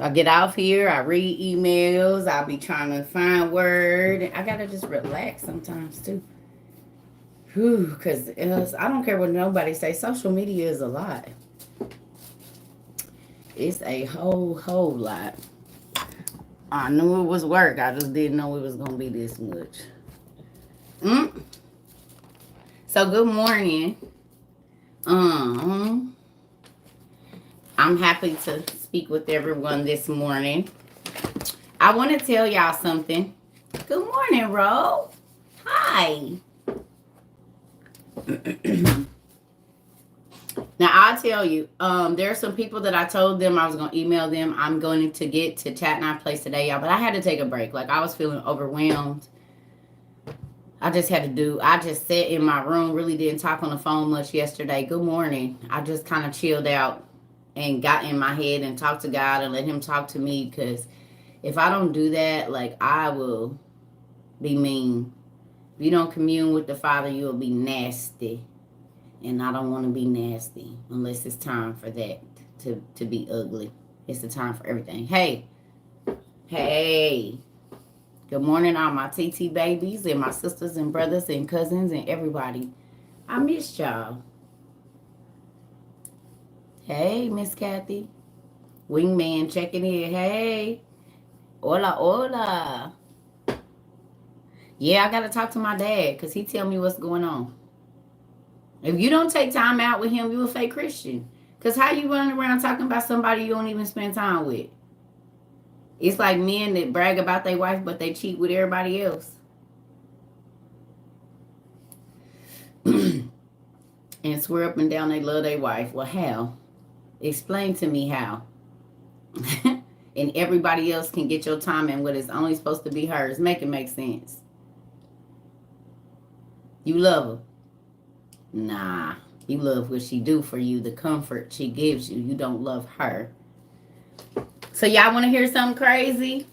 I get off here, I read emails, I'll be trying to find word. I gotta just relax sometimes too. Whew, because I don't care what nobody say. Social media is a lot. It's a whole lot. I knew it was work. I just didn't know it was gonna be this much. Mm. So good morning. Um, I'm happy to speak with everyone this morning. I want to tell y'all something. Good morning, Ro. Hi. Now I'll tell you, there are some people that I told them I was gonna email them. I'm going to get to chat in our place today, y'all. But I had to take a break. Like I was feeling overwhelmed. I just sat in my room, really didn't talk on the phone much yesterday. Good morning. I just kind of chilled out and got in my head and talked to God and let him talk to me, because if I don't do that, like I will be mean. If you don't commune with the Father, you'll be nasty. And I don't want to be nasty unless it's time for that to be ugly. It's the time for everything. Hey. Good morning, all my TT babies and my sisters and brothers and cousins and everybody. I missed y'all. Hey, Miss Kathy. Wingman checking in. Hey. Hola, hola. Yeah, I got to talk to my dad because he tell me what's going on. If you don't take time out with him, you a fake Christian. Because how you running around talking about somebody you don't even spend time with? It's like men that brag about their wife, but they cheat with everybody else. And swear up and down they love their wife. Well, how? Explain to me how. And everybody else can get your time and what is only supposed to be hers. Make it make sense. You love her. Nah. You love what she do for you, the comfort she gives you. You don't love her. So y'all want to hear something crazy?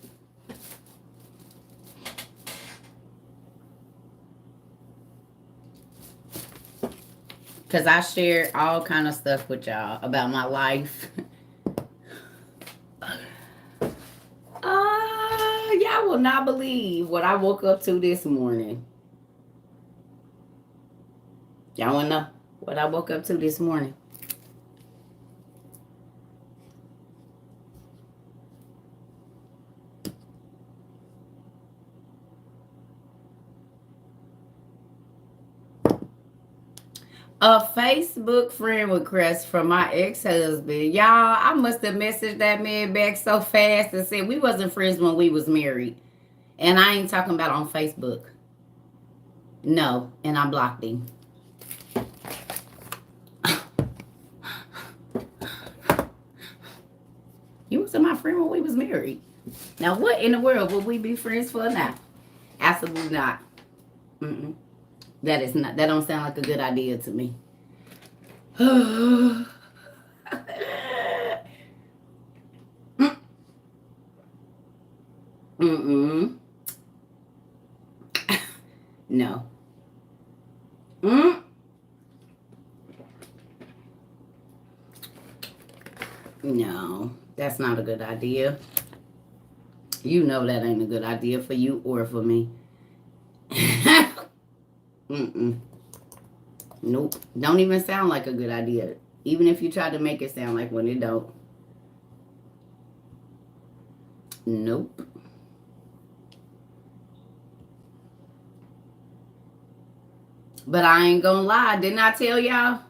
Because I shared all kind of stuff with y'all about my life. Y'all will not believe what I woke up to this morning. Y'all want to know what I woke up to this morning? A Facebook friend request from my ex-husband. Y'all, I must have messaged that man back so fast and said we wasn't friends when we was married. And I ain't talking about on Facebook. No, and I blocked him. You wasn't my friend when we was married. Now, what in the world would we be friends for now? Absolutely not. Mm-mm. That don't sound like a good idea to me. Mm-mm. No. No, that's not a good idea. You know that ain't a good idea for you or for me. Mm-mm. Nope. Don't even sound like a good idea. Even if you try to make it sound like one, it don't. Nope. But I ain't gonna lie. Didn't I tell y'all?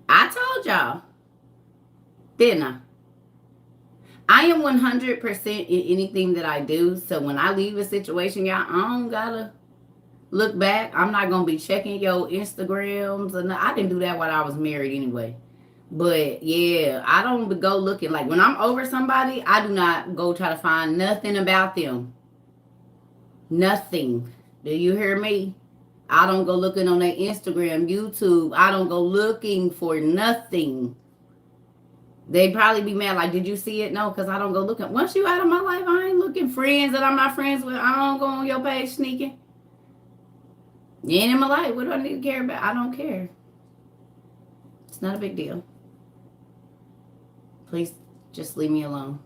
I told y'all. Didn't I? I am 100% in anything that I do. So when I leave a situation, y'all, I don't gotta look back. I'm not gonna be checking your Instagrams. And I didn't do that while I was married anyway. But yeah, I don't go looking. Like when I'm over somebody, I do not go try to find nothing about them. Nothing. Do you hear me? I don't go looking on their Instagram, YouTube. I don't go looking for nothing. They'd probably be mad, like, did you see it? No, because I don't go looking. Once you out of my life, I ain't looking. Friends that I'm not friends with, I don't go on your page sneaking. You ain't in my life. What do I need to care about? I don't care. It's not a big deal. Please Just leave me alone.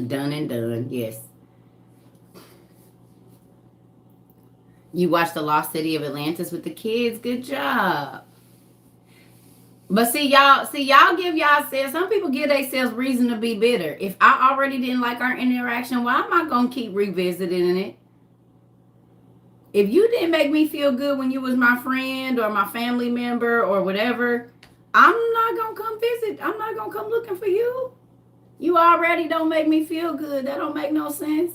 Done and done. Yes. You watched The Lost City of Atlantis with the kids. Good job. But see y'all give y'allselves, some people give themselves reason to be bitter. If I already didn't like our interaction, why am I going to keep revisiting it? If you didn't make me feel good when you was my friend or my family member or whatever, I'm not going to come visit. I'm not going to come looking for you. You already don't make me feel good. That don't make no sense.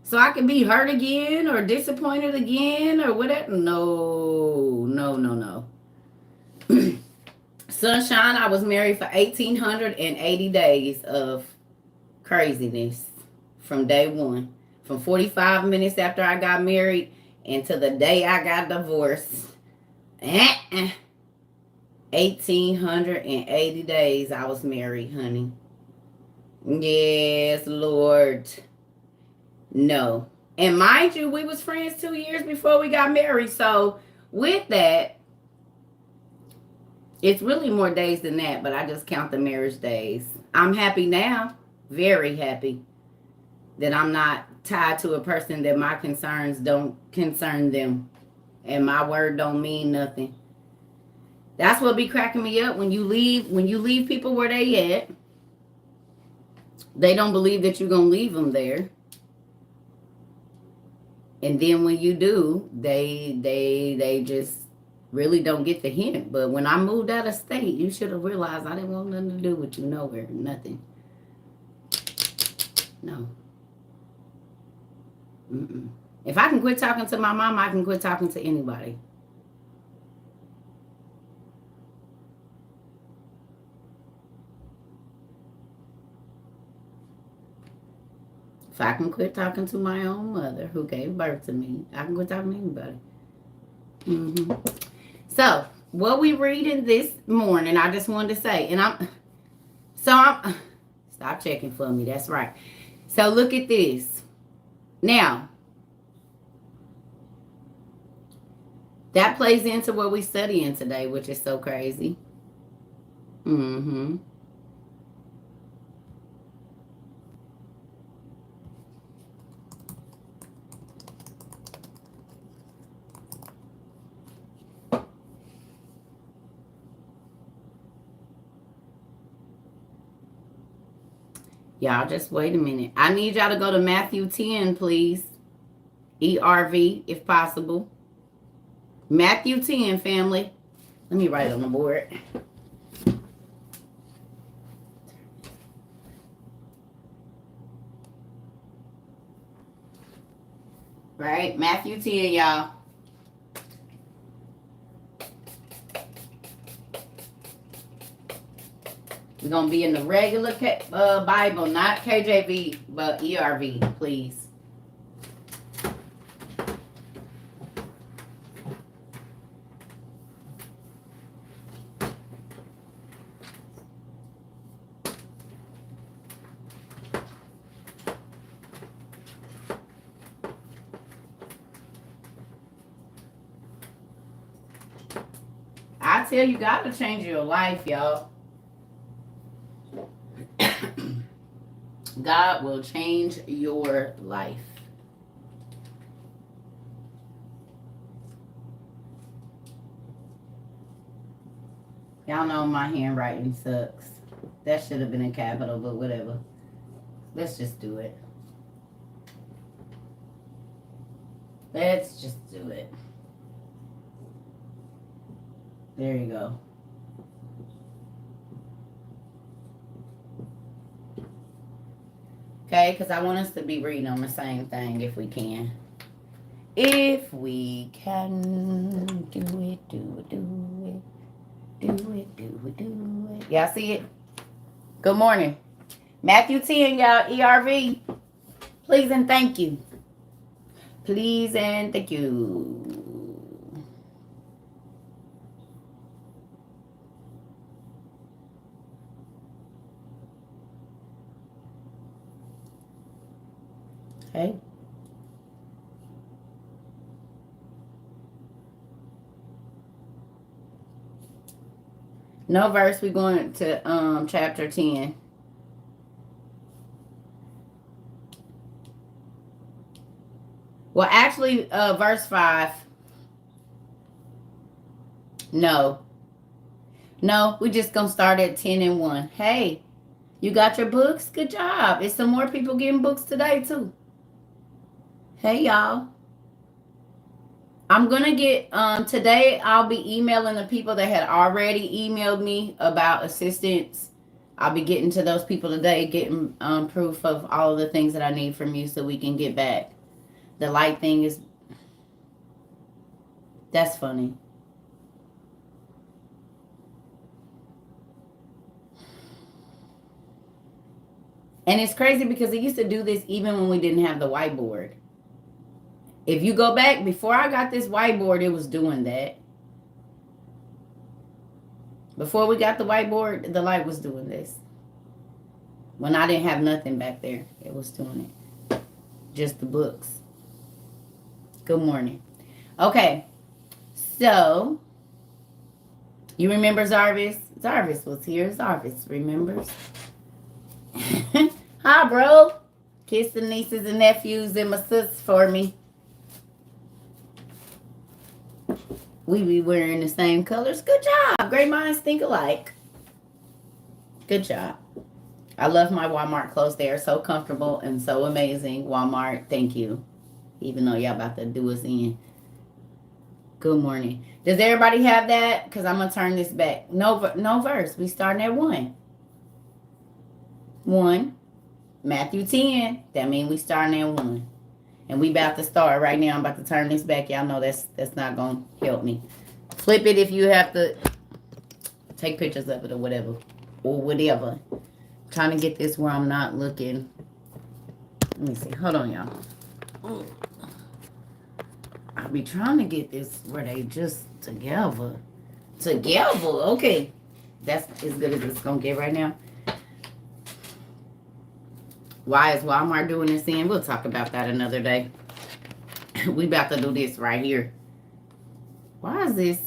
So I can be hurt again or disappointed again or whatever. No, no, no, no. Sunshine, I was married for 1,880 days of craziness from day one. From 45 minutes after I got married until the day I got divorced. 1,880 days I was married, honey. Yes, Lord. No. And mind you, we was friends 2 years before we got married. So with that, it's really more days than that, but I just count the marriage days. I'm happy now, very happy, that I'm not tied to a person that my concerns don't concern them. And my word don't mean nothing. That's what be cracking me up. When you leave people where they at, they don't believe that you're going to leave them there. And then when you do, they just really don't get the hint. But when I moved out of state, you should have realized I didn't want nothing to do with you nowhere. Nothing. No. Mm-mm. If I can quit talking to my mom, I can quit talking to anybody. If I can quit talking to my own mother who gave birth to me, I can quit talking to anybody. Mm-hmm. So, what we reading this morning, I just wanted to say, and I'm stop checking for me, that's right. So look at this. Now, that plays into what we studying today, which is so crazy. Mm-hmm. Y'all just wait a minute. I need y'all to go to Matthew 10, please. ERV, if possible. Matthew 10, family. Let me write it on the board. Right? Matthew 10, y'all. We're going to be in the regular Bible, not KJV, but ERV, please. I tell you, God will change your life, y'all. God will change your life. Y'all know my handwriting sucks. That should have been in capital, but whatever. Let's just do it. Let's just do it. There you go. Okay, because I want us to be reading on the same thing if we can. If we can do it, do it, do it. Do it, do it, do it. Y'all see it? Good morning. Matthew 10, y'all, ERV. Please and thank you. Please and thank you. Okay. No verse. We're going to chapter 10. Well, actually, verse 5. No. No, we just going to start at 10 and 1. Hey, you got your books? Good job. It's some more people getting books today, too. Hey, y'all. I'm going to get, today I'll be emailing the people that had already emailed me about assistance. I'll be getting to those people today, getting proof of all of the things that I need from you so we can get back. The light thing is, that's funny. And it's crazy because it used to do this even when we didn't have the whiteboard. If you go back, before I got this whiteboard, it was doing that. Before we got the whiteboard, the light was doing this. When I didn't have nothing back there, it was doing it. Just the books. Good morning. Okay. So, you remember Zarvis? Zarvis was here. Zarvis remembers. Hi, bro. Kiss the nieces and nephews and my sis for me. We be wearing the same colors. Good job. Great minds think alike. Good job. I love my Walmart clothes. They are so comfortable and so amazing. Walmart, thank you. Even though y'all about to do us in. Good morning. Does everybody have that? Because I'm going to turn this back. No verse. We starting at 1. 1. Matthew 10. That means we starting at 1. And we about to start right now. I'm about to turn this back. Y'all know that's not going to help me. Flip it if you have to take pictures of it or whatever. Or whatever. I'm trying to get this where I'm not looking. Let me see. Hold on, y'all. I'll be trying to get this where they just together. Together. Okay. That's as good as it's going to get right now. Why is Walmart doing this in? We'll talk about that another day. We about to do this right here. Why is this?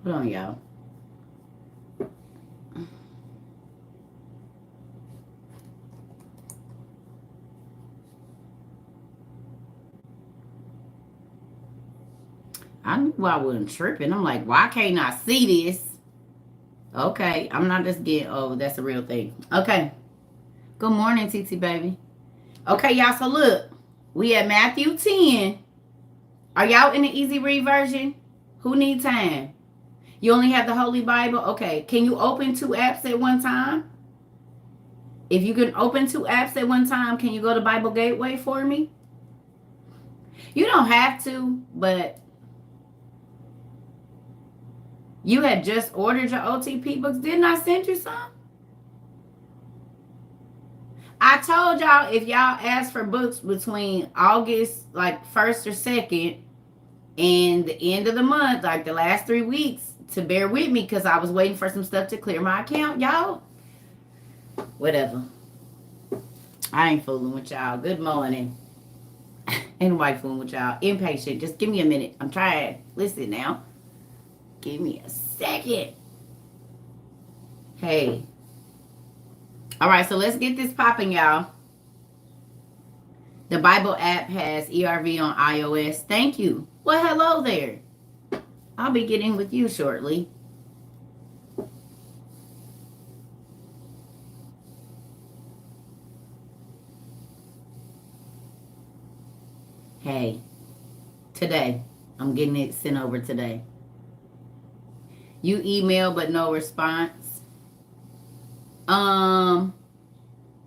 Hold on, y'all. I knew I wasn't tripping. I'm like, why can't I see this? Okay, I'm not just getting, oh, that's a real thing. Okay. Good morning, TT baby. Okay, y'all, so look. We at Matthew 10. Are y'all in the easy read version? Who need time? You only have the Holy Bible? Okay. Can you open 2 apps at one time? If you can open 2 apps at one time, can you go to Bible Gateway for me? You don't have to, but you had just ordered your OTP books. Didn't I send you some? I told y'all if y'all ask for books between August, like 1st or 2nd, and the end of the month, like the last 3 weeks, to bear with me because I was waiting for some stuff to clear my account, y'all. Whatever. I ain't fooling with y'all. Good morning. Ain't nobody fooling with y'all. Impatient. Just give me a minute. I'm trying. Listen now. Give me a second. Hey. All right, so let's get this popping, y'all. The Bible app has ERV on iOS. Thank you. Well, hello there. I'll be getting with you shortly. Hey. Today. I'm getting it sent over today. You email but no response.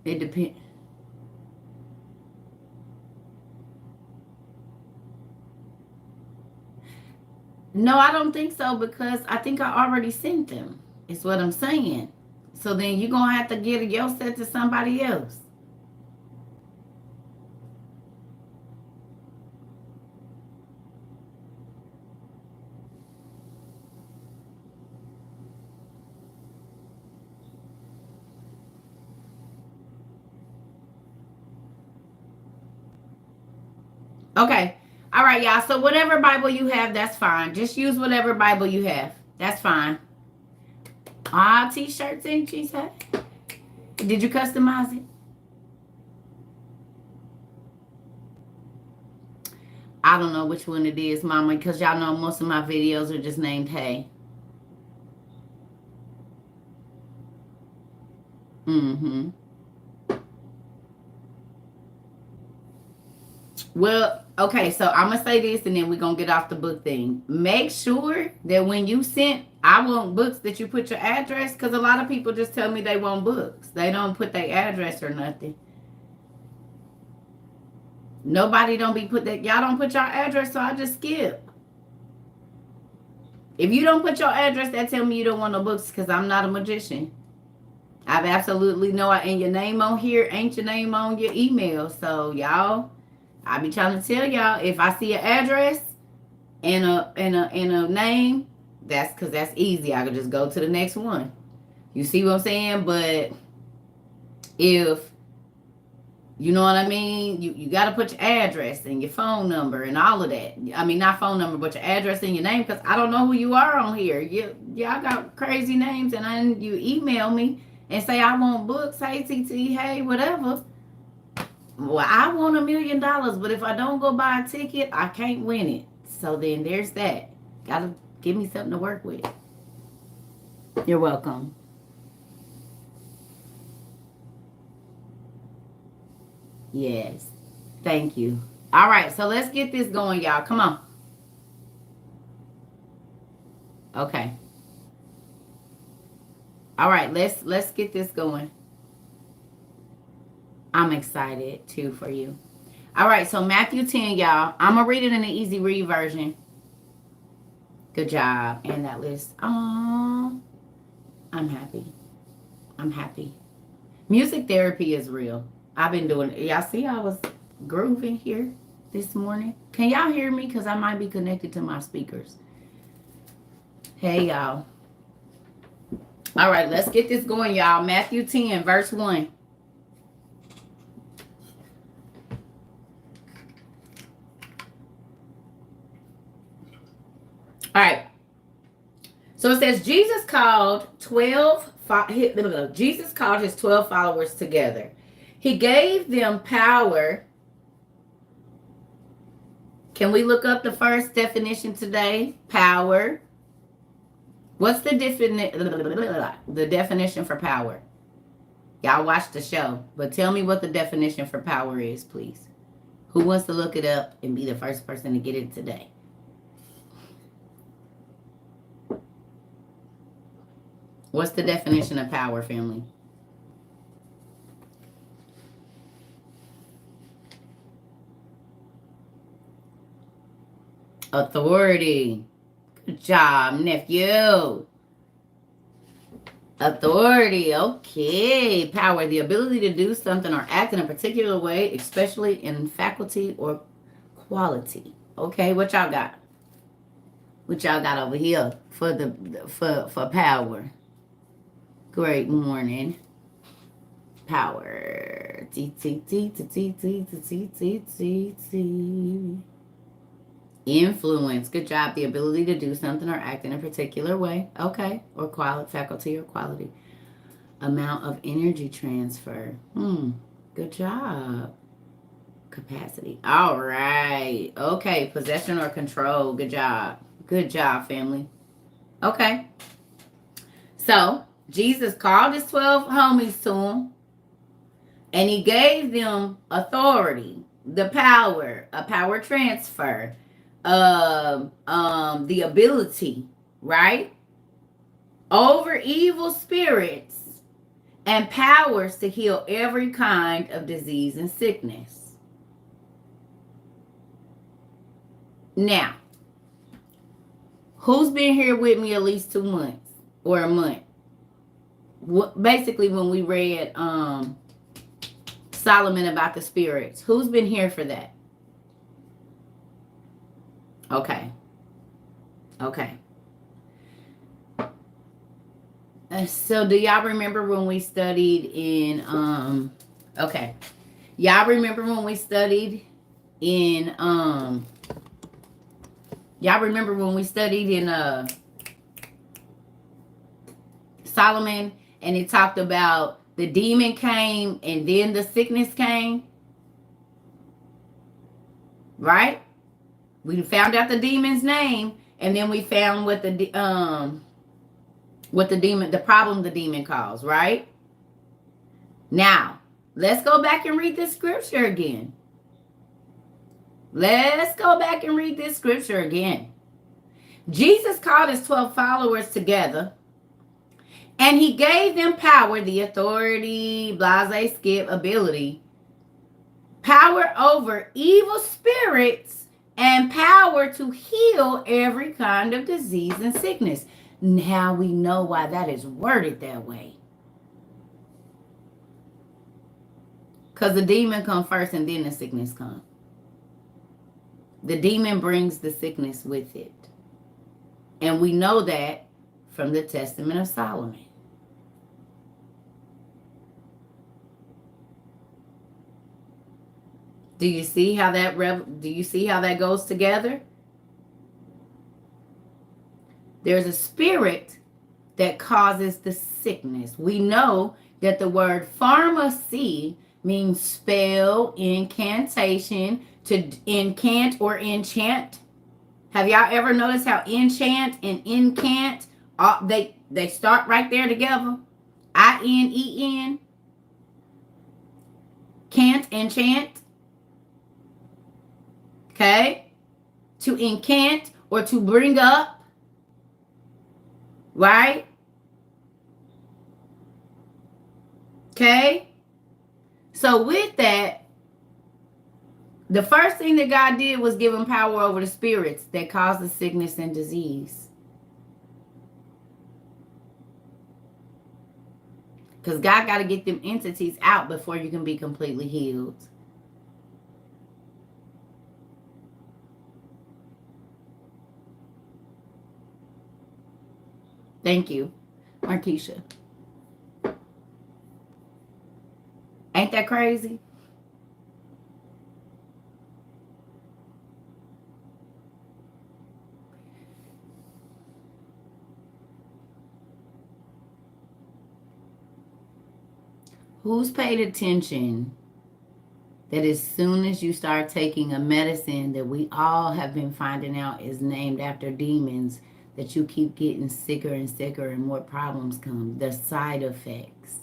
It depends. No, I don't think so because I think I already sent them. It's what I'm saying. So then you're going to have to get your set to somebody else. Okay. All right, y'all. So whatever Bible you have, that's fine. Just use whatever Bible you have. That's fine. T-shirts and cheese hat. Did you customize it? I don't know which one it is, Mama, because y'all know most of my videos are just named Hey. Mm-hmm. Well, okay, so I'm going to say this and then we're going to get off the book thing. Make sure that when you send, I want books that you put your address, because a lot of people just tell me they want books. They don't put their address or nothing. Nobody don't be put that, y'all don't put your address, so I just skip. If you don't put your address, that tell me you don't want no books, because I'm not a magician. I've absolutely no, and your name on here ain't your name on your email. So y'all, I be trying to tell y'all, if I see an address and a name, that's because that's easy. I can just go to the next one. You see what I'm saying? But if you know what I mean, you got to put your address and your phone number and all of that. I mean, not phone number, but your address and your name, because I don't know who you are on here. Y'all got crazy names, and then you email me and say I want books. Hey TT, hey whatever. Well, I want $1 million, but if I don't go buy a ticket, I can't win it. So then there's that. Gotta give me something to work with. You're welcome. Yes. Thank you. All right, so let's get this going, y'all. Come on. Okay. All right, let's get this going. I'm excited too for you. All right, so Matthew 10, y'all. I'm gonna read it in the easy read version. Good job. And that list. Oh, I'm happy. I'm happy. Music therapy is real. I've been doing it. Y'all see I was grooving here this morning? Can y'all hear me? Because I might be connected to my speakers. Hey, y'all. All right, let's get this going, y'all. Matthew 10, verse 1. All right. So it says Jesus called his 12 followers together. He gave them power. Can we look up the first definition today? Power. What's the definition for power? Y'all watch the show, but tell me what the definition for power is, please. Who wants to look it up and be the first person to get it today? What's the definition of power, family? Authority. Good job, nephew. Authority. Okay. Power. The ability to do something or act in a particular way, especially in faculty or quality. Okay, what y'all got? What y'all got over here for power? Great morning. Power. Influence. Good job. The ability to do something or act in a particular way. Okay. Or quality, faculty or quality. Amount of energy transfer. Good job. Capacity. All right. Okay. Possession or control. Good job. Good job, family. Okay. So, Jesus called his 12 homies to him, and he gave them authority, the power, a power transfer, the ability, right? Over evil spirits and powers to heal every kind of disease and sickness. Now, who's been here with me at least 2 months or a month? Basically, when we read Solomon about the spirits, who's been here for that? Okay. So do y'all remember when we studied in y'all remember when we studied in Solomon, and it talked about the demon came and then the sickness came, right? We found out the demon's name, and then we found what the demon, the problem the demon caused, right? Now, let's go back and read this scripture again. Let's go back and read this scripture again. Jesus called his 12 followers together, and he gave them power, the authority, blase, skip, ability, power over evil spirits, and power to heal every kind of disease and sickness. Now we know why that is worded that way. Because the demon comes first and then the sickness comes. The demon brings the sickness with it. And we know that from the Testament of Solomon. Do you see how that goes together? There's a spirit that causes the sickness. We know that the word pharmacy means spell, incantation, to incant or enchant. Have y'all ever noticed how enchant and incant, they start right there together? I-N-E-N. Cant, enchant. Okay? To incant or to bring up. Right? Okay? So with that, the first thing that God did was give him power over the spirits that cause the sickness and disease. Because God got to get them entities out before you can be completely healed. Thank you, Markeisha. Ain't that crazy? Who's paid attention that as soon as you start taking a medicine that we all have been finding out is named after demons, that you keep getting sicker and sicker and more problems come? The side effects.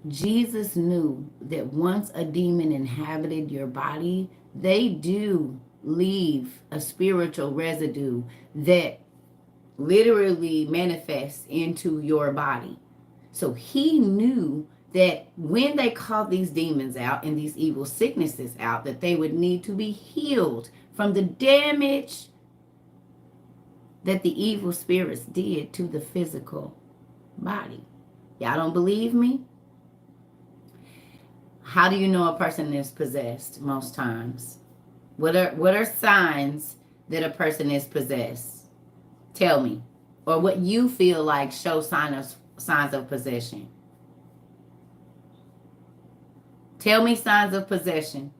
Jesus knew that once a demon inhabited your body, they do leave a spiritual residue that literally manifests into your body. So he knew that when they called these demons out and these evil sicknesses out, that they would need to be healed from the damage that the evil spirits did to the physical body. Y'all don't believe me? How do you know a person is possessed most times? What are signs that a person is possessed? Tell me. Or what you feel like show signs of possession. Tell me signs of possession.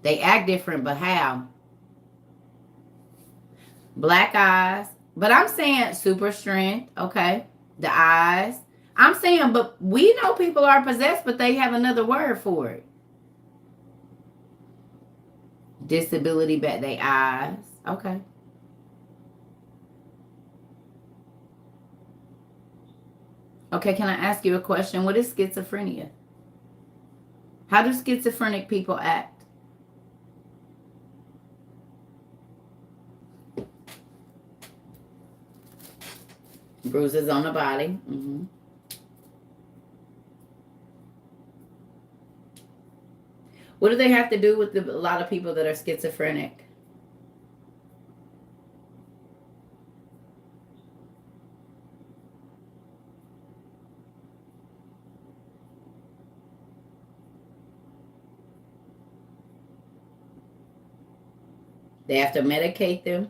They act different, but how? Black eyes. But I'm saying super strength, okay? The eyes. I'm saying, but we know people are possessed, but they have another word for it. Disability, but they eyes. Okay. Okay, can I ask you a question? What is schizophrenia? How do schizophrenic people act? Bruises on the body. Mm-hmm. What do they have to do with a lot of people that are schizophrenic? They have to medicate them,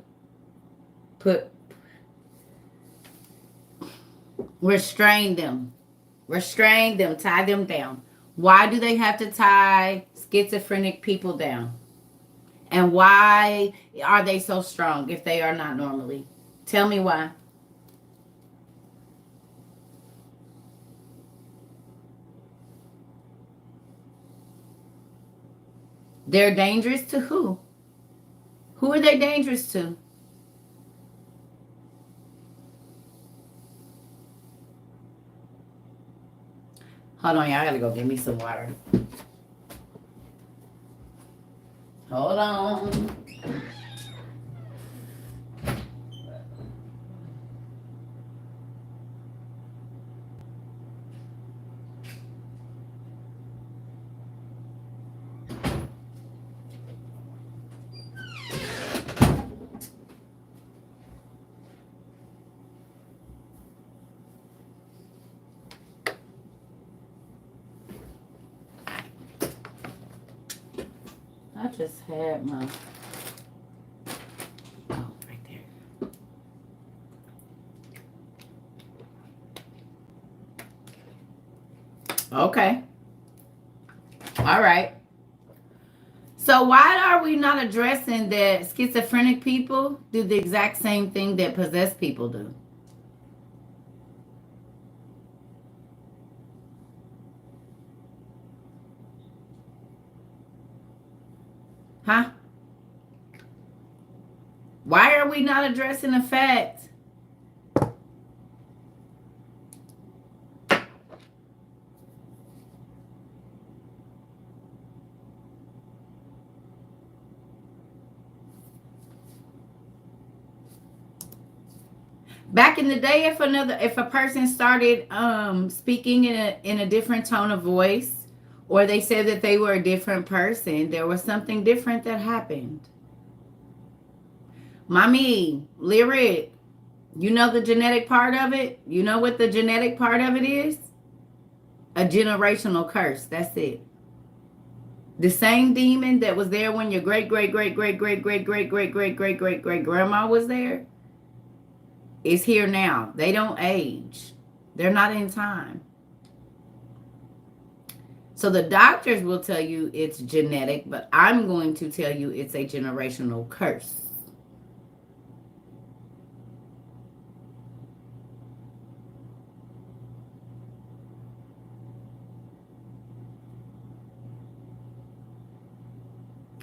restrain them, tie them down. Why do they have to tie schizophrenic people down? And why are they so strong if they are not normally? Tell me why. They're dangerous to who? Who are they dangerous to? Hold on, y'all. I gotta go get me some water. Hold on. I just had my... Oh, right there. Okay. All right. So why are we not addressing that schizophrenic people do the exact same thing that possessed people do? Huh? Why are we not addressing the fact back in the day, if a person started speaking in a different tone of voice, or they said that they were a different person, there was something different that happened. Mommy, Lyric, you know the genetic part of it? You know what the genetic part of it is? A generational curse. That's it. The same demon that was there when your great great great great great great great great great great great great grandma was there is here now. They don't age. They're not in time. So the doctors will tell you it's genetic, but I'm going to tell you it's a generational curse.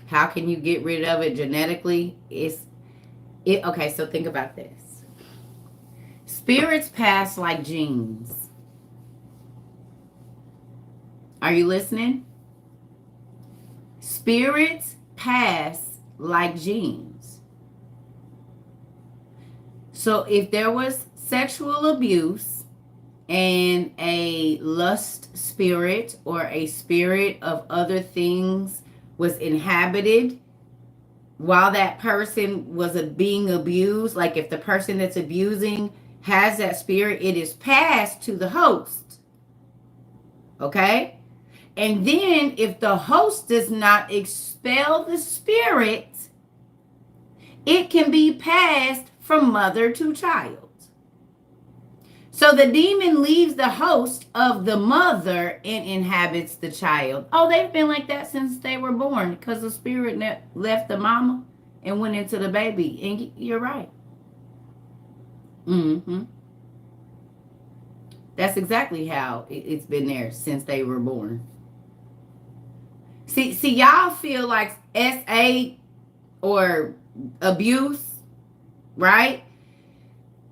How can you get rid of it genetically? Okay, so think about this. Spirits pass like genes. Are you listening? Spirits pass like genes. So if there was sexual abuse and a lust spirit or a spirit of other things was inhabited while that person was being abused, like if the person that's abusing has that spirit, it is passed to the host. Okay? And then if the host does not expel the spirit, it can be passed from mother to child. So the demon leaves the host of the mother and inhabits the child. Oh, they've been like that since they were born because the spirit left the mama and went into the baby. And you're right. Mm-hmm. That's exactly how it's been there since they were born. See, y'all feel like SA or abuse, right?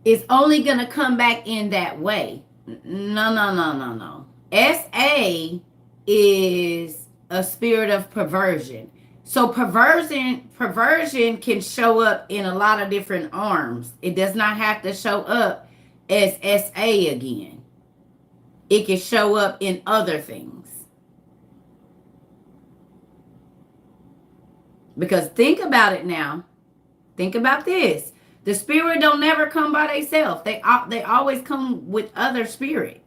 It's only going to come back in that way. No. SA is a spirit of perversion. So perversion can show up in a lot of different arms. It does not have to show up as SA again. It can show up in other things. Because think about it now. Think about this. The spirit don't never come by themselves. They always come with other spirits.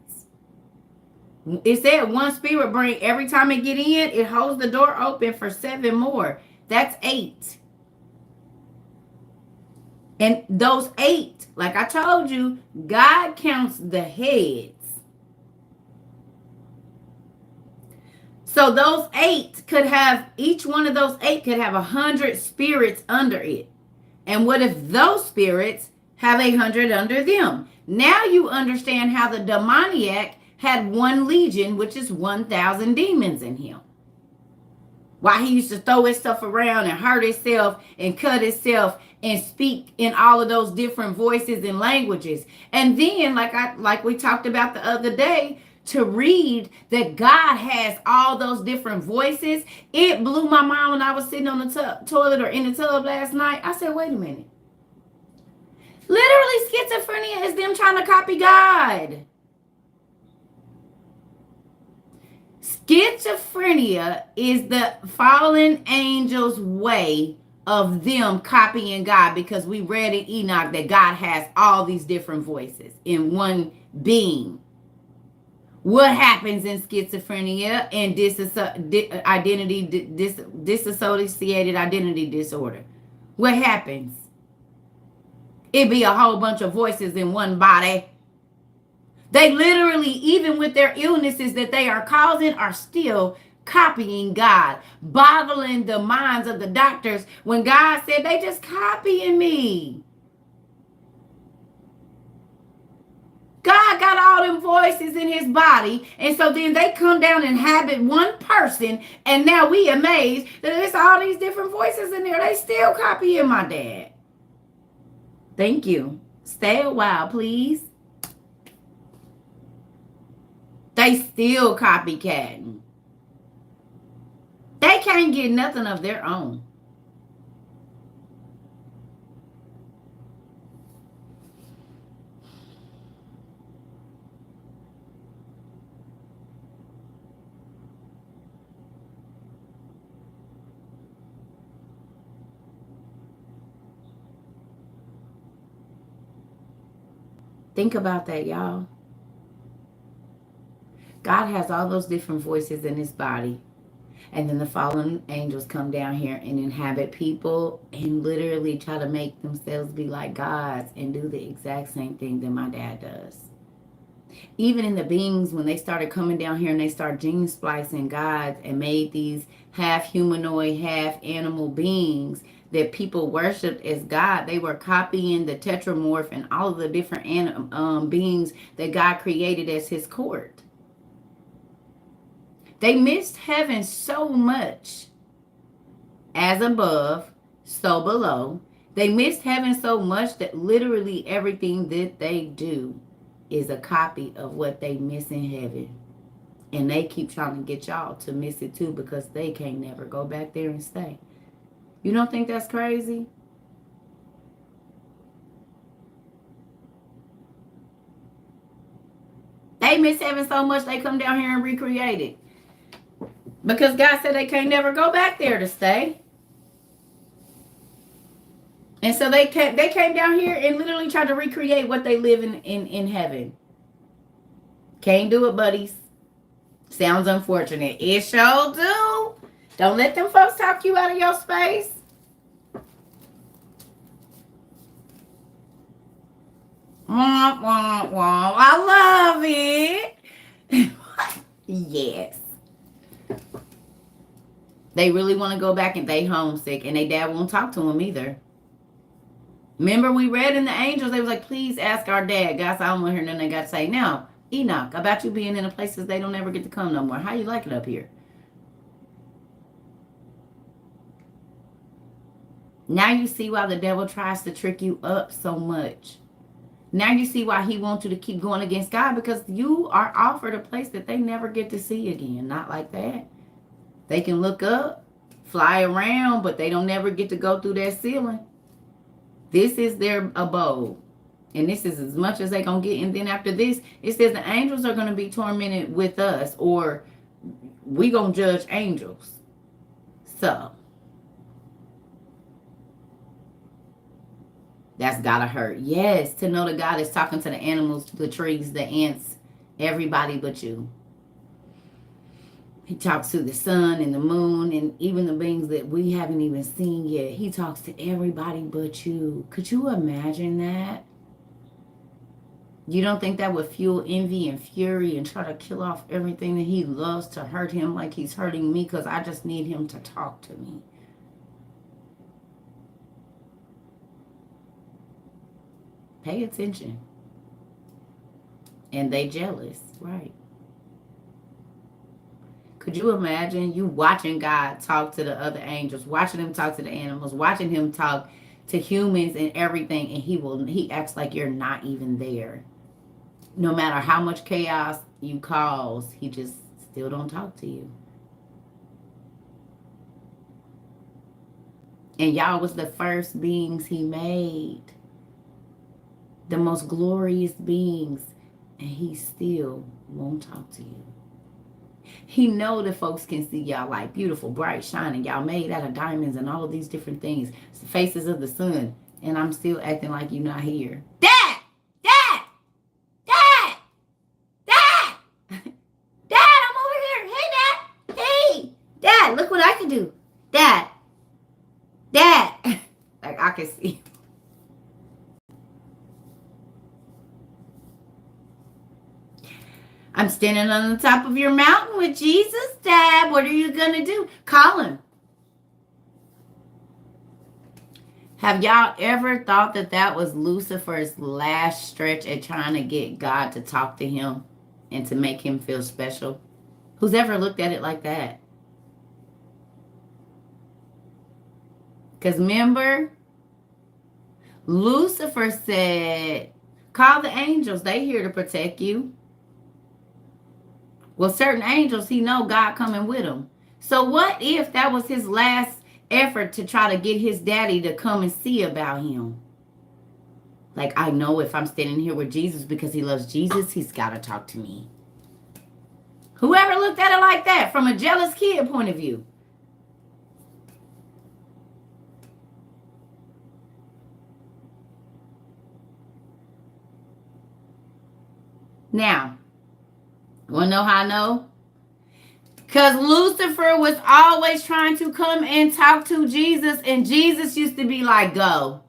It said one spirit bring, every time it get in, it holds the door open for 7 more. That's 8. And those 8, like I told you, God counts the heads. So those 8 could have, each one of those 8 could have 100 spirits under it. And what if those spirits have 100 under them? Now you understand how the demoniac had 1 legion, which is 1,000 demons in him. Why he used to throw his stuff around and hurt himself and cut himself and speak in all of those different voices and languages. And then, like we talked about the other day, to read that God has all those different voices, it blew my mind when I was sitting on the toilet or in the tub last night. I said, wait a minute. Literally, schizophrenia is them trying to copy God. Schizophrenia is the fallen angels' way of them copying God, because we read in Enoch that God has all these different voices in one being. What happens in schizophrenia and dissociated identity disorder? What happens? It be a whole bunch of voices in one body. They literally, even with their illnesses that they are causing, are still copying God, boggling the minds of the doctors when God said they just copying me. God got all them voices in his body, and so then they come down and inhabit one person, and now we amazed that there's all these different voices in there. They still copying my dad. Thank you. Stay a while, please. They still copycatting. They can't get nothing of their own. Think about that, y'all. God has all those different voices in his body. And then the fallen angels come down here and inhabit people and literally try to make themselves be like gods and do the exact same thing that my dad does. Even in the beings, when they started coming down here and they started gene splicing gods and made these half humanoid, half animal beings that people worshipped as God, they were copying the tetramorph and all of the different beings that God created as his court. They missed heaven so much, as above, so below. They missed heaven so much that literally everything that they do is a copy of what they miss in heaven. And they keep trying to get y'all to miss it too, because they can't never go back there and stay. You don't think that's crazy? They miss heaven so much they come down here and recreate it. Because God said they can't never go back there to stay. And so they came down here and literally tried to recreate what they live in heaven. Can't do it, buddies. Sounds unfortunate. It sure do. Don't let them folks talk you out of your space. Womp, womp, womp. I love it. Yes. They really want to go back and they homesick, and they dad won't talk to them either. Remember, we read in the angels, they was like, please ask our dad. God said, I don't want to hear nothing they got to say. Now, Enoch, about you being in the places they don't ever get to come no more. How you like it up here? Now you see why the devil tries to trick you up so much. Now you see why he wants you to keep going against God, because you are offered a place that they never get to see again. Not like that. They can look up, fly around, but they don't never get to go through that ceiling. This is their abode. And this is as much as they're going to get. And then after this, it says the angels are going to be tormented with us, or we going to judge angels. So, that's got to hurt. Yes, to know that God is talking to the animals, the trees, the ants, everybody but you. He talks to the sun and the moon and even the beings that we haven't even seen yet. He talks to everybody but you. Could you imagine that? You don't think that would fuel envy and fury and try to kill off everything that he loves to hurt him like he's hurting me because I just need him to talk to me? Pay attention. And they jealous, right? Could Could you imagine you watching God talk to the other angels, watching him talk to the animals, watching him talk to humans and everything, and he acts like you're not even there. No matter how much chaos you cause, he just still don't talk to you. And y'all was the first beings he made. The most glorious beings. And he still won't talk to you. He know that folks can see y'all like beautiful, bright, shining. Y'all made out of diamonds and all of these different things. It's the faces of the sun. And I'm still acting like you're not here. Dad! Dad! Dad! Dad! Dad, I'm over here. Hey, Dad! Hey! Dad, look what I can do. Dad! Dad! Like I can see. I'm standing on the top of your mountain with Jesus, Dad. What are you going to do? Call him. Have y'all ever thought that that was Lucifer's last stretch at trying to get God to talk to him and to make him feel special? Who's ever looked at it like that? Because remember, Lucifer said, call the angels. They here to protect you. Well, certain angels, he know God coming with him. So what if that was his last effort to try to get his daddy to come and see about him? Like, I know if I'm standing here with Jesus because he loves Jesus, he's got to talk to me. Whoever looked at it like that from a jealous kid point of view? Now, want to know how I know? Because Lucifer was always trying to come and talk to Jesus, and Jesus used to be like, go.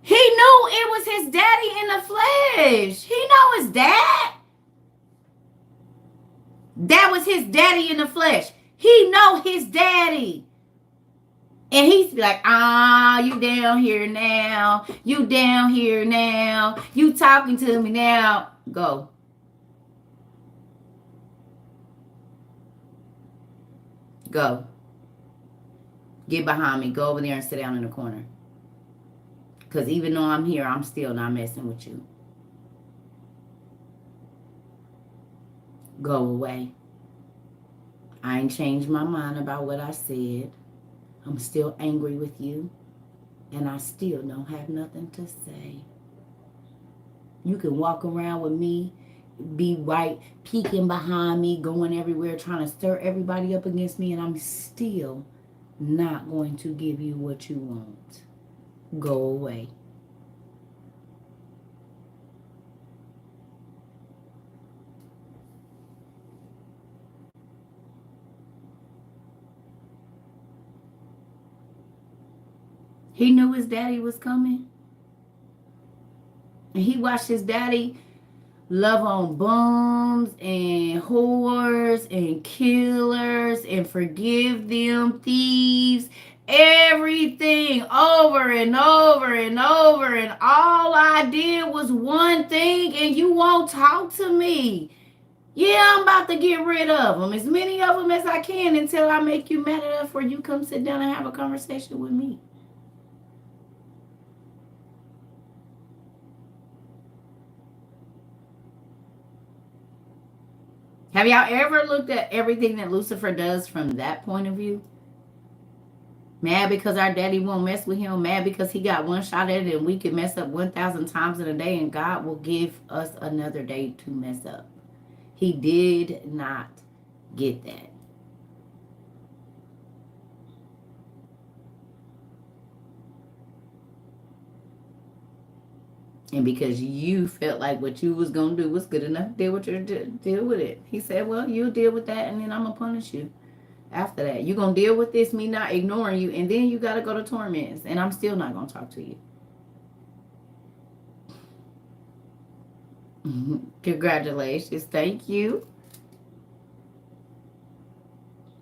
He knew it was his daddy in the flesh. He know his dad. That was his daddy in the flesh. He know his daddy. And he's like, you down here now. You down here now. You talking to me now. Go. Go. Get behind me. Go over there and sit down in the corner. Because even though I'm here, I'm still not messing with you. Go away. I ain't changed my mind about what I said. I'm still angry with you. And I still don't have nothing to say. You can walk around with me, be right, peeking behind me, going everywhere, trying to stir everybody up against me, and I'm still not going to give you what you want. Go away. He knew his daddy was coming. And he watched his daddy love on bums and whores and killers and forgive them, thieves, everything over and over and over. And all I did was one thing, and you won't talk to me. Yeah, I'm about to get rid of them, as many of them as I can, until I make you mad enough where you come sit down and have a conversation with me. Have y'all ever looked at everything that Lucifer does from that point of view? Mad because our daddy won't mess with him. Mad because he got one shot at it and we can mess up 1,000 times in a day and God will give us another day to mess up. He did not get that. And because you felt like what you was going to do was good enough to deal with it. He said, well, you'll deal with that and then I'm going to punish you. After that, you're going to deal with this, me not ignoring you, and then you got to go to torments, and I'm still not going to talk to you. Congratulations. Thank you.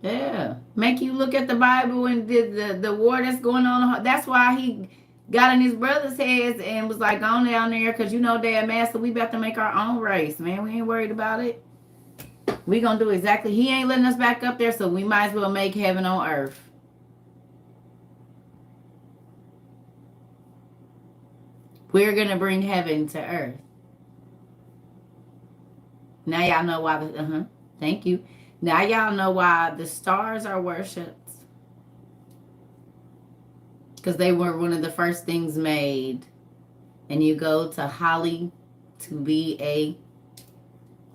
Yeah. Make you look at the Bible and the war that's going on. That's why he got in his brother's heads and was like, go down there because you know, Dad, Master, we about to make our own race, man. We ain't worried about it. We're going to do exactly. He ain't letting us back up there, so we might as well make heaven on earth. We're going to bring heaven to earth. Now y'all know why the, thank you. Now y'all know why the stars are worshipped. Because they were one of the first things made. And you go to Holly to be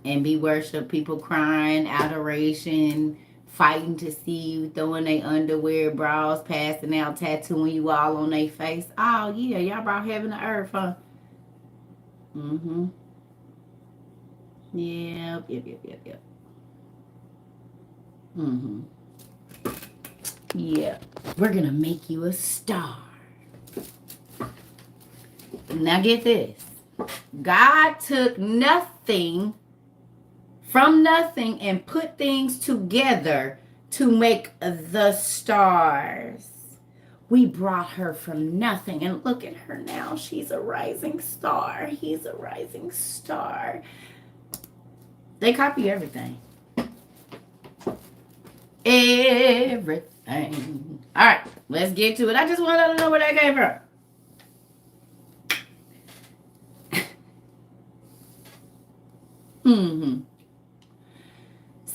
worshipped. People crying, adoration, fighting to see you, throwing their underwear, bras, passing out, tattooing you all on their face. Oh, yeah, y'all brought heaven to earth, huh? Mm-hmm. Yep. Mm-hmm. Yeah. We're going to make you a star. Now get this. God took nothing from nothing and put things together to make the stars. We brought her from nothing, and look at her now. She's a rising star. He's a rising star. They copy everything. Everything. All right, let's get to it. I just wanted to know where that came from.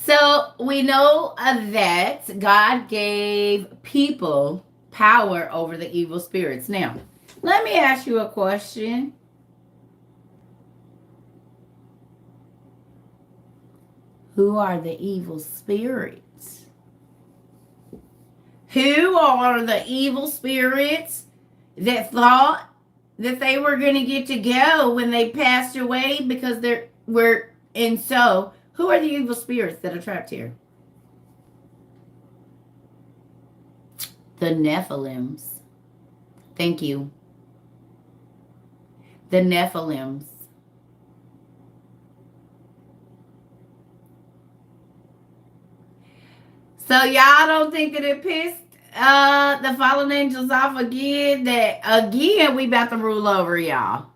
So we know that God gave people power over the evil spirits. Now, let me ask you a question. Who are the evil spirits? Who are the evil spirits that thought that they were going to get to go when they passed away because who are the evil spirits that are trapped here? The Nephilims. Thank you. The Nephilims. So y'all don't think that it pissed the fallen angels off again? That again we about to rule over y'all.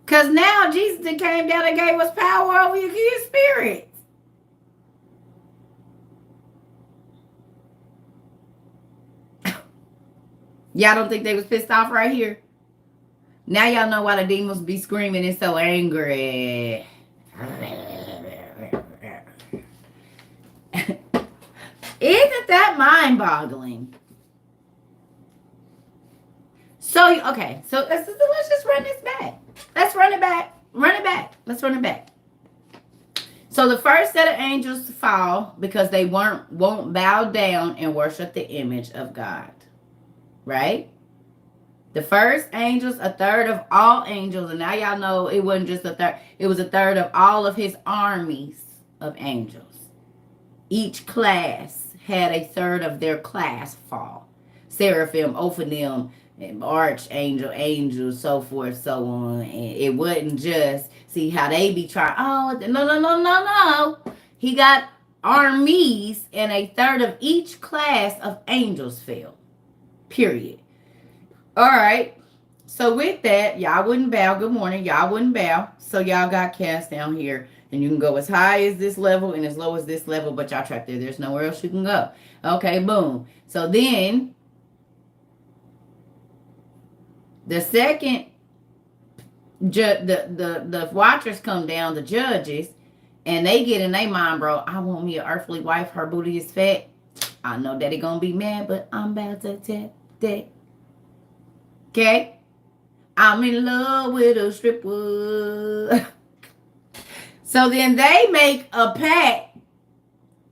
Because now Jesus came down and gave us power over your spirits. Y'all don't think they was pissed off right here? Now y'all know why the demons be screaming and so angry. Isn't that mind-boggling? So let's just run this back. Let's run it back. Let's run it back. So the first set of angels to fall because they won't bow down and worship the image of God. Right? The first angels, a third of all angels, and now y'all know it wasn't just a third, it was a third of all of his armies of angels. Each class had a third of their class fall. Seraphim, Ophanim, archangel, angel, so forth, so on. And it wasn't just, see how they be trying, oh, no. He got armies, and a third of each class of angels fell. Period. All right. So with that, y'all wouldn't bow. Good morning. Y'all wouldn't bow. So y'all got cast down here. And you can go as high as this level and as low as this level, but y'all trapped there. There's nowhere else you can go. Okay, boom. So then, the second, the watchers come down, the judges, and they get in their mind, bro, I want me an earthly wife. Her booty is fat. I know daddy gonna be mad, but I'm about to tap that. Okay? I'm in love with a stripper. So then they make a pact,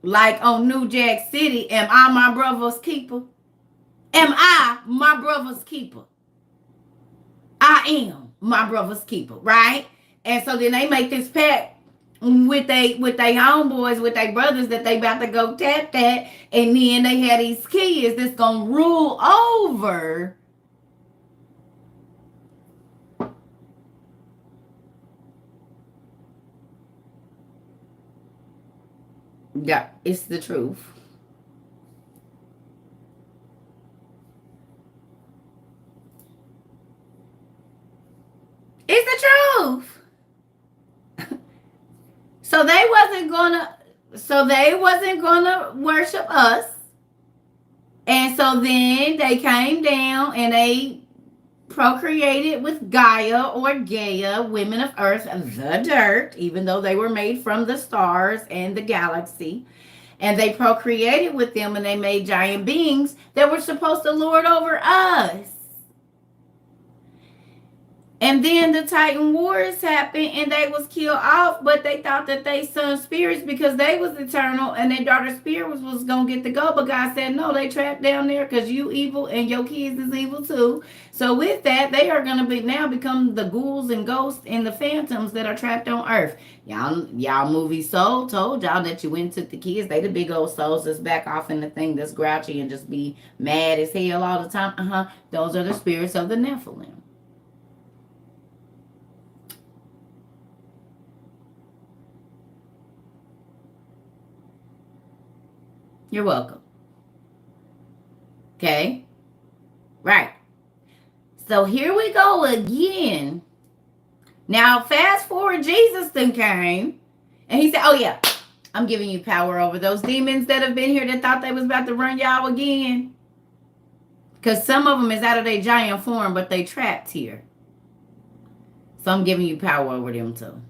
like on New Jack City. Am I my brother's keeper? Am I my brother's keeper? I am my brother's keeper, right? And so then they make this pact with they homeboys, with their brothers, that they about to go tap that, and then they had these kids that's gonna rule over. Yeah, it's the truth. It's the truth. wasn't gonna worship us. And so then they came down and they procreated with Gaia or Gaia, women of earth, the dirt, even though they were made from the stars and the galaxy. And they procreated with them and they made giant beings that were supposed to lord over us. And then the Titan Wars happened and they was killed off, but they thought that they son spirits because they was eternal and their daughter spirit was going to get to go. But God said, no, they trapped down there because you evil and your kids is evil too. So with that, they are going to be now become the ghouls and ghosts and the phantoms that are trapped on earth. Y'all movie Soul told y'all that you went and took the kids. They the big old souls that's back off in the thing that's grouchy and just be mad as hell all the time. Those are the spirits of the Nephilim. You're welcome. Okay? Right. So here we go again. Now, fast forward, Jesus then came, and he said, oh yeah, I'm giving you power over those demons that have been here that thought they was about to run y'all again. Because some of them is out of their giant form, but they trapped here. So I'm giving you power over them too.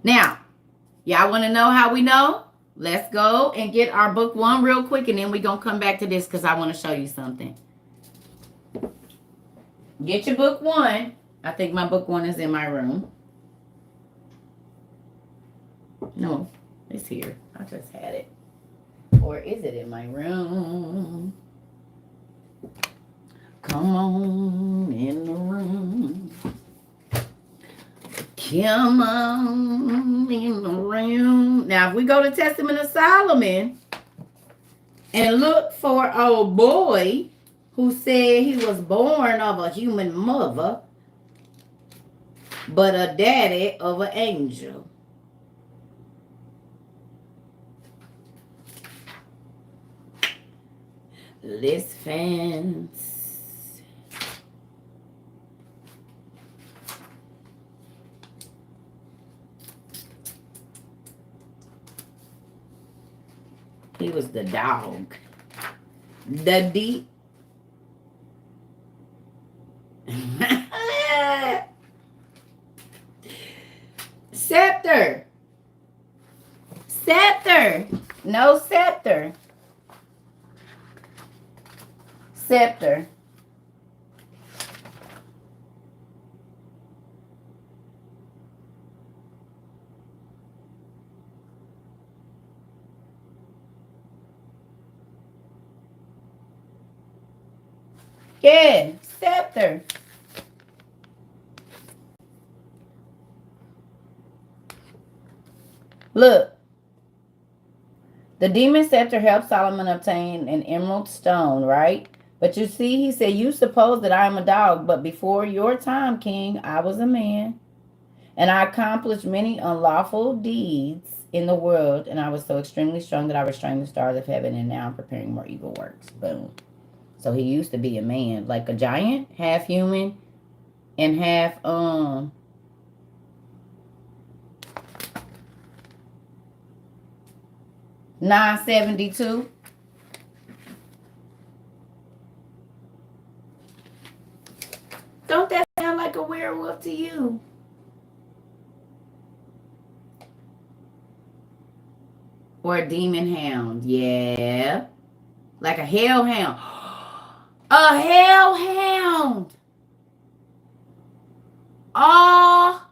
Now, y'all want to know how we know? Let's go and get our book 1 real quick, and then we're going to come back to this because I want to show you something. Get your book 1. I think my book 1 is in my room. No, it's here. I just had it. Or is it in my room? Come on in the room. Come on in the room. Now, if we go to Testament of Solomon and look for old boy who said he was born of a human mother, but a daddy of an angel. Let's fence. He was the dog. The deep. Scepter. Scepter. No scepter. Scepter. Yeah, scepter. Look. The demon scepter helped Solomon obtain an emerald stone, right? But you see, he said, you suppose that I am a dog, but before your time, king, I was a man. And I accomplished many unlawful deeds in the world, and I was so extremely strong that I restrained the stars of heaven, and now I'm preparing more evil works. Boom. So he used to be a man, like a giant, half human, and half, 972. Don't that sound like a werewolf to you? Or a demon hound. Yeah. Like a hellhound. A hellhound. Oh.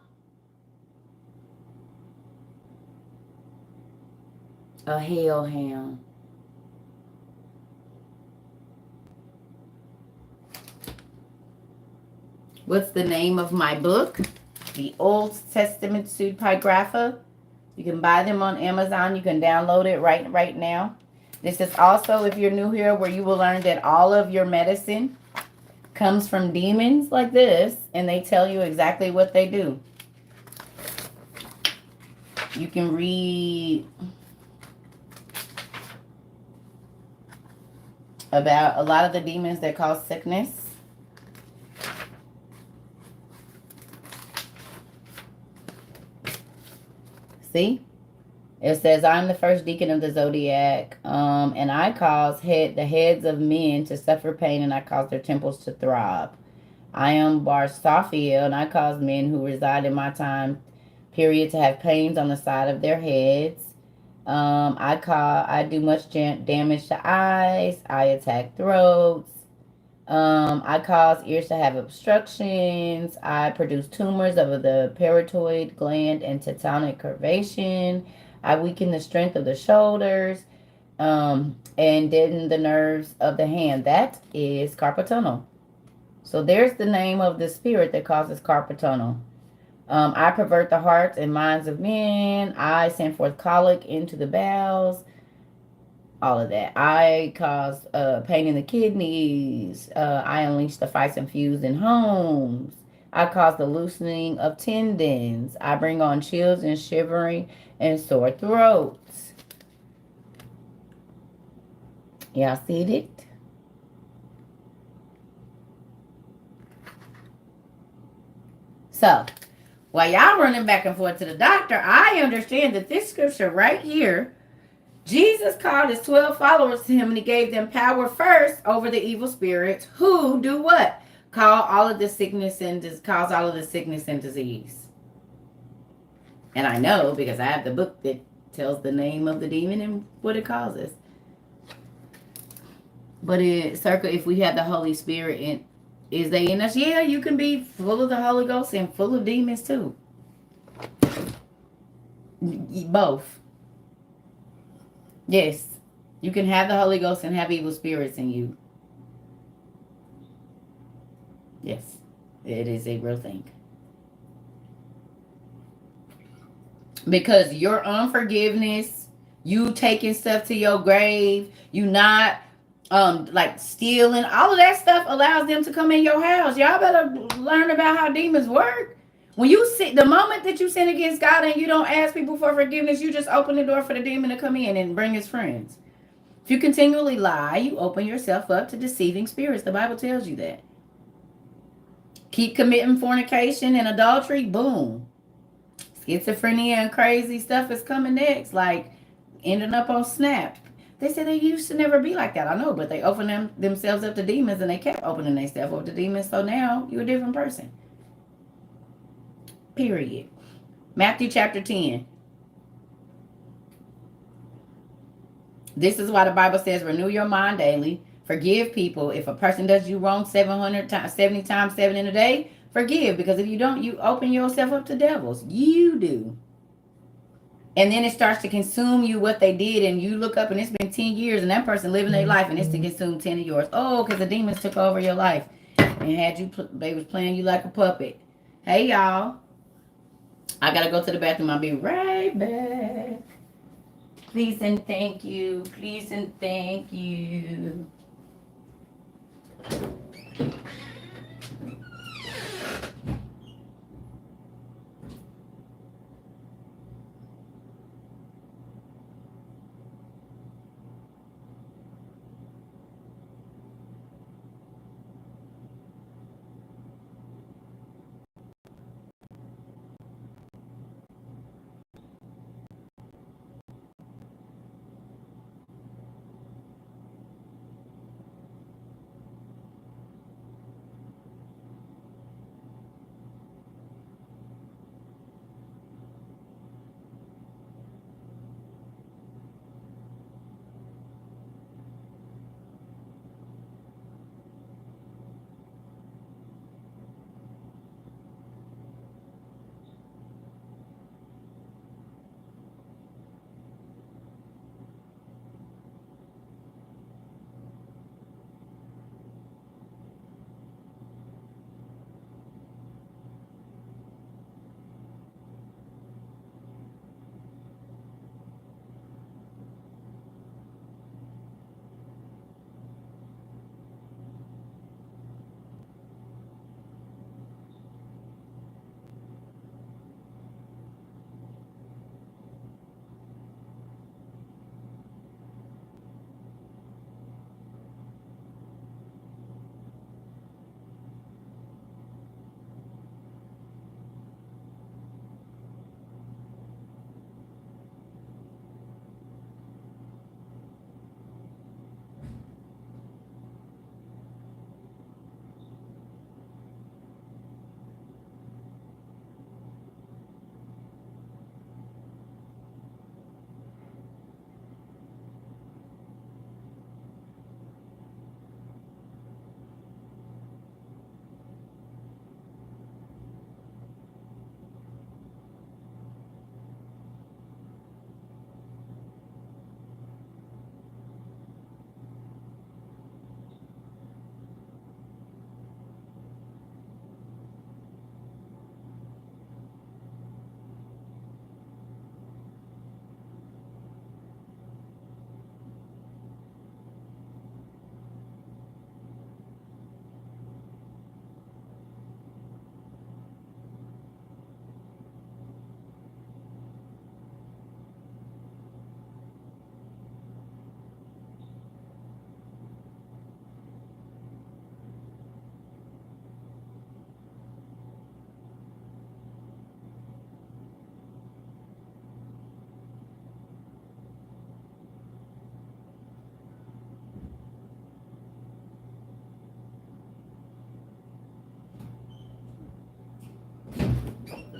A hellhound. What's the name of my book? The Old Testament Pseudepigrapha. You can buy them on Amazon. You can download it right now. This is also, if you're new here, where you will learn that all of your medicine comes from demons like this, and they tell you exactly what they do. You can read about a lot of the demons that cause sickness. See? It says, I'm the first deacon of the zodiac, and I cause the heads of men to suffer pain, and I cause their temples to throb. I am Barsaphiel, and I cause men who reside in my time period to have pains on the side of their heads. I do much damage to eyes. I attack throats. I cause ears to have obstructions. I produce tumors of the parotid gland and tetanic curvation. I weaken the strength of the shoulders, and deaden the nerves of the hand. That is carpal tunnel. So there's the name of the spirit that causes carpal tunnel. I pervert the hearts and minds of men. I send forth colic into the bowels. All of that. I cause pain in the kidneys. I unleash the fights and feuds in homes. I cause the loosening of tendons. I bring on chills and shivering and sore throats. Y'all see it? So, while y'all running back and forth to the doctor, I understand that this scripture right here, Jesus called his 12 followers to him and he gave them power first over the evil spirits who do what? Cause all of the sickness and disease. And I know because I have the book that tells the name of the demon and what it causes. But if we have the Holy Spirit in, is they in us? Yeah, you can be full of the Holy Ghost and full of demons too. Both. Yes. You can have the Holy Ghost and have evil spirits in you. Yes. It is a real thing. Because your unforgiveness, you taking stuff to your grave, you not like stealing, all of that stuff allows them to come in your house. Y'all better learn about how demons work. When you sit, the moment that you sin against God and you don't ask people for forgiveness, you just open the door for the demon to come in and bring his friends. If you continually lie, you open yourself up to deceiving spirits. The Bible tells you that. Keep committing fornication and adultery, boom. Schizophrenia and crazy stuff is coming next, like ending up on Snap. They said they used to never be like that. I know, but they opened themselves up to demons and they kept opening themselves up to demons. So now you're a different person. Period. Matthew chapter 10. This is why the Bible says renew your mind daily. Forgive people. If a person does you wrong 700 times, 70 times 7 in a day, forgive. Because if you don't, you open yourself up to devils. You do. And then it starts to consume you what they did, and you look up and it's been 10 years and that person living their life and it's to consume 10 of yours. Oh, because the demons took over your life and had you, they was playing you like a puppet. Hey, y'all. I got to go to the bathroom. I'll be right back. Please and thank you. Please and thank you.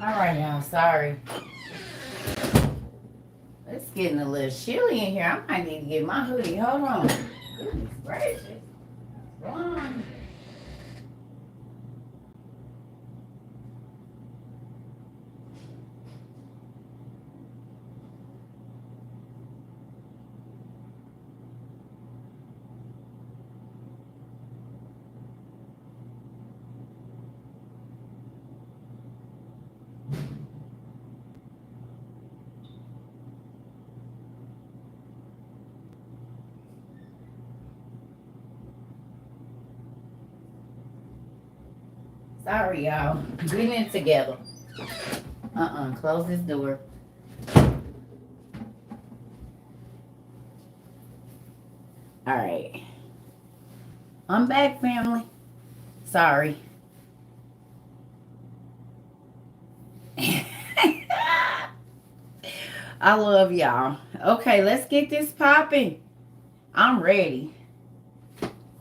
right, y'all. Sorry. It's getting a little chilly in here. I might need to get my hoodie. Hold on. Goodness gracious. What's wrong? Sorry, y'all. Getting it together. Close this door. All right. I'm back, family. Sorry. I love y'all. Okay, let's get this popping. I'm ready.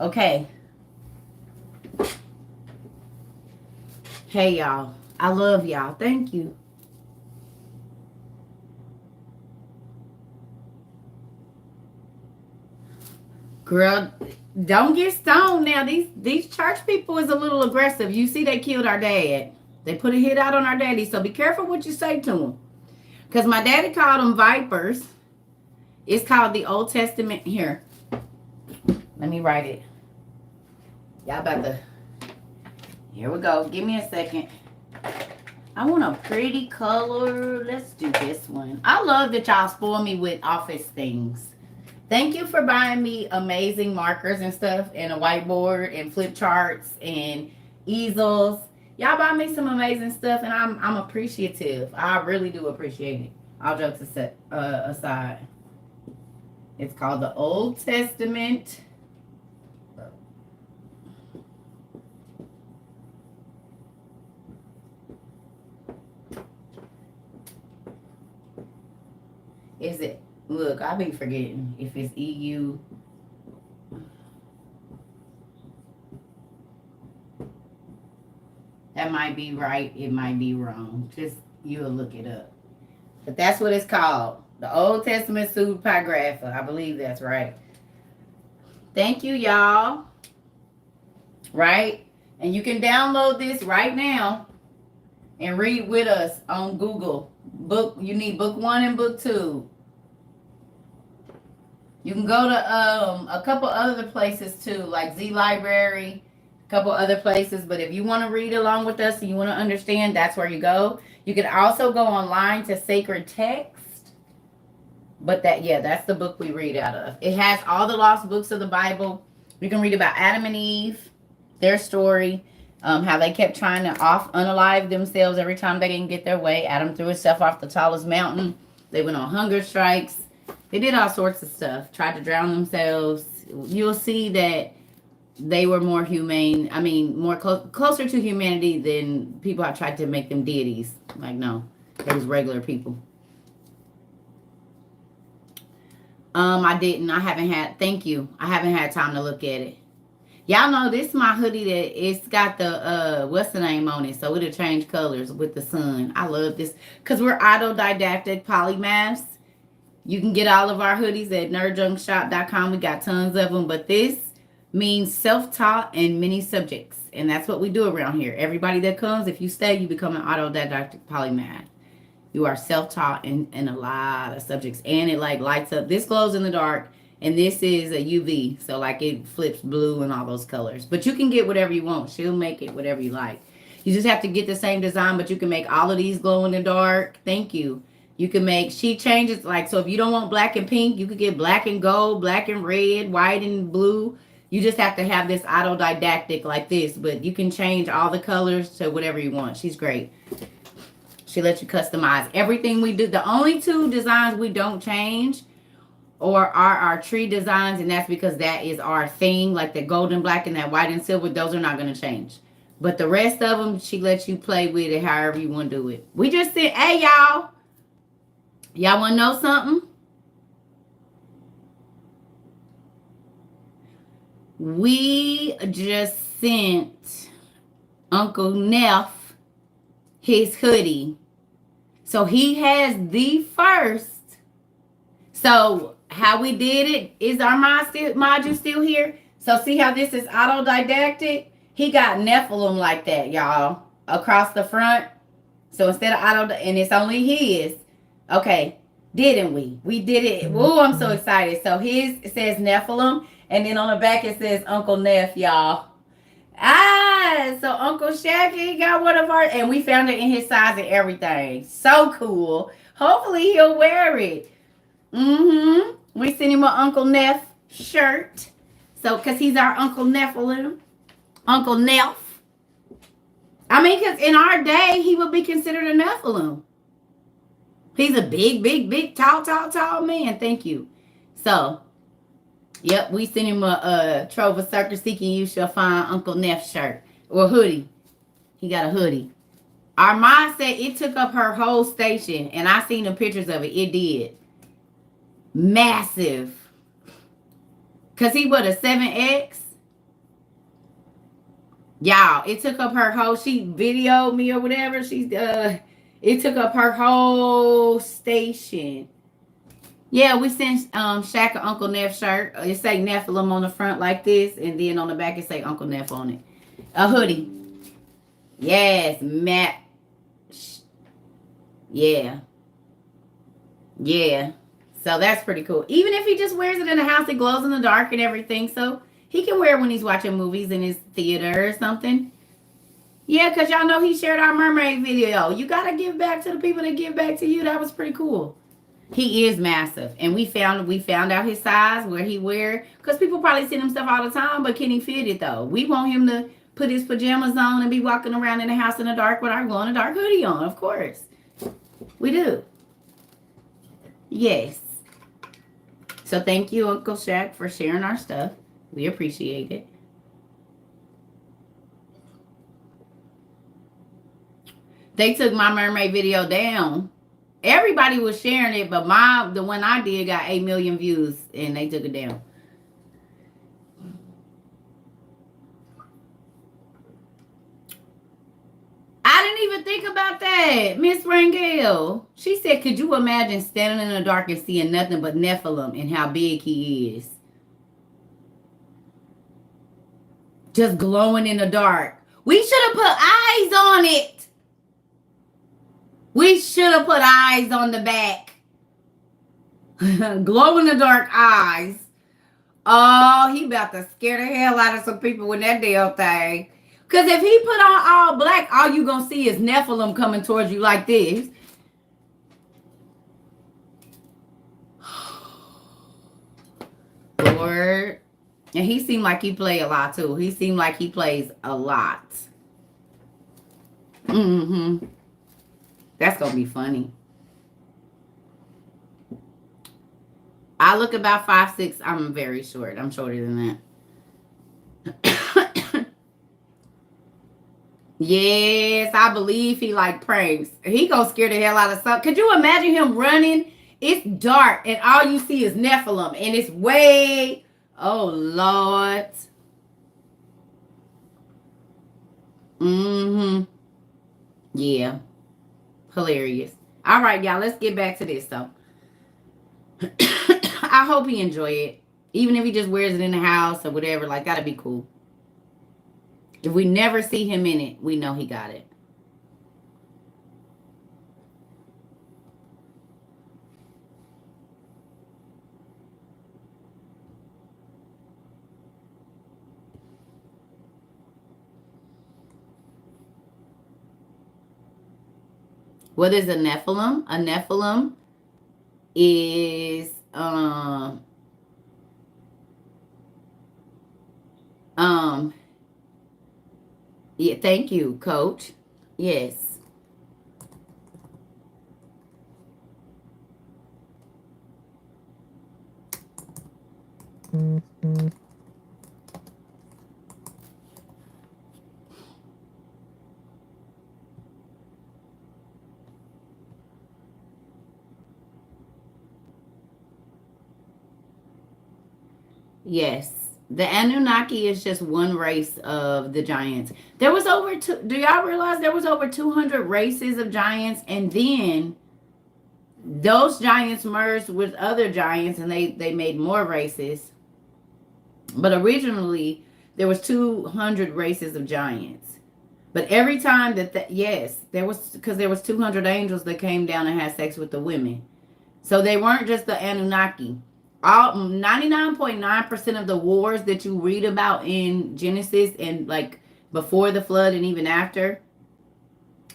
Okay. Hey, y'all. I love y'all. Thank you. Girl, don't get stoned now. These church people is a little aggressive. You see, they killed our dad. They put a hit out on our daddy. So be careful what you say to them. Because my daddy called them vipers. It's called the Old Testament. Here. Let me write it. Y'all about to. Here we go. Give me a second. I want a pretty color. Let's do this one. I love that y'all spoil me with office things. Thank you for buying me amazing markers and stuff, and a whiteboard, and flip charts, and easels. Y'all buy me some amazing stuff, and I'm appreciative. I really do appreciate it. All jokes aside. It's called the Old Testament. Is it? Look, I be forgetting if it's EU. That might be right. It might be wrong. Just you'll look it up. But that's what it's called. The Old Testament Pseudepigrapha. I believe that's right. Thank you, y'all. Right? And you can download this right now and read with us on Google. You need book 1 and book 2. You can go to a couple other places too, like Z Library, a couple other places. But if you want to read along with us and you want to understand, that's where you go. You can also go online to Sacred Text. But that's the book we read out of. It has all the lost books of the Bible. You can read about Adam and Eve, their story, how they kept trying to unalive themselves every time they didn't get their way. Adam threw himself off the tallest mountain. They went on hunger strikes. They did all sorts of stuff. Tried to drown themselves. You'll see that they were more humane. I mean, more closer to humanity than people have tried to make them deities. Like, no, they was regular people. I didn't. I haven't had. Thank you. I haven't had time to look at it. Y'all know this is my hoodie that it's got the what's the name on it, so it'll change colors with the sun. I love this because we're autodidactic polymaths. You can get all of our hoodies at nerdjunkshop.com. We got tons of them, but this means self-taught and many subjects. And that's what we do around here. Everybody that comes, if you stay, you become an autodidactic polymath. You are self-taught in a lot of subjects. And it like lights up. This glows in the dark. And this is a UV. So like it flips blue and all those colors. But you can get whatever you want. She'll make it whatever you like. You just have to get the same design, but you can make all of these glow in the dark. Thank you. You can make, she changes, like, so if you don't want black and pink, you could get black and gold, black and red, white and blue. You just have to have this autodidactic like this, but you can change all the colors to whatever you want. She's great. She lets you customize everything we do. The only 2 designs we don't change or are our tree designs, and that's because that is our thing, like the golden black and that white and silver, those are not going to change. But the rest of them, she lets you play with it however you want to do it. We just said, hey, y'all. Y'all want to know something? We just sent Uncle Neff his hoodie. So he has the first. So how we did it is our module still here. So see how this is autodidactic? He got Nephilim like that, y'all, across the front. So instead of and it's only his. Okay, didn't we? We did it. Woo, I'm so excited. So his says Nephilim, and then on the back it says Uncle Neff, y'all. So Uncle Shaggy got one of our, and we found it in his size and everything. So cool. Hopefully he'll wear it. We sent him an Uncle Neff shirt. So, because he's our Uncle Nephilim. Uncle Neff. I mean, because in our day, he would be considered a Nephilim. He's a big, tall man. Thank you. So, yep, we sent him a Trove a Circus Seeking You Shall Find Uncle Neff shirt. Or hoodie. He got a hoodie. Our mom said it took up her whole station. And I seen the pictures of it. It did. Massive. Because he was a 7X. Y'all, it took up her whole, she videoed me or whatever. It took up her whole station. Yeah, we sent Shaq an Uncle Neff shirt. It say Nephilim on the front like this. And then on the back it say Uncle Neff on it. A hoodie. Yes, Matt. Yeah. Yeah. So that's pretty cool. Even if he just wears it in the house, it glows in the dark and everything. So he can wear it when he's watching movies in his theater or something. Yeah, because y'all know he shared our mermaid video. You got to give back to the people that give back to you. That was pretty cool. He is massive. And we found out his size, where he wear. Because people probably send him stuff all the time, but can he fit it though? We want him to put his pajamas on and be walking around in the house in the dark with our glow-in-the-dark hoodie on, of course. We do. Yes. So thank you, Uncle Shaq, for sharing our stuff. We appreciate it. They took my mermaid video down. Everybody was sharing it, but the one I did got 8 million views, and they took it down. I didn't even think about that, Miss Rangel. She said, could you imagine standing in the dark and seeing nothing but Nephilim and how big he is? Just glowing in the dark. We should have put eyes on it. We should have put eyes on the back. Glow in the dark eyes. Oh, he about to scare the hell out of some people with that damn thing. Because if he put on all black, all you going to see is Nephilim coming towards you like this. Lord. And he seemed like he played a lot too. He seemed like he plays a lot. That's going to be funny. I look about 5'6". I'm very short. I'm shorter than that. Yes, I believe he like pranks. He gonna scare the hell out of something. Could you imagine him running? It's dark and all you see is Nephilim. And it's way... Oh, Lord. Yeah. Hilarious. All right, y'all. Let's get back to this, though. I hope he enjoy it. Even if he just wears it in the house or whatever. Like, that'd be cool. If we never see him in it, we know he got it. What is a Nephilim? A Nephilim is yeah, thank you, Coach. Yes. Yes. The Anunnaki is just one race of the giants. There was over do y'all realize there was over 200 races of giants, and then those giants merged with other giants and they made more races. But originally there was 200 races of giants. But every time yes, there was, because there was 200 angels that came down and had sex with the women. So they weren't just the Anunnaki. All 99.9% of the wars that you read about in Genesis, and like before the flood and even after,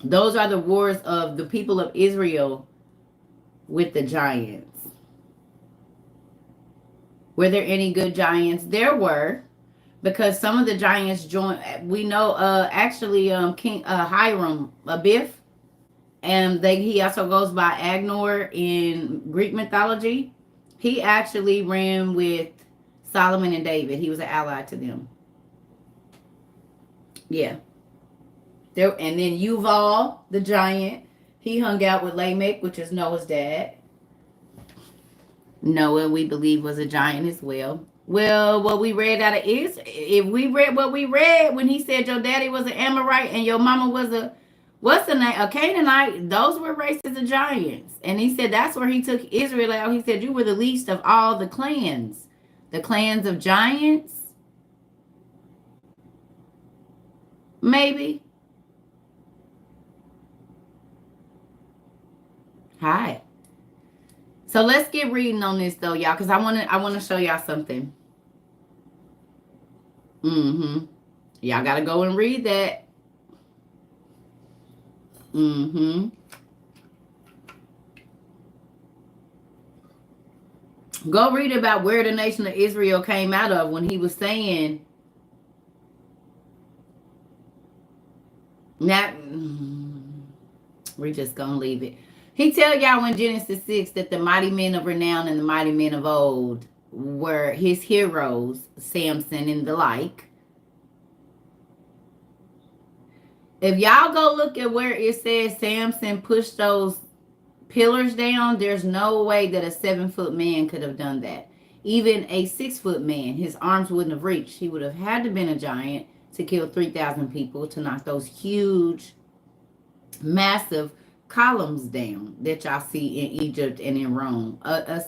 those are the wars of the people of Israel with the giants. Were there any good giants? There were, because some of the giants joined. We know actually King Hiram Abiff, and he also goes by Agnor in Greek mythology. He actually ran with Solomon and David. He was an ally to them. Yeah. There, and then Yuval, the giant, he hung out with Lamech, which is Noah's dad. Noah, we believe, was a giant as well. Well, what we read out of if we read what we read when he said your daddy was an Amorite and your mama was what's the name? A Canaanite. Those were races of giants. And he said that's where he took Israel out. He said you were the least of all the clans. The clans of giants? Maybe. Hi. So let's get reading on this though, y'all, because I wanna show y'all something. Y'all gotta go and read that. Go read about where the nation of Israel came out of when he was saying that. We're just gonna leave it. He tell y'all in Genesis 6 that the mighty men of renown and the mighty men of old were his heroes, Samson and the like. If y'all go look at where it says Samson pushed those pillars down, there's no way that a 7-foot man could have done that. Even a 6-foot man, his arms wouldn't have reached. He would have had to been a giant to kill 3,000 people, to knock those huge, massive columns down that y'all see in Egypt and in Rome.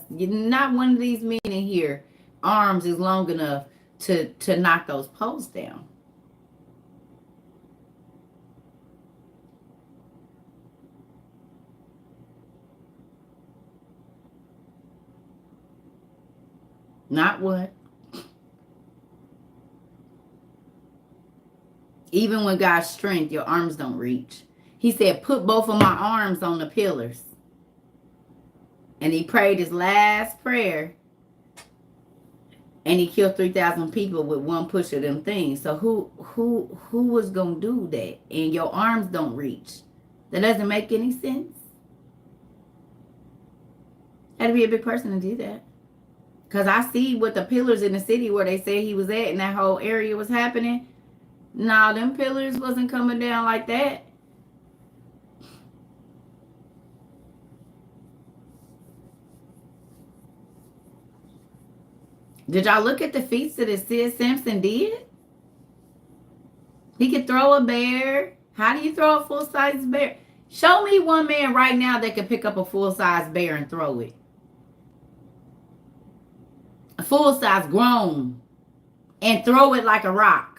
Not one of these men in here arms is long enough to knock those poles down. Not what? Even with God's strength, your arms don't reach. He said, put both of my arms on the pillars. And he prayed his last prayer. And he killed 3,000 people with one push of them things. So who was going to do that? And your arms don't reach. That doesn't make any sense. Had to be a big person to do that. Because I see what the pillars in the city where they say he was at and that whole area was happening. Nah, them pillars wasn't coming down like that. Did y'all look at the feats that it said Samson did? He could throw a bear. How do you throw a full-size bear? Show me one man right now that could pick up a full-size bear and throw it. A full-size grown. And throw it like a rock.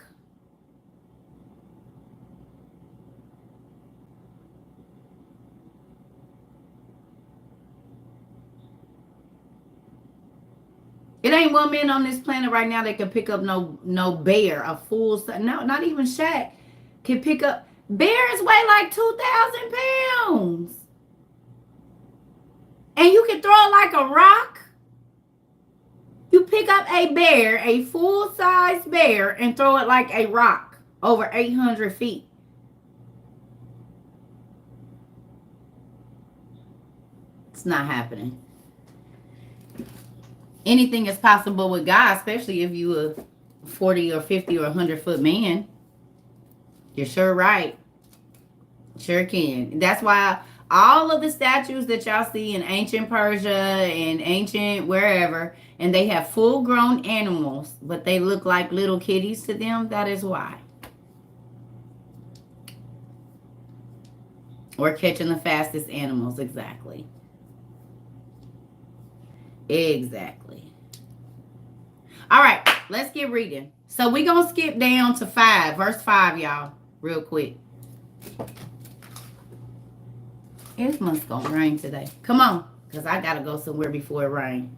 It ain't one man on this planet right now that can pick up no bear, a full size. No, not even Shaq can pick up. Bears weigh like 2,000 pounds. And you can throw it like a rock. You pick up a bear, a full-size bear, and throw it like a rock over 800 feet. It's not happening. Anything is possible with God, especially if you a 40 or 50 or 100-foot man. You're sure right. Sure can. That's why all of the statues that y'all see in ancient Persia and ancient wherever, and they have full grown animals, but they look like little kitties to them, that is why. Or catching the fastest animals, exactly. Exactly. All right, let's get reading. So we're going to skip down to 5, verse 5, y'all, real quick. It must go rain today. Come on, because I got to go somewhere before it rains.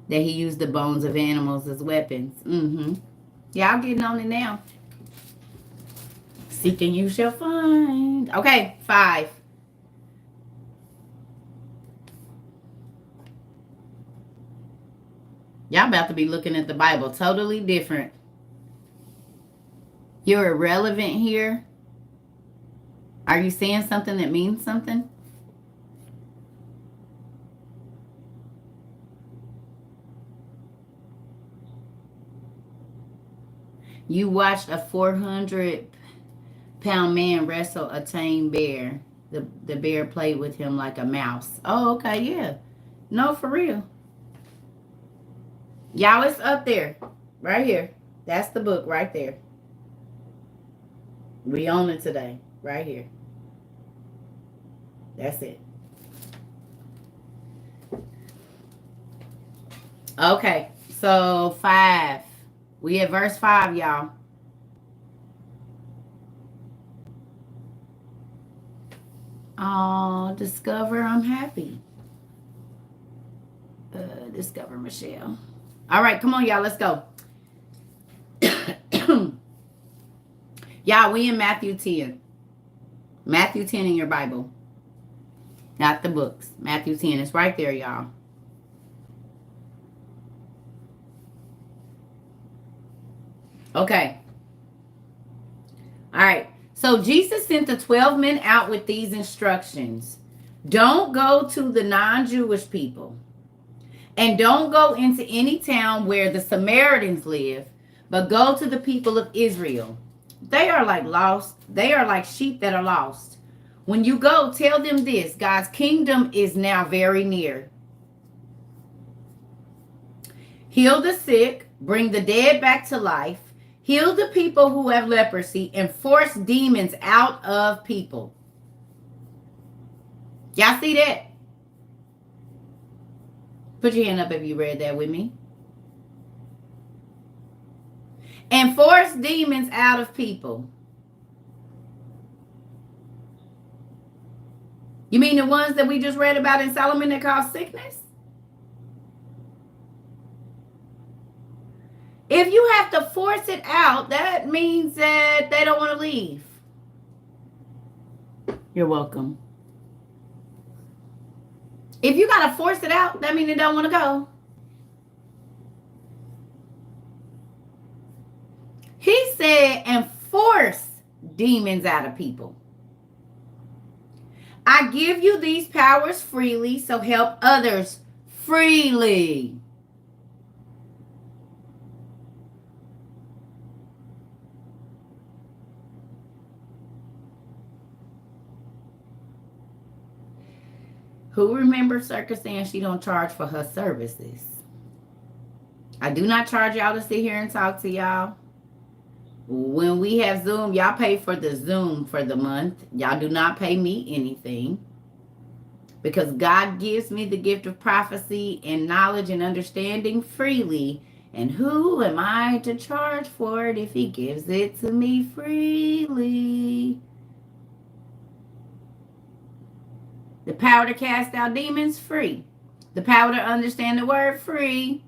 That he used the bones of animals as weapons. Y'all getting on it now. Seeking you shall find. Okay, 5. Y'all about to be looking at the Bible totally different. You're irrelevant here. Are you saying something that means something? You watched a 400-pound man wrestle a tame bear. The bear played with him like a mouse. Oh, okay, yeah. No, for real. Y'all, it's up there. Right here. That's the book right there. We own it today. Right here. That's it. Okay, so 5. We at verse 5, y'all. Oh, discover, I'm happy. Discover Michelle. All right, come on, y'all. Let's go. Y'all, we in Matthew 10. Matthew 10 in your Bible. Not the books. Matthew 10. It's right there, y'all. Okay. All right. So Jesus sent the 12 men out with these instructions. Don't go to the non-Jewish people. And don't go into any town where the Samaritans live, but go to the people of Israel. They are like lost. They are like sheep that are lost. When you go, tell them this: God's kingdom is now very near. Heal the sick, bring the dead back to life, heal the people who have leprosy, and force demons out of people. Y'all see that? Put your hand up if you read that with me. And force demons out of people. You mean the ones that we just read about in Solomon that cause sickness? If you have to force it out, that means that they don't want to leave. You're welcome. If you got to force it out, that means they don't want to go. He said, and force demons out of people. I give you these powers freely, so help others freely. Who remembers Circus saying she don't charge for her services? I do not charge y'all to sit here and talk to y'all. When we have Zoom, y'all pay for the Zoom for the month. Y'all do not pay me anything. Because God gives me the gift of prophecy and knowledge and understanding freely. And who am I to charge for it if he gives it to me freely? The power to cast out demons, free. The power to understand the word, free.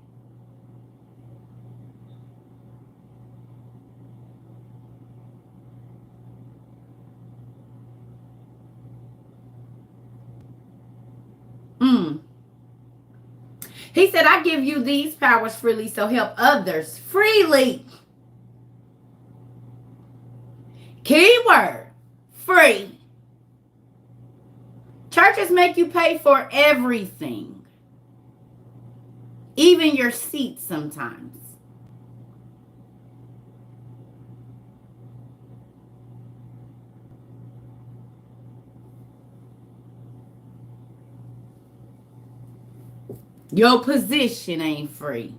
He said, I give you these powers freely, so help others freely. Keyword, free. Churches make you pay for everything. Even your seat sometimes. Your position ain't free.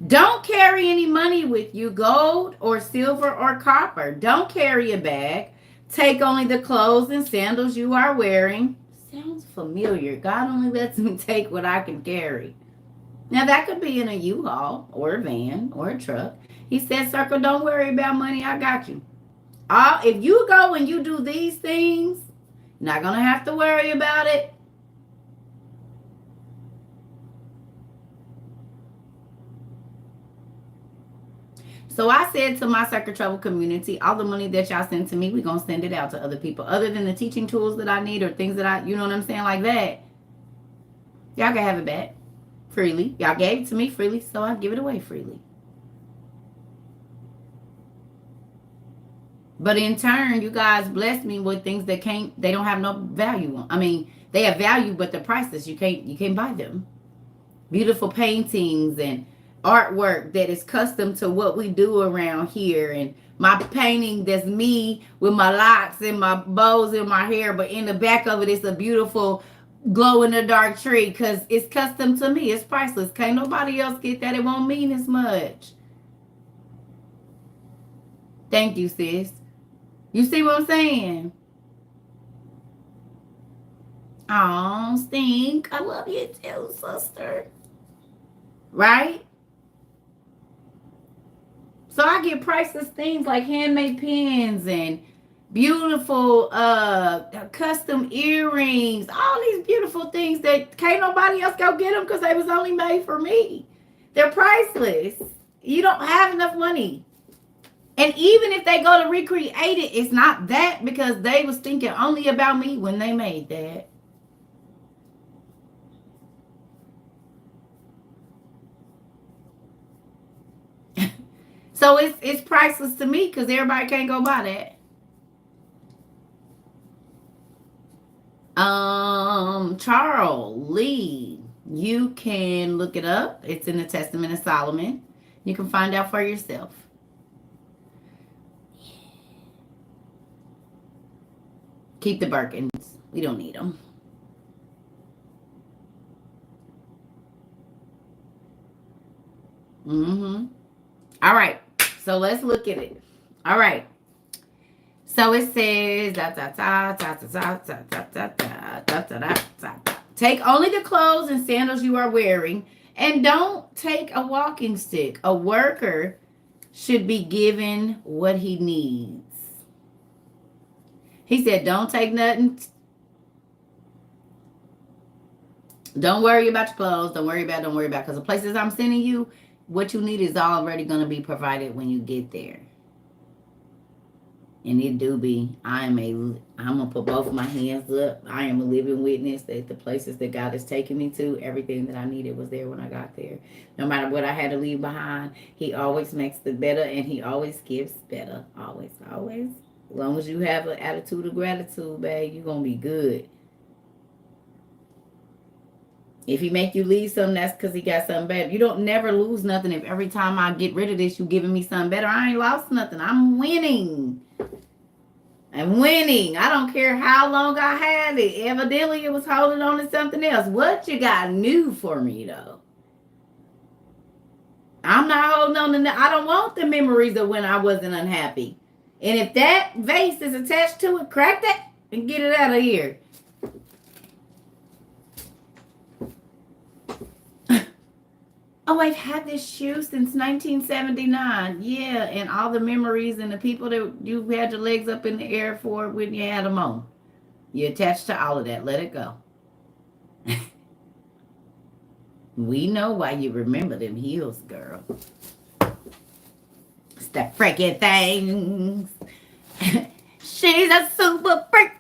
Don't carry any money with you, gold or silver or copper. Don't carry a bag. Take only the clothes and sandals you are wearing. Sounds familiar. God only lets me take what I can carry. Now, that could be in a U-Haul or a van or a truck. He said, Circle, don't worry about money. I got you. If you go and you do these things, you're not going to have to worry about it. So I said to my Circle Travel community, all the money that y'all send to me, we're going to send it out to other people. Other than the teaching tools that I need or things that I, you know what I'm saying, like that, y'all can have it back freely. Y'all gave it to me freely, so I give it away freely. But in turn, you guys bless me with things that they don't have no value on. I mean, they have value, but they're priceless. You can't buy them. Beautiful paintings and artwork that is custom to what we do around here, and my painting that's me with my locks and my bows in my hair, but in the back of it, it's a beautiful glow in the dark tree because it's custom to me. It's priceless. Can't nobody else get that. It won't mean as much. Thank you, sis. You see what I'm saying? Oh, Stink, I love you too, sister. Right? So I get priceless things like handmade pins and beautiful custom earrings, all these beautiful things that can't nobody else go get them because they was only made for me. They're priceless. You don't have enough money. And even if they go to recreate it, it's not that because they was thinking only about me when they made that. So it's priceless to me because everybody can't go buy that. Charles Lee, you can look it up. It's in the Testament of Solomon. You can find out for yourself. Keep the Birkins. We don't need them. All right. So let's look at it. All right. So it says take only the clothes and sandals you are wearing, and don't take a walking stick. A worker should be given what he needs. He said, don't take nothing. Don't worry about your clothes. Don't worry about. Because the places I'm sending you, what you need is already going to be provided when you get there. And it do be, I'm going to put both my hands up. I am a living witness that the places that God has taken me to, everything that I needed was there when I got there. No matter what I had to leave behind, he always makes it better and he always gives better. Always, always. As long as you have an attitude of gratitude, babe, you're going to be good. If he make you leave something, that's because he got something better. You don't never lose nothing if every time I get rid of this, you giving me something better. I ain't lost nothing. I'm winning. I'm winning. I don't care how long I had it. Evidently, it was holding on to something else. What you got new for me, though? I'm not holding on to I don't want the memories of when I wasn't unhappy. And if that vase is attached to it, crack that and get it out of here. Oh, I've had this shoe since 1979. Yeah, and all the memories and the people that you had your legs up in the air for when you had them on. You're attached to all of that. Let it go. We know why you remember them heels, girl. It's the freaking things. She's a super freak.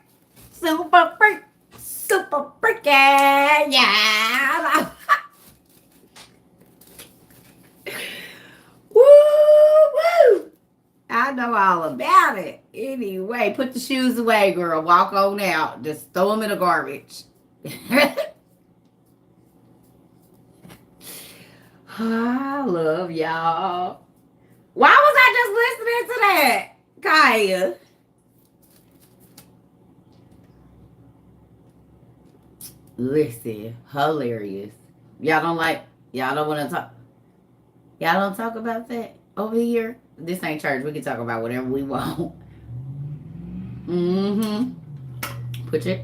Super freak. Super freaky. Yeah. Woo, woo. I know all about it. Anyway, put the shoes away, girl. Walk on out. Just throw them in the garbage. I love y'all. Why was I just listening to that, Kaya? Listen, hilarious. Y'all don't like, y'all don't want to talk, y'all don't talk about that over here. This ain't church. We can talk about whatever we want. Mm-hmm. Put your,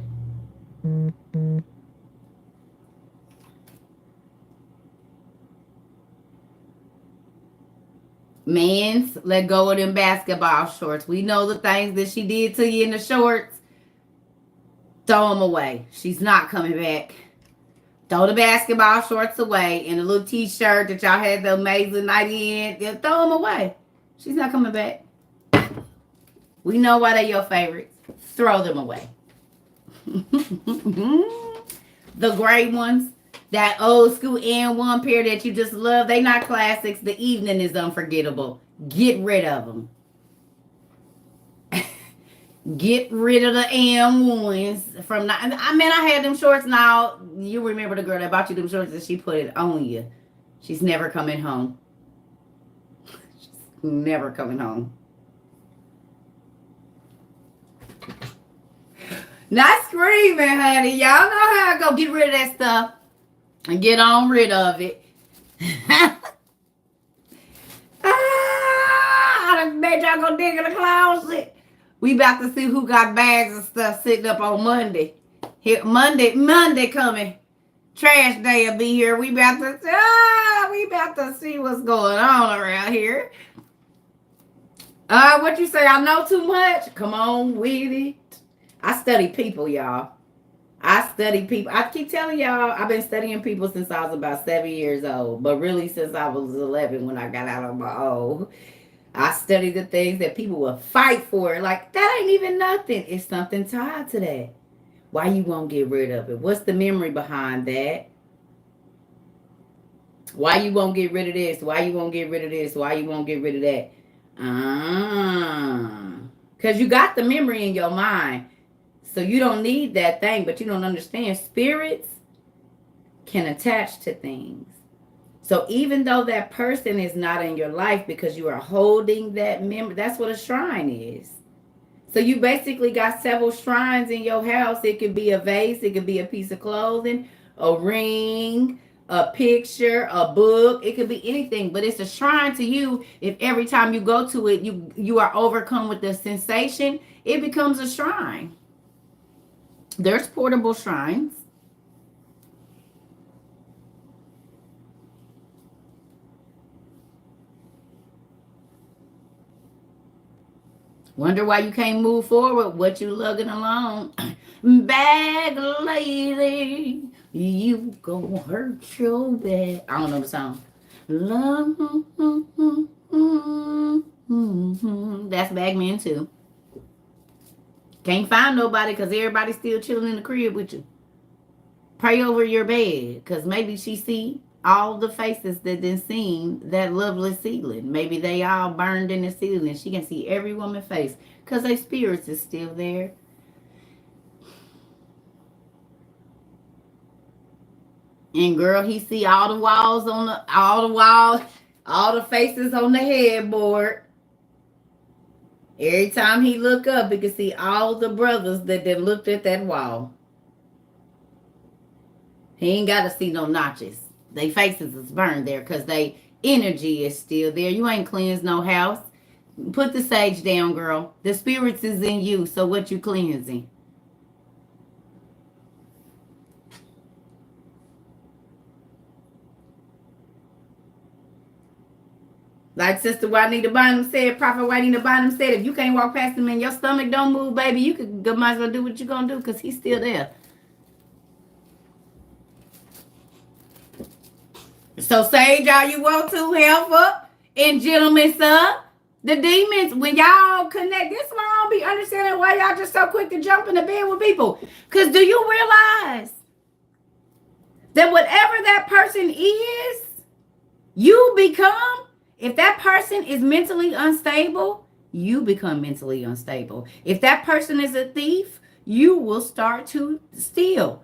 men's, let go of them basketball shorts. We know the things that she did to you in the shorts. Throw them away. She's not coming back. Throw the basketball shorts away and the little t-shirt that y'all had the amazing night in. Throw them away. She's not coming back. We know why they're your favorites. Throw them away. The gray ones, that old school N1 pair that you just love, they not classics. The evening is unforgettable. Get rid of them. Get rid of the M1s from. I mean, I had them shorts. Now you remember the girl that bought you them shorts and she put it on you. She's never coming home. She's never coming home. Not screaming, honey. Y'all know how I go. Get rid of that stuff and get on rid of it. I bet y'all gonna dig in the closet. We about to see who got bags of stuff sitting up on Monday. Here, Monday coming. Trash day will be here. We about to see what's going on around here. What you say? I know too much? Come on with it. I study people, y'all. I study people. I keep telling y'all, I've been studying people since I was about 7 years old. But really since I was 11 when I got out of my old. I study the things that people will fight for. Like, that ain't even nothing. It's something tied to that. Why you won't get rid of it? What's the memory behind that? Why you won't get rid of this? Why you won't get rid of this? Why you won't get rid of that? Because you got the memory in your mind. So you don't need that thing, but you don't understand. Spirits can attach to things. So even though that person is not in your life because you are holding that memory, that's what a shrine is. So you basically got several shrines in your house. It could be a vase, it could be a piece of clothing, a ring, a picture, a book. It could be anything, but it's a shrine to you. If every time you go to it, you are overcome with the sensation, it becomes a shrine. There's portable shrines. Wonder why you can't move forward. What you lugging along? Bag lady, you gon' hurt your back. I don't know the song. That's Bagman too. Can't find nobody because everybody's still chilling in the crib with you. Pray over your bed because maybe she see all the faces that been seen that lovely ceiling. Maybe they all burned in the ceiling. She can see every woman's face because their spirits is still there. And girl, he see all the walls on all the faces on the headboard. Every time he look up, he can see all the brothers that looked at that wall. He ain't got to see no notches. They faces is burned there because they energy is still there. You ain't cleansed no house. Put the sage down, girl. The spirits is in you, so what you cleansing? Like Sister Juanita Bynum said, Prophet Juanita Bynum said, if you can't walk past him and your stomach don't move, baby, you could might as well do what you gonna do because he's still there. So sage all you want to, help and gentlemen, sir. The demons, when y'all connect, this is why I don't be understanding why y'all just so quick to jump in the bed with people. Because do you realize that whatever that person is, you become? If that person is mentally unstable, you become mentally unstable. If that person is a thief, you will start to steal.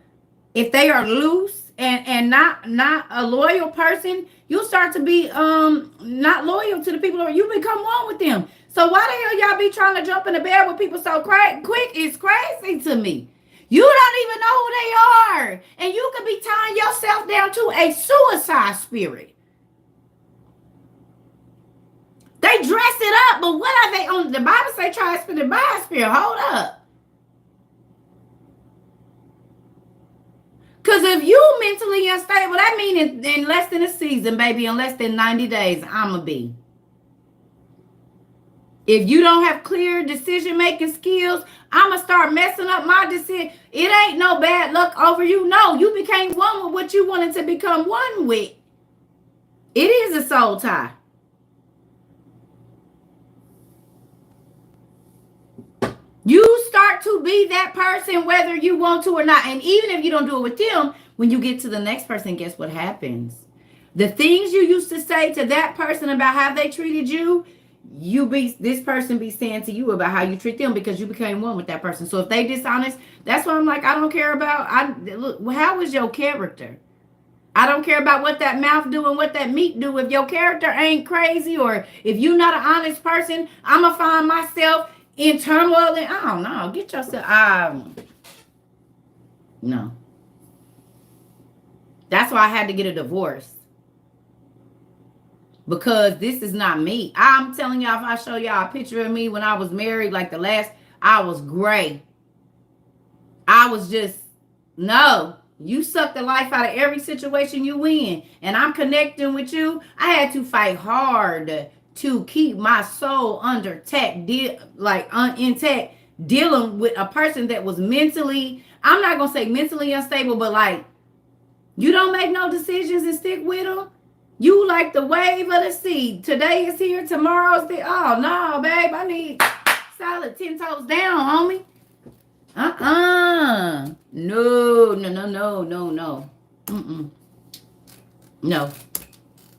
If they are loose and not a loyal person, you'll start to be not loyal to the people, or you become one with them. So why the hell y'all be trying to jump in the bed with people so quick? It's crazy to me. You don't even know who they are. And you could be tying yourself down to a suicide spirit. They dress it up, but what are they on? The Bible say try to spin it by a spirit. Hold up. Because if you mentally unstable, that means in less than a season, baby, in less than 90 days, I'ma be. If you don't have clear decision-making skills, I'm going to start messing up my decision. It ain't no bad luck over you. No, you became one with what you wanted to become one with. It is a soul tie. You start to be that person whether you want to or not. And even if you don't do it with them, when you get to the next person, guess what happens? The things you used to say to that person about how they treated you, this person be saying to you about how you treat them because you became one with that person. So if they dishonest, that's what I'm like, I don't care about. Look, how is your character? I don't care about what that mouth do and what that meat do. If your character ain't crazy or if you're not an honest person, I'm going to find myself in turmoil and I don't know. Get yourself. No. That's why I had to get a divorce. Because this is not me. I'm telling y'all, if I show y'all a picture of me when I was married, like I was gray. I was just, no. You suck the life out of every situation you in. And I'm connecting with you. I had to fight hard to keep my soul under attack, intact, dealing with a person that was mentally, I'm not going to say mentally unstable, but like, you don't make no decisions and stick with them. You like the wave of the sea. Today is here, tomorrow's there. Oh, no, babe, I need solid 10 toes down, homie. No. No.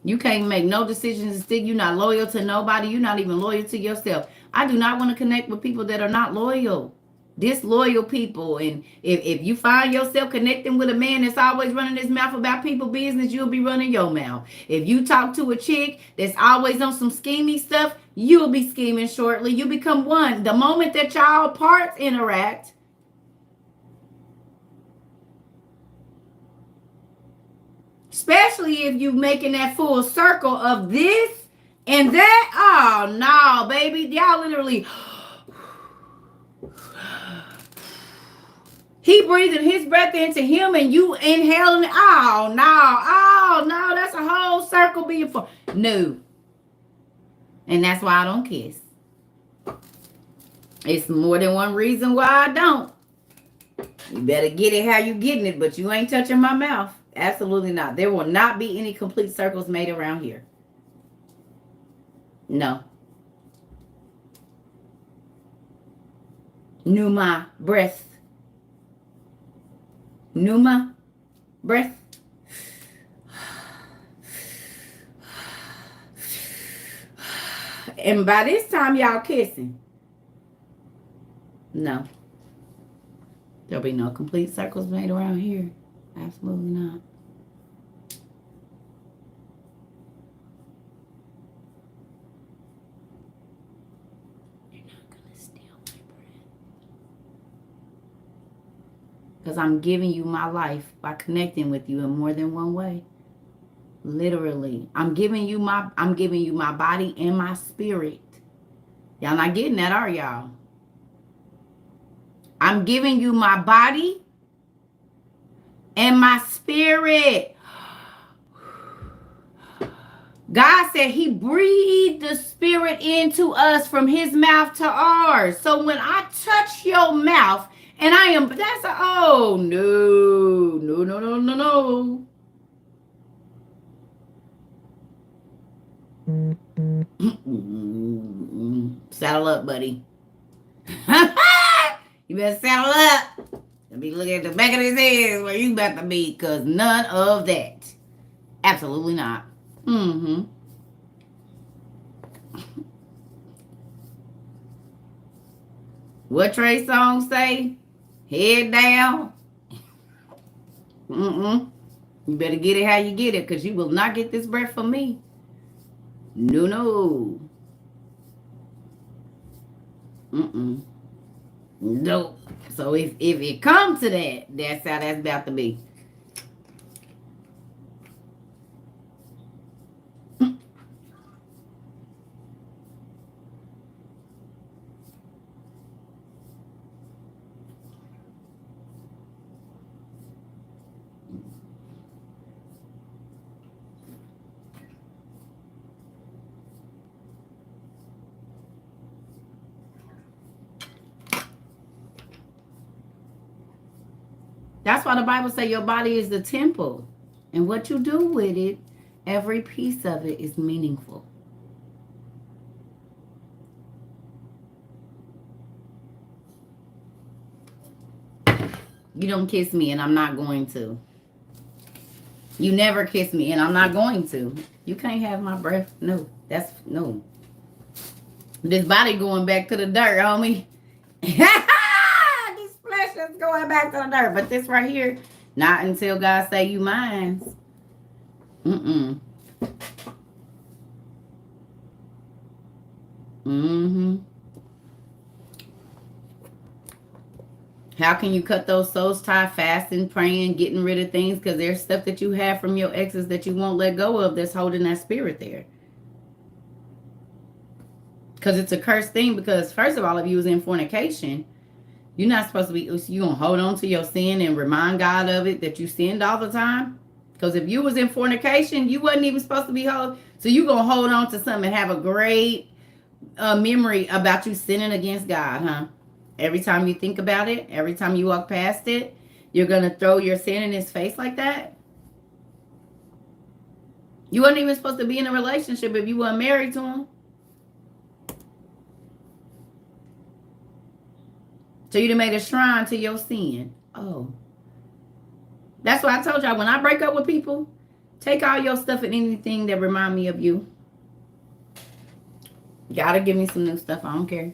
You can't make no decisions and stick. You're not loyal to nobody. You're not even loyal to yourself. I do not want to connect with people that are not loyal. Disloyal people. And if you find yourself connecting with a man that's always running his mouth about people business, you'll be running your mouth. If you talk to a chick that's always on some scheming stuff, you'll be scheming shortly. You become one. The moment that y'all parts interact, especially if you making that full circle of this and that, oh no, baby, y'all literally, he breathing his breath into him and you inhaling, oh no, that's a whole circle being for, no. And that's why I don't kiss. It's more than one reason why I don't. You better get it how you getting it, but you ain't touching my mouth. Absolutely not. There will not be any complete circles made around here. No. Pneuma, breath. Pneuma, breath. And by this time, y'all kissing. No. There'll be no complete circles made around here. Absolutely not. You're not going to steal my breath. Because I'm giving you my life by connecting with you in more than one way. Literally. I'm giving you my body and my spirit. Y'all not getting that, are y'all? I'm giving you my body and my spirit. God said he breathed the spirit into us from his mouth to ours. So when I touch your mouth and oh, no. Saddle up, buddy. You better saddle up. And be looking at the back of his head where you about to be, because none of that. Absolutely not. What Trey Songz say? Head down. You better get it how you get it, because you will not get this breath from me. No. Nope. So if it comes to that, that's how that's about to be. That's why the Bible say your body is the temple. And what you do with it, every piece of it is meaningful. You don't kiss me and I'm not going to. You never kiss me and I'm not going to. You can't have my breath. No, that's no. This body going back to the dirt, homie. This flesh is going back to the dirt. But this right here, not until God say you mine. Mm-mm. Mm-hmm. How can you cut those souls ties? Fasting, praying, getting rid of things, because there's stuff that you have from your exes that you won't let go of that's holding that spirit there. Because it's a cursed thing, because first of all, if you was in fornication, you're not supposed to be, you going to hold on to your sin and remind God of it, that you sinned all the time. Because if you was in fornication, you wasn't even supposed to be held. So you going to hold on to something and have a great memory about you sinning against God, huh? Every time you think about it, every time you walk past it, you're going to throw your sin in his face like that? You weren't even supposed to be in a relationship if you weren't married to him. So you done made a shrine to your sin. Oh. That's why I told y'all, when I break up with people, take all your stuff and anything that remind me of you. Gotta give me some new stuff. I don't care.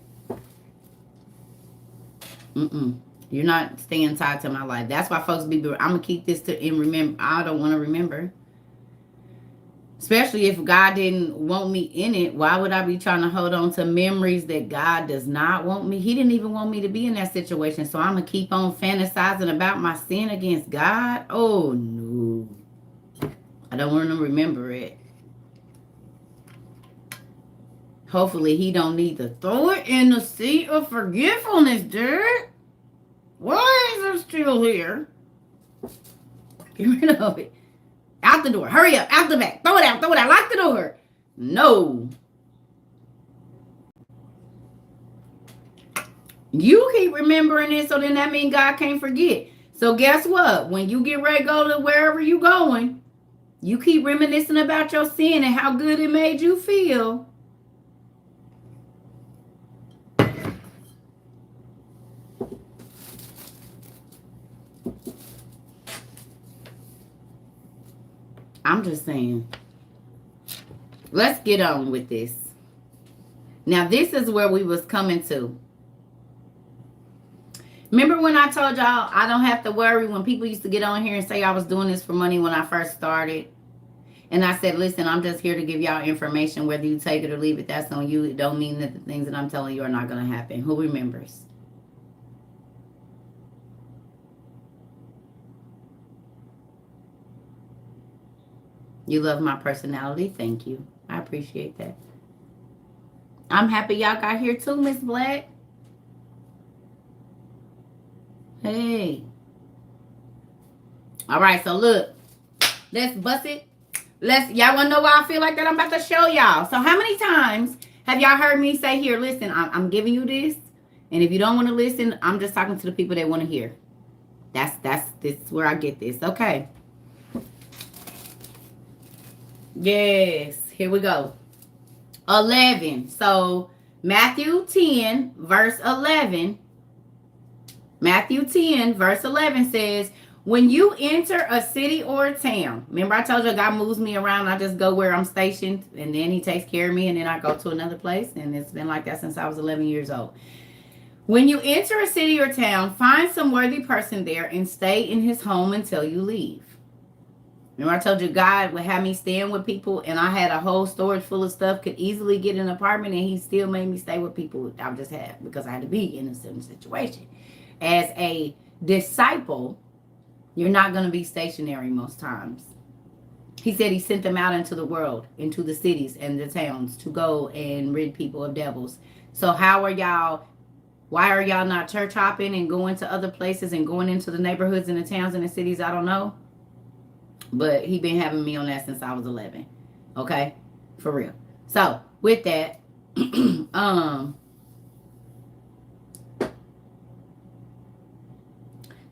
You're not staying tied to my life. That's why folks be, I'm going to keep this to and remember. I don't want to remember. Especially if God didn't want me in it. Why would I be trying to hold on to memories that God does not want me? He didn't even want me to be in that situation. So I'm going to keep on fantasizing about my sin against God? Oh, no. I don't want to remember it. Hopefully he don't need to throw it in the sea of forgetfulness, dude. Why is it still here? Get rid of it. Out the door. Hurry up. Out the back. Throw it out. Throw it out. Lock the door. No. You keep remembering it, so then that means God can't forget. So guess what? When you get ready to go to wherever you going, you keep reminiscing about your sin and how good it made you feel. I'm just saying. Let's get on with this. Now, this is where we was coming to. Remember when I told y'all I don't have to worry when people used to get on here and say I was doing this for money when I first started? And I said, listen, I'm just here to give y'all information. Whether you take it or leave it, that's on you. It don't mean that the things that I'm telling you are not going to happen. Who remembers? You love my personality. Thank you. I appreciate that. I'm happy y'all got here too, Miss Black. Hey. All right, so look. Let's bust it. Y'all want to know why I feel like that? I'm about to show y'all. So how many times have y'all heard me say here, listen, I'm giving you this. And if you don't want to listen, I'm just talking to the people that want to hear. This is where I get this. Okay. Yes, here we go. 11. So Matthew 10, verse 11. Matthew 10, verse 11 says, when you enter a city or a town, remember I told you God moves me around. I just go where I'm stationed, and then he takes care of me, and then I go to another place. And it's been like that since I was 11 years old. When you enter a city or town, find some worthy person there and stay in his home until you leave. Remember I told you God would have me staying with people, and I had a whole storage full of stuff, could easily get an apartment, and he still made me stay with people I just had because I had to be in a certain situation. As a disciple, you're not going to be stationary most times. He said he sent them out into the world, into the cities and the towns to go and rid people of devils. So why are y'all not church hopping and going to other places and going into the neighborhoods and the towns and the cities? I don't know. But he been having me on that since I was 11. Okay? For real. So, with that,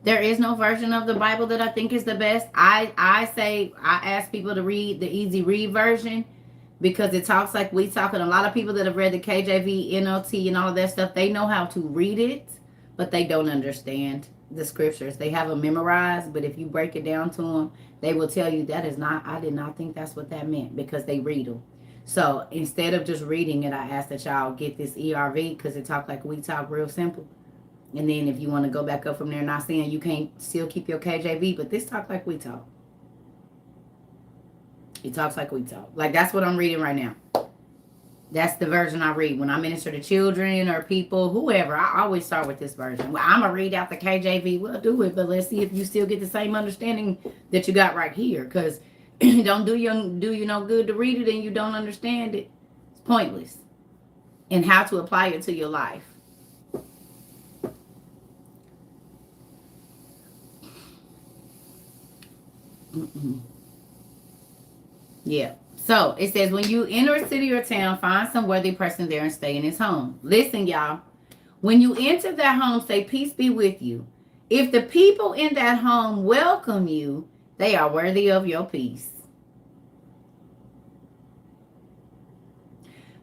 there is no version of the Bible that I think is the best. I ask people to read the easy read version because it talks like we talk. And a lot of people that have read the KJV, NLT, and all of that stuff, they know how to read it, but they don't understand the scriptures. They have them memorized, but if you break it down to them, they will tell you I did not think that's what that meant, because they read them. So instead of just reading it, I ask that y'all get this ERV because it talk like we talk, real simple. And then if you want to go back up from there, not saying you can't still keep your KJV, but this talk like we talk. It talks like we talk. Like, that's what I'm reading right now. That's the version I read when I minister to children or people, whoever. I always start with this version. Well, I'm going to read out the KJV. Well, do it, but let's see if you still get the same understanding that you got right here. Because it don't do you no good to read it and you don't understand it. It's pointless. And how to apply it to your life. Yeah. So it says, when you enter a city or town, find some worthy person there and stay in his home. Listen, y'all. When you enter that home, say, peace be with you. If the people in that home welcome you, they are worthy of your peace.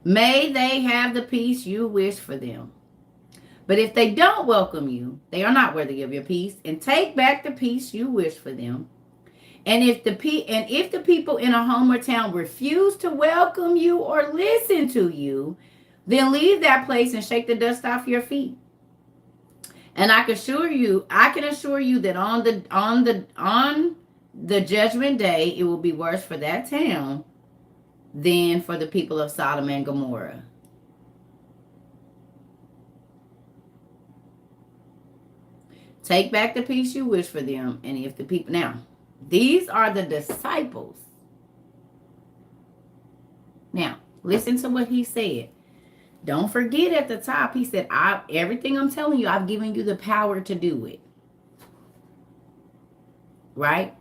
May they have the peace you wish for them. But if they don't welcome you, they are not worthy of your peace. And take back the peace you wish for them. And if the people in a home or town refuse to welcome you or listen to you, then leave that place and shake the dust off your feet. And I can assure you that on the judgment day, it will be worse for that town than for the people of Sodom and Gomorrah. Take back the peace you wish for them. And if the people now, these are the disciples. Now, listen to what he said. Don't forget at the top, he said, everything I'm telling you, I've given you the power to do it. Right?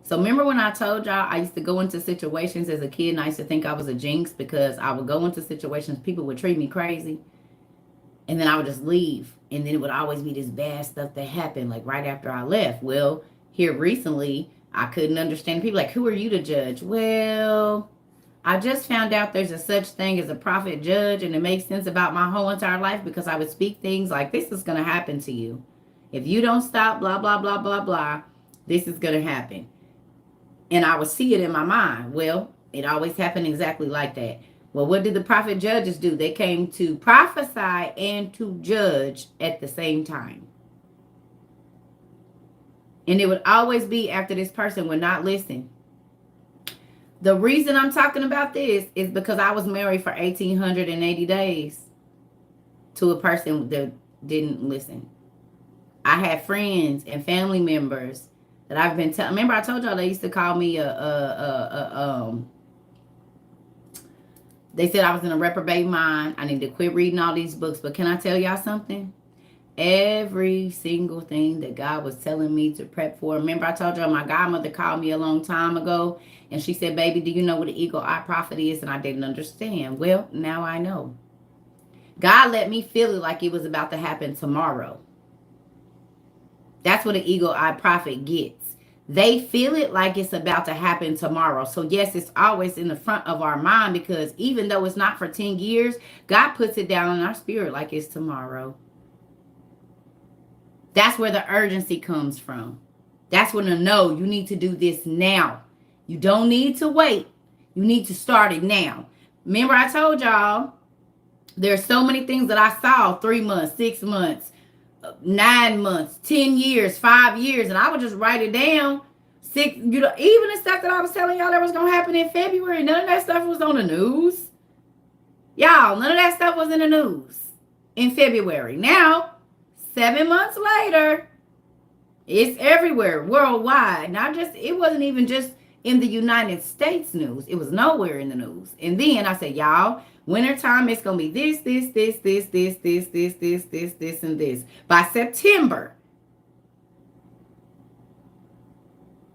So remember when I told y'all I used to go into situations as a kid and I used to think I was a jinx because I would go into situations, people would treat me crazy. And then I would just leave. And then it would always be this bad stuff that happened, like right after I left. Well, here recently, I couldn't understand people like, who are you to judge? Well, I just found out there's a such thing as a prophet judge, and it makes sense about my whole entire life because I would speak things like, this is going to happen to you. If you don't stop, blah, blah, blah, blah, blah, this is going to happen. And I would see it in my mind. Well, it always happened exactly like that. Well, what did the prophet judges do? They came to prophesy and to judge at the same time. And it would always be after this person would not listen. The reason I'm talking about this is because I was married for 1,880 days to a person that didn't listen. I had friends and family members that I've been telling. Remember I told y'all they used to call me they said I was in a reprobate mind. I need to quit reading all these books. But can I tell y'all something? Every single thing that God was telling me to prep for. Remember I told y'all my godmother called me a long time ago. And she said, baby, do you know what an eagle-eye prophet is? And I didn't understand. Well, now I know. God let me feel it like it was about to happen tomorrow. That's what an eagle-eye prophet gets. They feel it like it's about to happen tomorrow. So yes, it's always in the front of our mind because even though it's not for 10 years, God puts it down in our spirit like it's tomorrow. That's where the urgency comes from. That's when to know you need to do this now. You don't need to wait. You need to start it now. Remember I told y'all there's so many things that I saw 3 months, 6 months, 9 months, 10 years, 5 years, and I would just write it down Six, you know, even the stuff that I was telling y'all that was gonna happen in February, none of that stuff was on the news. Y'all, none of that stuff was in the news in February. Now, 7 months later, it's everywhere, worldwide. Not just, it wasn't even just in the United States news. It was nowhere in the news. And then I said, y'all, wintertime, it's going to be this, and this. By September,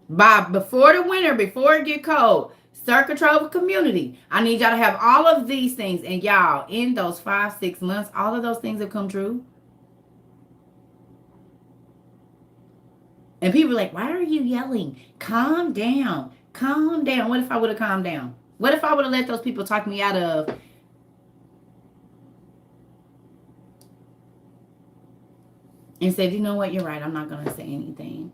before the winter, before it get cold, start control of community. I need y'all to have all of these things. And y'all, in those 5-6 months, all of those things have come true. And people are like, why are you yelling? Calm down. Calm down. What if I would have calmed down? What if I would have let those people talk me out of and said, you know what, you're right. I'm not going to say anything.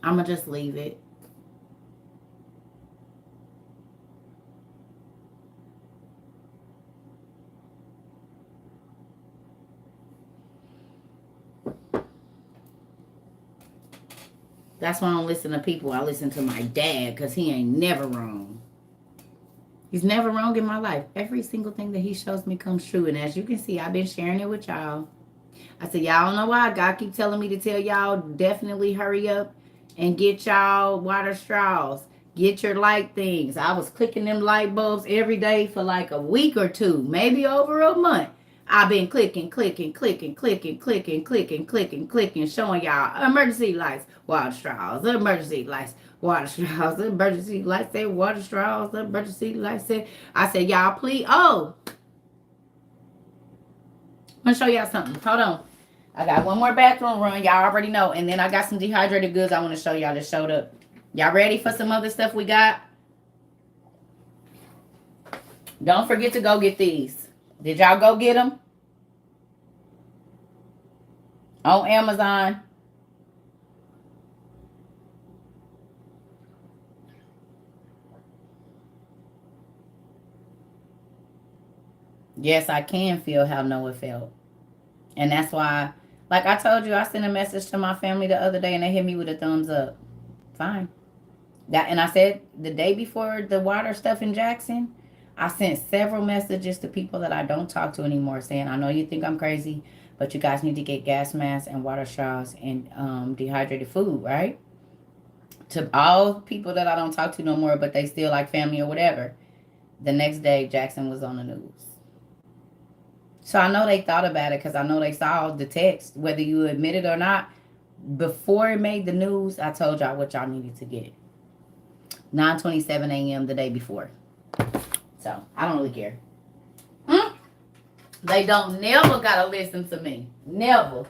I'm going to just leave it. That's why I don't listen to people. I listen to my dad because he ain't never wrong. He's never wrong in my life. Every single thing that he shows me comes true. And as you can see, I've been sharing it with y'all. I said, y'all don't know why. God keep telling me to tell y'all, definitely hurry up and get y'all water straws. Get your light things. I was clicking them light bulbs every day for like a week or two, maybe over a month. I've been clicking, showing y'all emergency lights, water straws, emergency lights, water straws, emergency lights, say water straws, emergency lights. I said, y'all, please. Oh, I'm going to show y'all something. Hold on. I got one more bathroom run. Y'all already know. And then I got some dehydrated goods I want to show y'all that showed up. Y'all ready for some other stuff we got? Don't forget to go get these. Did y'all go get them? On Amazon. Yes, I can feel how Noah felt. And that's why, like I told you, I sent a message to my family the other day and they hit me with a thumbs up. Fine. And I said the day before the water stuff in Jackson, I sent several messages to people that I don't talk to anymore saying, I know you think I'm crazy, but you guys need to get gas masks and water straws and dehydrated food, right? To all people that I don't talk to no more, but they still like family or whatever. The next day, Jackson was on the news. So I know they thought about it because I know they saw the text, whether you admit it or not. Before it made the news, I told y'all what y'all needed to get. 9:27 a.m. the day before. So I don't really care. They don't never gotta listen to me. Never.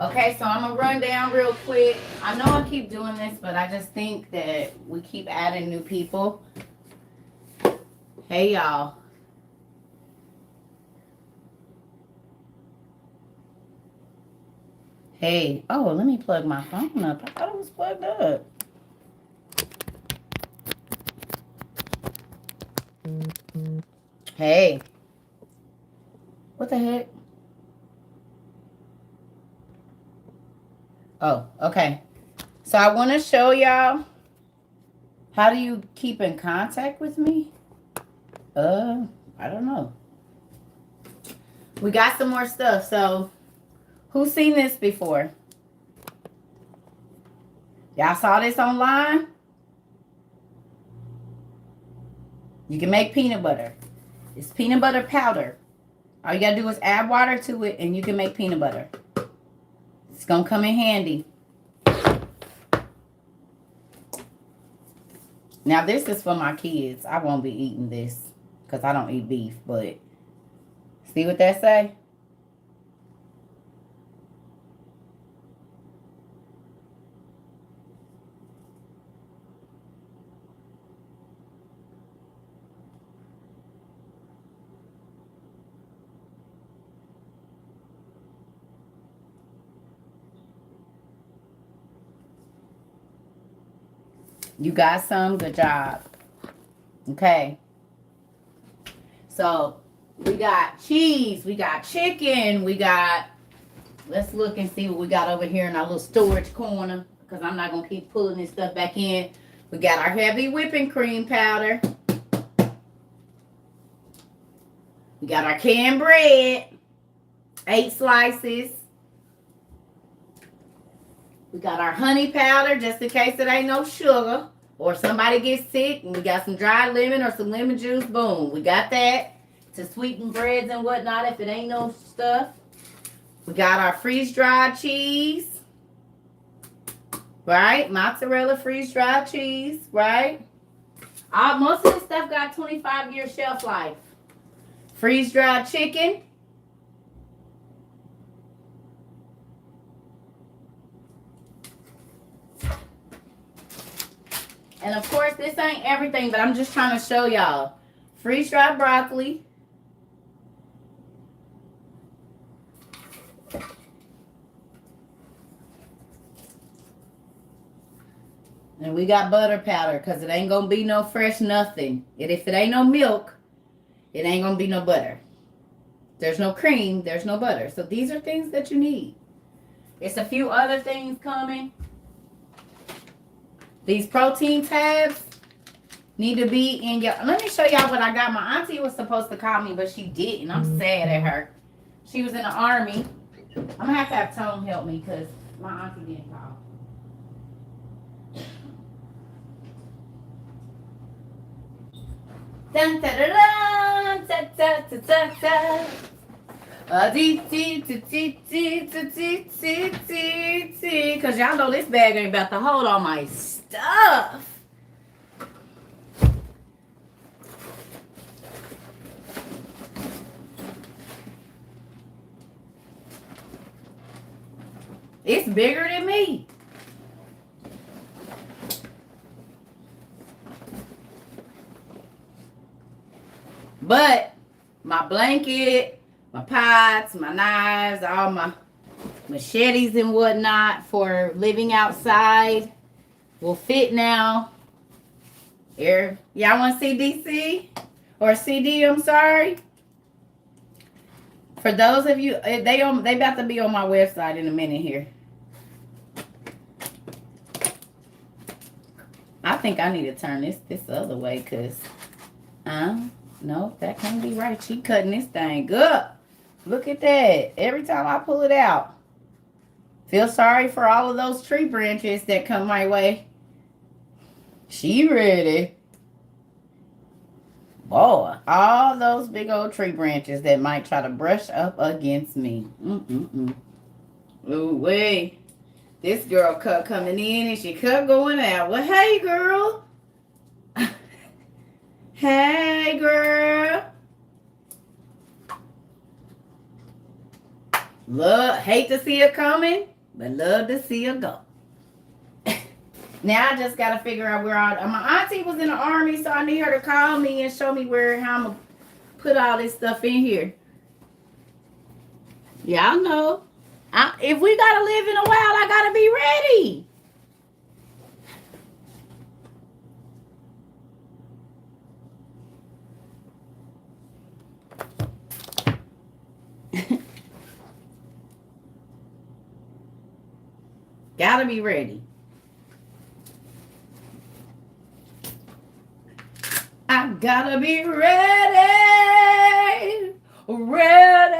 Okay, so I'm going to run down real quick. I know I keep doing this, but I just think that we keep adding new people. Hey, y'all. Hey. Oh, let me plug my phone up. I thought it was plugged up. Hey. What the heck? Oh, okay. So I want to show y'all, how do you keep in contact with me? I don't know. We got some more stuff. So who's seen this before? Y'all saw this online? You can make peanut butter. It's peanut butter powder. All you gotta do is add water to it and you can make peanut butter. It's gonna come in handy. Now this is for my kids. I won't be eating this because I don't eat beef, but see what that say? You got some? Good job. Okay. So we got cheese. We got chicken. We got... Let's look and see what we got over here in our little storage corner, because I'm not going to keep pulling this stuff back in. We got our heavy whipping cream powder. We got our canned bread. 8 slices. We got our honey powder, just in case it ain't no sugar. Or somebody gets sick and we got some dried lemon or some lemon juice. Boom. We got that to sweeten breads and whatnot if it ain't no stuff. We got our freeze-dried cheese. Right? Mozzarella freeze-dried cheese. Right? Most of this stuff got 25-year shelf life. Freeze-dried chicken. And of course, this ain't everything, but I'm just trying to show y'all. Freeze-dried broccoli. And we got butter powder, because it ain't going to be no fresh nothing. And if it ain't no milk, it ain't going to be no butter. There's no cream, there's no butter. So these are things that you need. It's a few other things coming. These protein tabs need to be in your... Let me show y'all what I got. My auntie was supposed to call me, but she didn't. I'm sad at her. She was in the Army. I'm going to have Tone help me because my auntie didn't call. Dun, da, da, da, da, da, da, da. Because y'all know this bag ain't about to hold all my stuff. It's bigger than me. But my blanket, my pots, my knives, all my machetes and whatnot for living outside will fit now. Here, y'all want to see DC? Or CD, I'm sorry. For those of you, they about to be on my website in a minute here. I think I need to turn this other way, because no, that can't be right. She cutting this thing up. Look at that. Every time I pull it out. Feel sorry for all of those tree branches that come my way. She ready. Boy, all those big old tree branches that might try to brush up against me. Ooh, wait. This girl cut coming in and she cut going out. Well, hey, girl. Hey, girl. Look, hate to see it coming. but love to see her go. Now I just gotta figure out where all my auntie was in the army, so I need her to call me and show me where how I'm gonna put all this stuff in here. Y'all know, if we gotta live in a while, I gotta be ready. Gotta be ready. I gotta be ready, ready,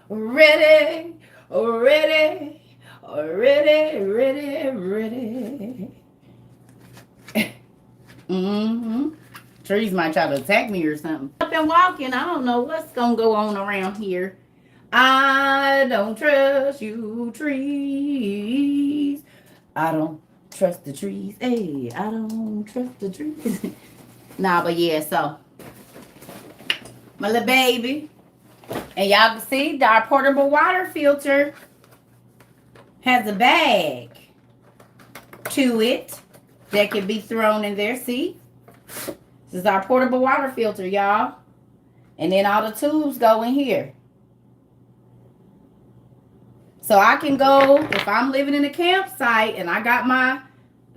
ready, ready, ready, ready, ready. Trees might try to attack me or something. Up and walking, I don't know what's gonna go on around here. I don't trust you, trees. I don't trust the trees. Hey, I don't trust the trees. Nah, but yeah, so my little baby. And y'all can see our portable water filter has a bag to it that can be thrown in there. See? This is our portable water filter, y'all. And then all the tubes go in here. So I can go, if I'm living in a campsite and I got my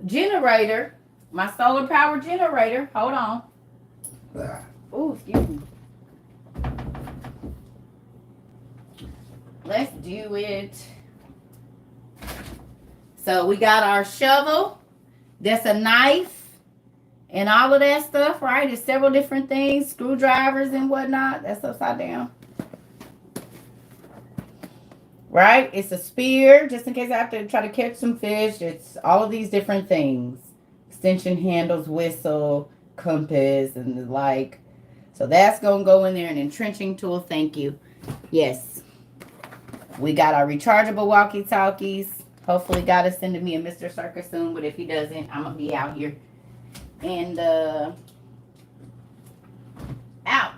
generator, my solar power generator. Hold on. Oh, excuse me. Let's do it. So we got our shovel. That's a knife and all of that stuff, right? It's several different things, screwdrivers and whatnot. That's upside down. Right? It's a spear, just in case I have to try to catch some fish. It's all of these different things. Extension handles, whistle, compass, and the like. So that's going to go in there. An entrenching tool. Thank you. Yes. We got our rechargeable walkie-talkies. Hopefully God is sending me a Mr. Circus soon. But if he doesn't, I'm going to be out here. And, out.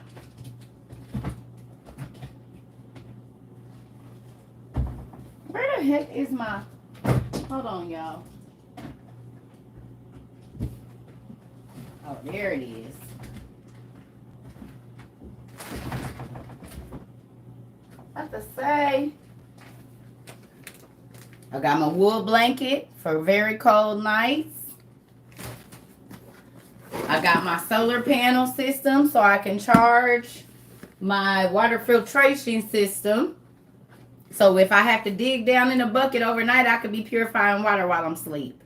Where the heck is my... Hold on, y'all. Oh, there it is. I have to say... I got my wool blanket for very cold nights. I got my solar panel system so I can charge my water filtration system. So if I have to dig down in a bucket overnight, I could be purifying water while I'm asleep.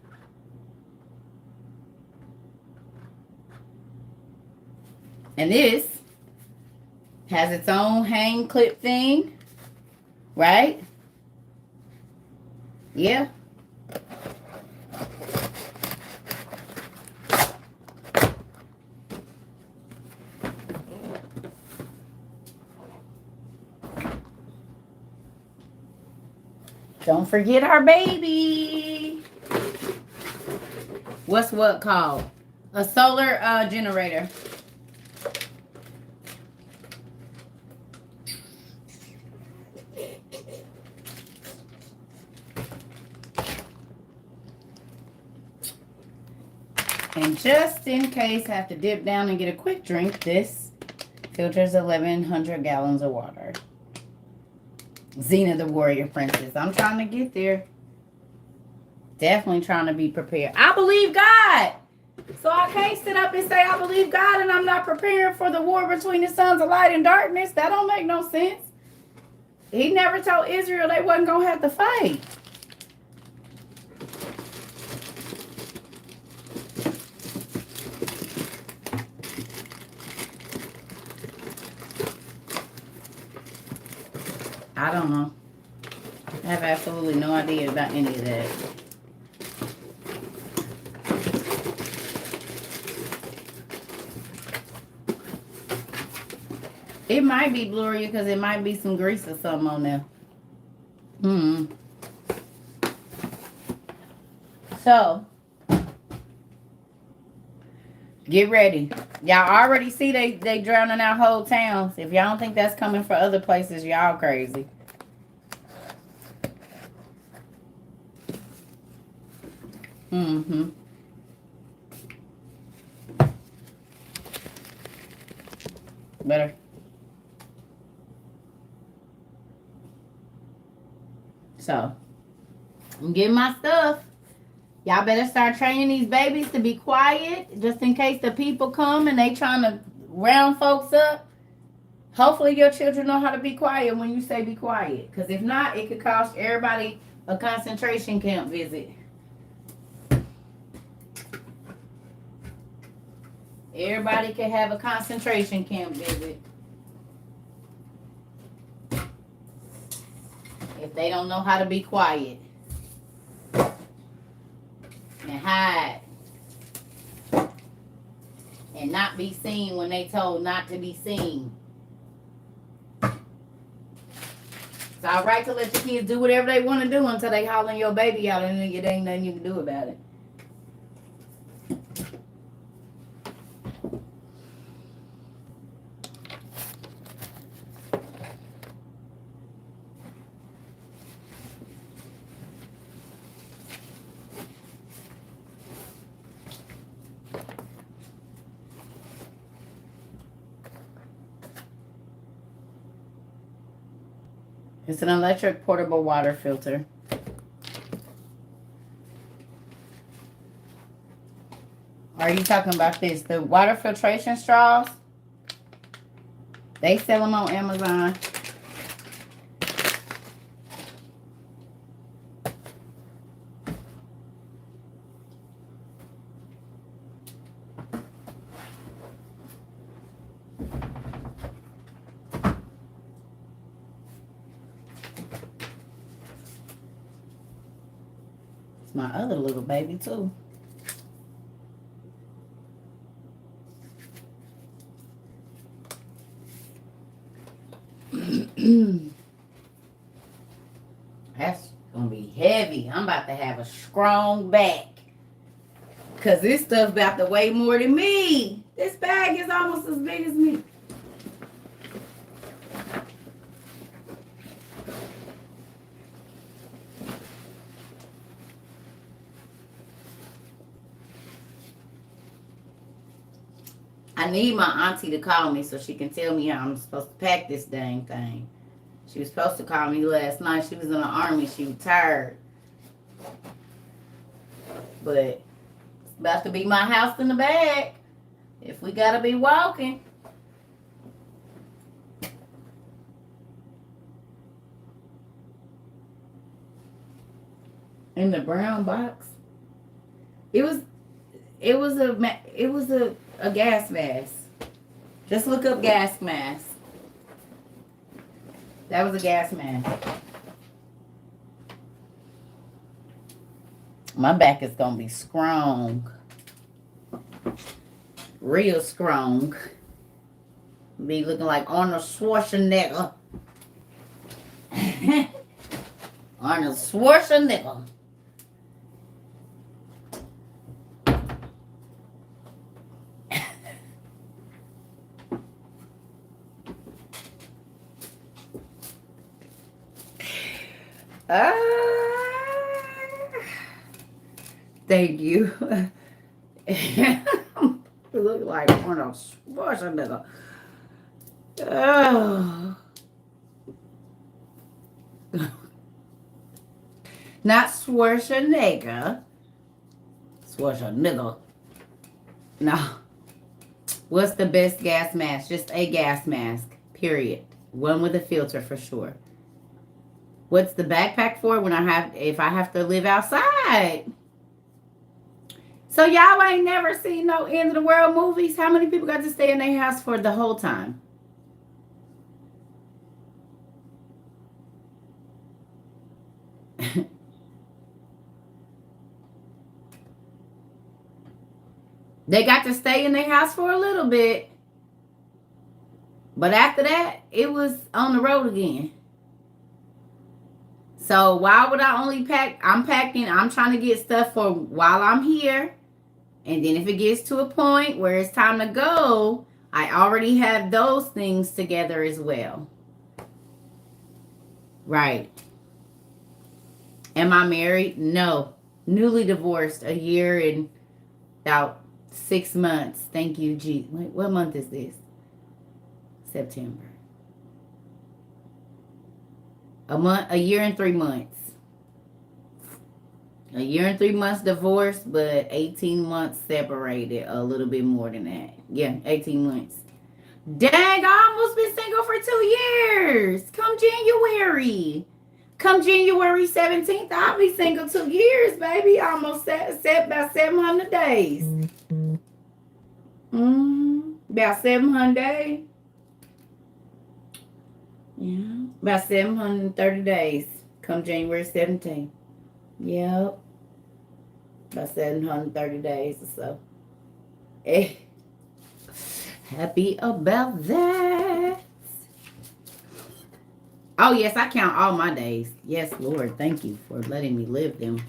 And this has its own hang clip thing, right? Yeah. Don't forget our baby. What's what called? A solar generator. And just in case I have to dip down and get a quick drink, this filters 1,100 gallons of water. Xena the Warrior Princess. I'm trying to get there. Definitely trying to be prepared. I believe God. So I can't sit up and say I believe God and I'm not preparing for the war between the sons of light and darkness. That don't make no sense. He never told Israel they wasn't going to have to fight. I don't know. I have absolutely no idea about any of that. It might be blurry because it might be some grease or something on there. So, get ready. Y'all already see they drowning out whole towns. If y'all don't think that's coming for other places, y'all crazy. Mm-hmm. Better. So, I'm getting my stuff. Y'all better start training these babies to be quiet, just in case the people come and they trying to round folks up. Hopefully your children know how to be quiet when you say be quiet. Because if not, it could cost everybody a concentration camp visit. Everybody can have a concentration camp visit. If they don't know how to be quiet. And hide. And not be seen when they told not to be seen. It's all right to let your kids do whatever they want to do until they hollering your baby out and it ain't nothing you can do about it. It's an electric portable water filter. Are you talking about this? The water filtration straws? They sell them on Amazon. It's my other little baby too. That's gonna be heavy. I'm about to have a strong back. Cause this stuff about to weigh more than me. This bag is almost as big as me. I need my auntie to call me so she can tell me how I'm supposed to pack this dang thing. She was supposed to call me last night. She was in the army. She was tired. But it's about to be my house in the bag. If we gotta be walking. In the brown box. It was a gas mask. Just look up gas mask. That was a gas mask. My back is gonna be strong. Real strong. Be looking like Arnold Schwarzenegger. Arnold Schwarzenegger. Thank you. Look like Arnold Schwarzenegger. Oh. Not Schwarzenegger. Schwarzenegger. No. What's the best gas mask? Just a gas mask. Period. One with a filter for sure. What's the backpack for when if I have to live outside? So y'all ain't never seen no end of the world movies? How many people got to stay in their house for the whole time? They got to stay in their house for a little bit. But after that, it was on the road again. So why would I only pack? I'm trying to get stuff for while I'm here. And then if it gets to a point where it's time to go, I already have those things together as well. Right. Am I married? No. Newly divorced, a year and about 6 months. Thank you, G. Wait, what month is this? September. A year and 3 months. A year and 3 months divorced, but 18 months separated. A little bit more than that. Yeah, 18 months. Dang, I almost been single for 2 years. Come January. Come January 17th, I'll be single 2 years, baby. Almost set about 700 days. About 700 days. Yeah. About 730 days. Come January 17th. Yep. About 730 days or so. Eh. Happy about that. Oh, yes, I count all my days. Yes, Lord, thank you for letting me live them.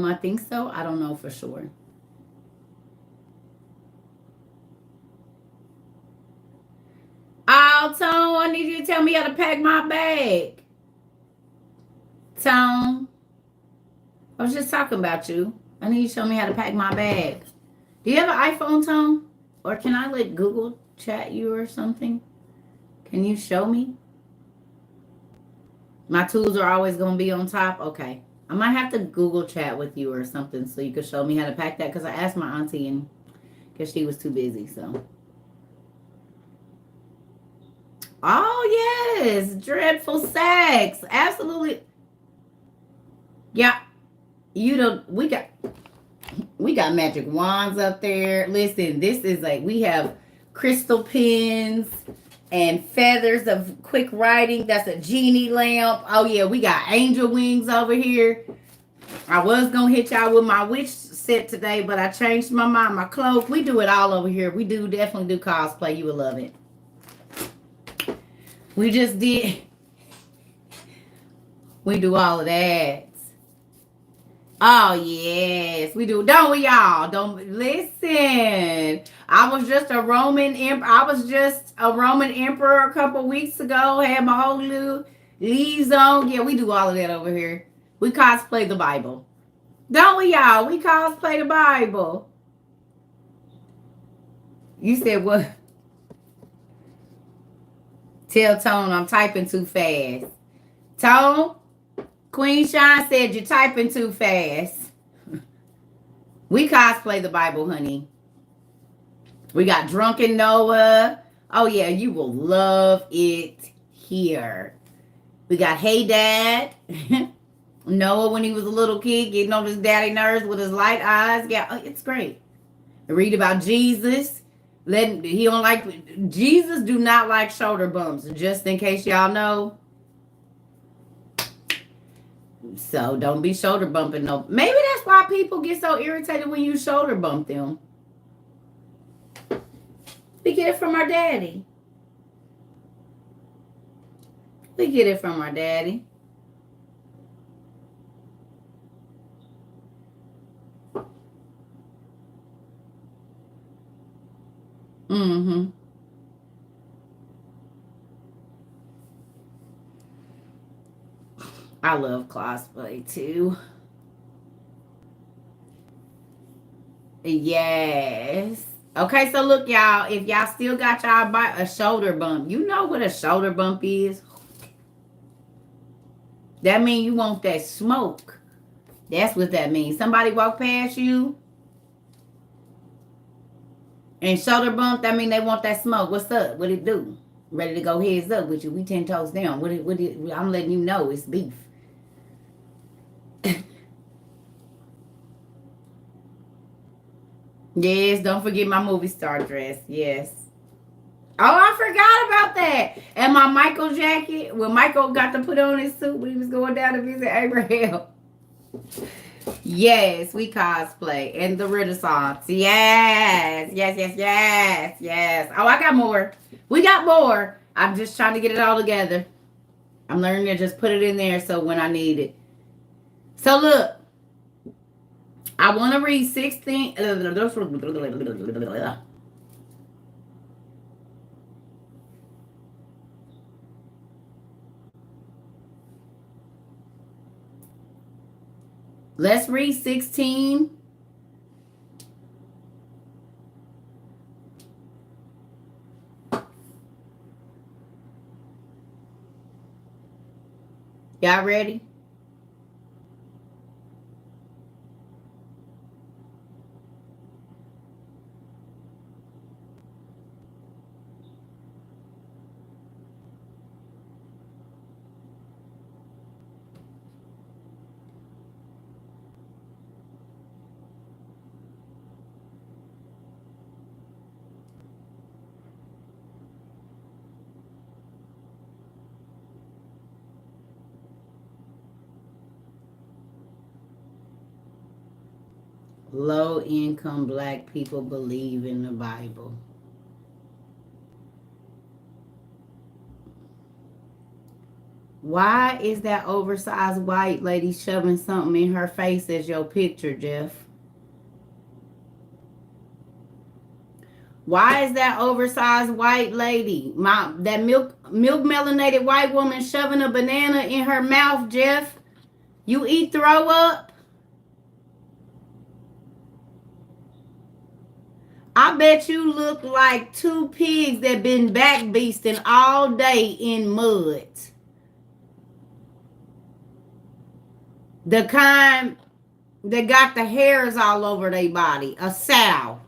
I think so. I don't know for sure. Oh, Tone, I need you to tell me how to pack my bag. Tone, I was just talking about you. I need you to show me how to pack my bag. Do you have an iPhone, Tone? Or can I let Google chat you or something? Can you show me? My tools are always going to be on top? Okay. I might have to Google chat with you or something so you could show me how to pack that, because I asked my auntie and guess she was too busy, so. Oh, yes. Dreadful sex. Absolutely. Yeah. We got magic wands up there. Listen, this is like, we have crystal pins and feathers of quick writing. That's a genie lamp. Oh, yeah, we got angel wings over here. I was going to hit y'all with my witch set today, but I changed my mind. My cloak. We do it all over here. We definitely do cosplay. You will love it. We just did. We do all of that. Oh, yes, we do. Don't we, y'all? Don't listen. I was just a Roman emperor a couple weeks ago. Had my whole little leaves on. Yeah, we do all of that over here. We cosplay the Bible. Don't we, y'all? We cosplay the Bible. You said what? Tell Tone I'm typing too fast. Tone? Queen Shine said you're typing too fast. We cosplay the Bible, honey. We got Drunken Noah. Oh, yeah, you will love it here. We got Hey Dad. Noah when he was a little kid getting on his daddy nerves with his light eyes. Yeah, it's great. Read about Jesus. Jesus do not like shoulder bumps, just in case y'all know. So don't be shoulder bumping. No, maybe that's why people get so irritated when you shoulder bump them. We get it from our daddy. We get it from our daddy. Mm-hmm. I love cosplay too. Yes. Okay, so look, y'all. If y'all still got y'all a shoulder bump, you know what a shoulder bump is? That means you want that smoke. That's what that means. Somebody walk past you and shoulder bump, that means they want that smoke. What's up? What it do? Ready to go heads up with you. We 10 toes down. I'm letting you know it's beef. Yes, don't forget my movie star dress. Yes. Oh, I forgot about that. And my Michael jacket. When Michael got to put on his suit when he was going down to visit Abraham. Yes, we cosplay. And the Renaissance. Yes. Oh, I got more. We got more. I'm just trying to get it all together. I'm learning to just put it in there so when I need it. So look. I want to read 16. Let's read 16. Y'all ready? Low income black people believe in the Bible. Why is that oversized white lady shoving something in her face as your picture, Jeff? Why is that oversized white lady, that milk melanated white woman shoving a banana in her mouth, Jeff? You eat throw up? I bet you look like two pigs that been back beasting all day in mud. The kind that got the hairs all over their body. A sow.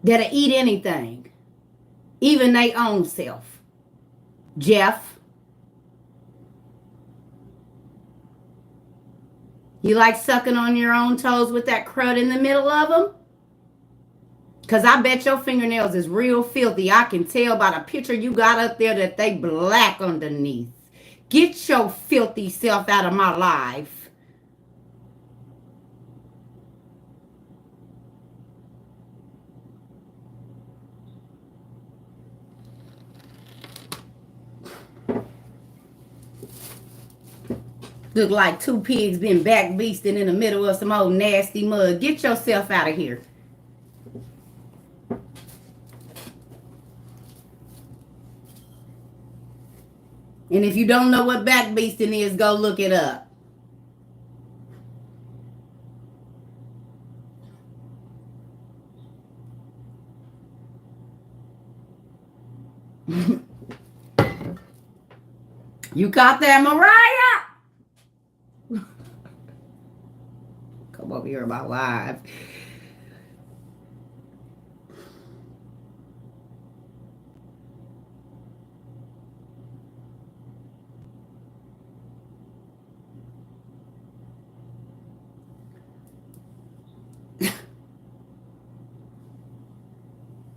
That'll eat anything. Even their own self. Jeff. You like sucking on your own toes with that crud in the middle of them? Because I bet your fingernails is real filthy. I can tell by the picture you got up there that they black underneath. Get your filthy self out of my life. Look like two pigs been back beasting in the middle of some old nasty mud. Get yourself out of here. And if you don't know what back beasting is, go look it up. You caught that, Mariah? Come over here about live.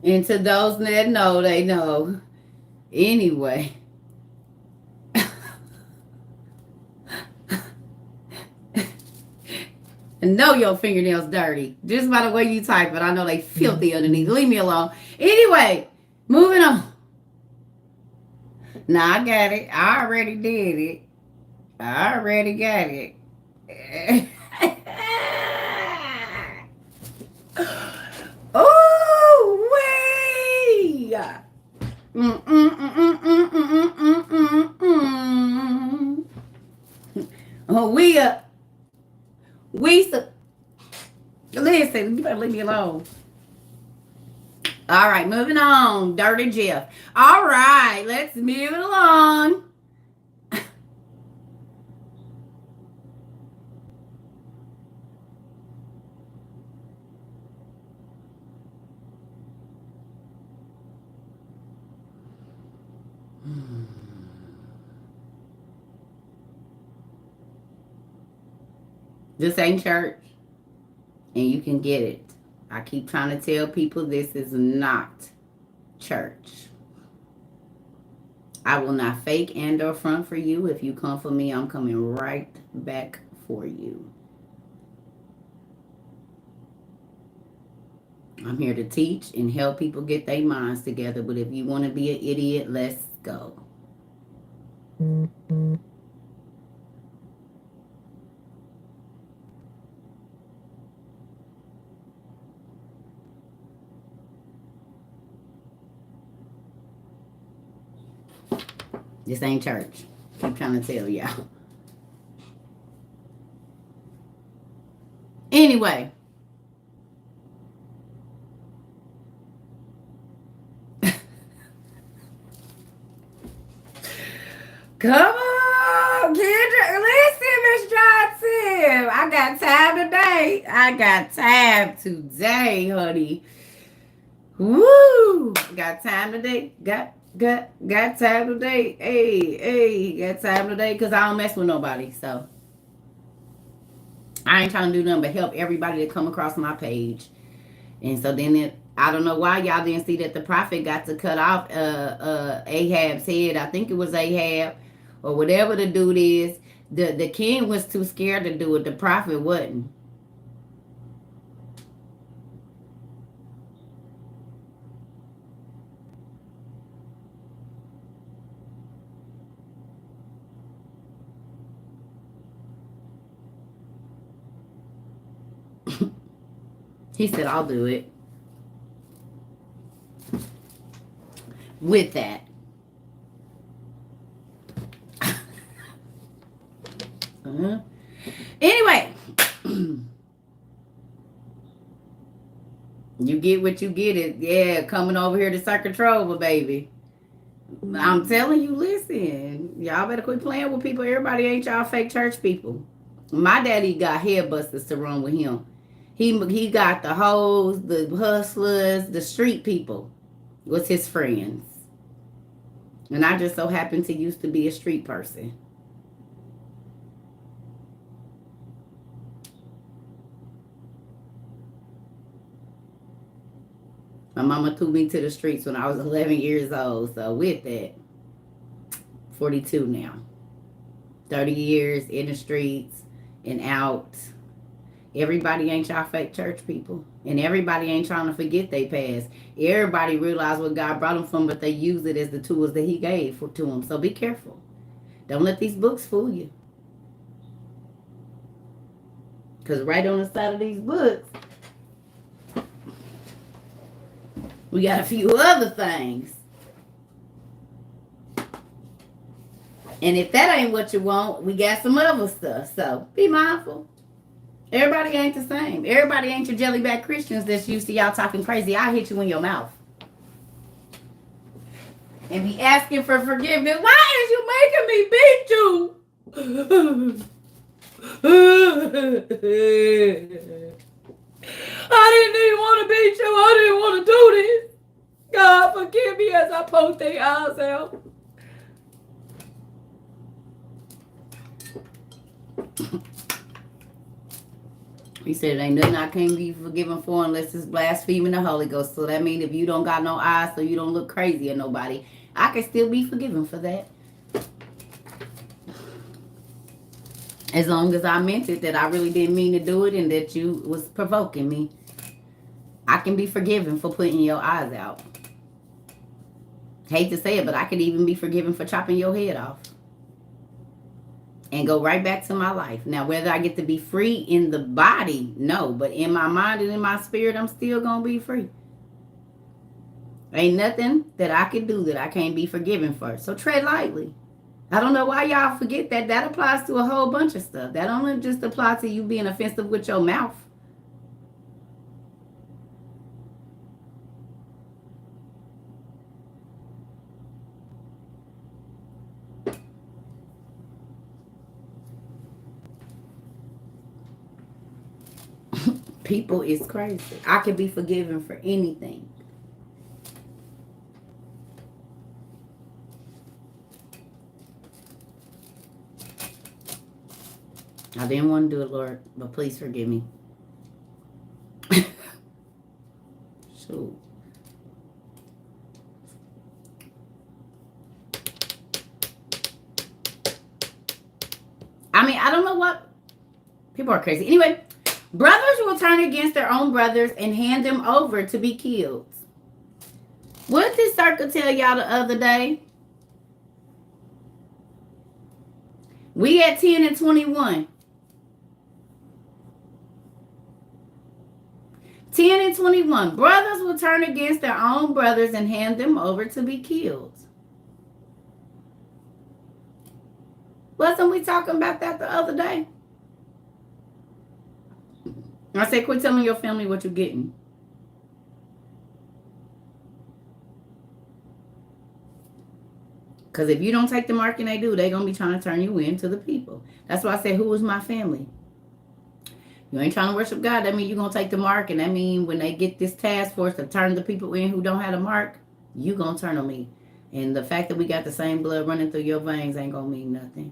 And to those that know, they know. Anyway. And know your fingernails dirty. Just by the way you type it, I know they filthy underneath. Leave me alone. Anyway, moving on. Nah, I got it. I already did it. I already got it. Oh, way! Oh, listen, you better leave me alone. All right, moving on. Dirty Jeff. All right, let's move it along. This ain't church, and you can get it. I keep trying to tell people this is not church. I will not fake and or front for you. If you come for me, I'm coming right back for you. I'm here to teach and help people get their minds together. But if you want to be an idiot, let's go. This ain't church. Keep trying to tell y'all. Anyway. Come on, Kendra. Listen, Miss Johnson. I got time today. I got time today, honey. Woo! Got time today. Got time today. Hey, got time today because I don't mess with nobody. So I ain't trying to do nothing but help everybody that come across my page. And so then I don't know why y'all didn't see that the prophet got to cut off Ahab's head. I think it was Ahab or whatever the dude is. The king was too scared to do it. The prophet wasn't. He said, I'll do it. With that. Anyway. You get what you get it. Yeah, coming over here to Circuit Trover, baby. I'm telling you, listen. Y'all better quit playing with people. Everybody ain't y'all fake church people. My daddy got head busters to run with him. He got the hoes, the hustlers, the street people was his friends. And I just so happened to used to be a street person. My mama threw me to the streets when I was 11 years old. So with that, 42 now. 30 years in the streets and out. Everybody ain't y'all fake church people. And everybody ain't trying to forget they past. Everybody realize what God brought them from, but they use it as the tools that he gave to them. So be careful. Don't let these books fool you. Because right on the side of these books, we got a few other things. And if that ain't what you want, we got some other stuff. So be mindful. Everybody ain't the same. Everybody ain't your jellyback Christians that's used to y'all talking crazy. I'll hit you in your mouth. And be asking for forgiveness. Why is you making me beat you? I didn't even want to beat you. I didn't want to do this. God, forgive me as I poke their eyes out. He said, ain't nothing I can't be forgiven for unless it's blaspheming the Holy Ghost. So that means if you don't got no eyes so you don't look crazy at nobody, I can still be forgiven for that. As long as I meant it, that I really didn't mean to do it and that you was provoking me. I can be forgiven for putting your eyes out. Hate to say it, but I could even be forgiven for chopping your head off. And go right back to my life. Now, whether I get to be free in the body, no. But in my mind and in my spirit, I'm still going to be free. Ain't nothing that I can do that I can't be forgiven for. So tread lightly. I don't know why y'all forget that. That applies to a whole bunch of stuff. That don't just apply to you being offensive with your mouth. People is crazy. I can be forgiven for anything. I didn't want to do it, Lord, but please forgive me. Shoot. I mean, I don't know what. People are crazy. Anyway. Brothers will turn against their own brothers and hand them over to be killed. What did Circle tell y'all the other day? We at 10 and 21. 10 and 21. Brothers will turn against their own brothers and hand them over to be killed. Wasn't we talking about that the other day? I said, quit telling your family what you're getting. Because if you don't take the mark and they do, they're going to be trying to turn you into the people. That's why I said, who is my family? You ain't trying to worship God. That means you're going to take the mark. And that means when they get this task force to turn the people in who don't have the mark, you going to turn on me. And the fact that we got the same blood running through your veins ain't going to mean nothing.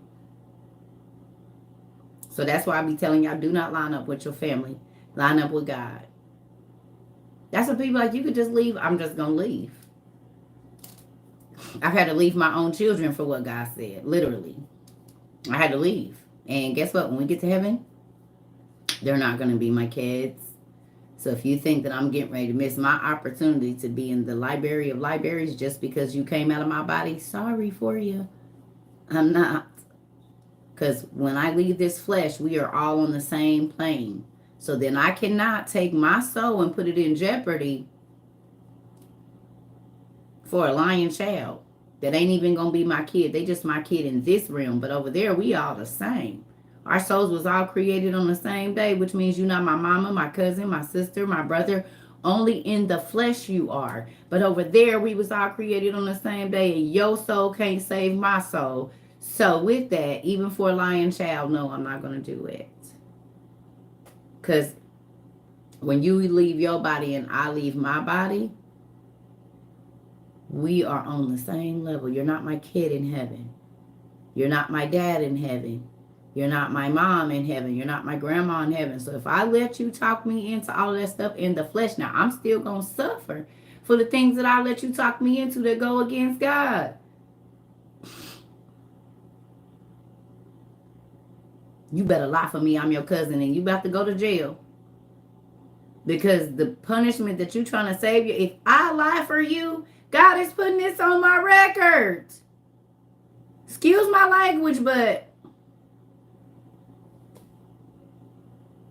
So that's why I be telling y'all, do not line up with your family. Line up with God. That's what people like, you could just leave. I'm just going to leave. I've had to leave my own children for what God said. Literally. I had to leave. And guess what? When we get to heaven, they're not going to be my kids. So if you think that I'm getting ready to miss my opportunity to be in the library of libraries just because you came out of my body, sorry for you. I'm not. Because when I leave this flesh, we are all on the same plane. So then I cannot take my soul and put it in jeopardy for a lion child that ain't even going to be my kid. They just my kid in this realm. But over there, we all the same. Our souls was all created on the same day, which means you're not my mama, my cousin, my sister, my brother. Only in the flesh you are. But over there, we was all created on the same day, and your soul can't save my soul. So with that, even for a lion child, no, I'm not going to do it. Because when you leave your body and I leave my body, we are on the same level. You're not my kid in heaven. You're not my dad in heaven. You're not my mom in heaven. You're not my grandma in heaven. So if I let you talk me into all of that stuff in the flesh, now I'm still going to suffer for the things that I let you talk me into that go against God. You better lie for me. I'm your cousin and you about to go to jail. Because the punishment that you're trying to save you, if I lie for you, God is putting this on my record. Excuse my language, but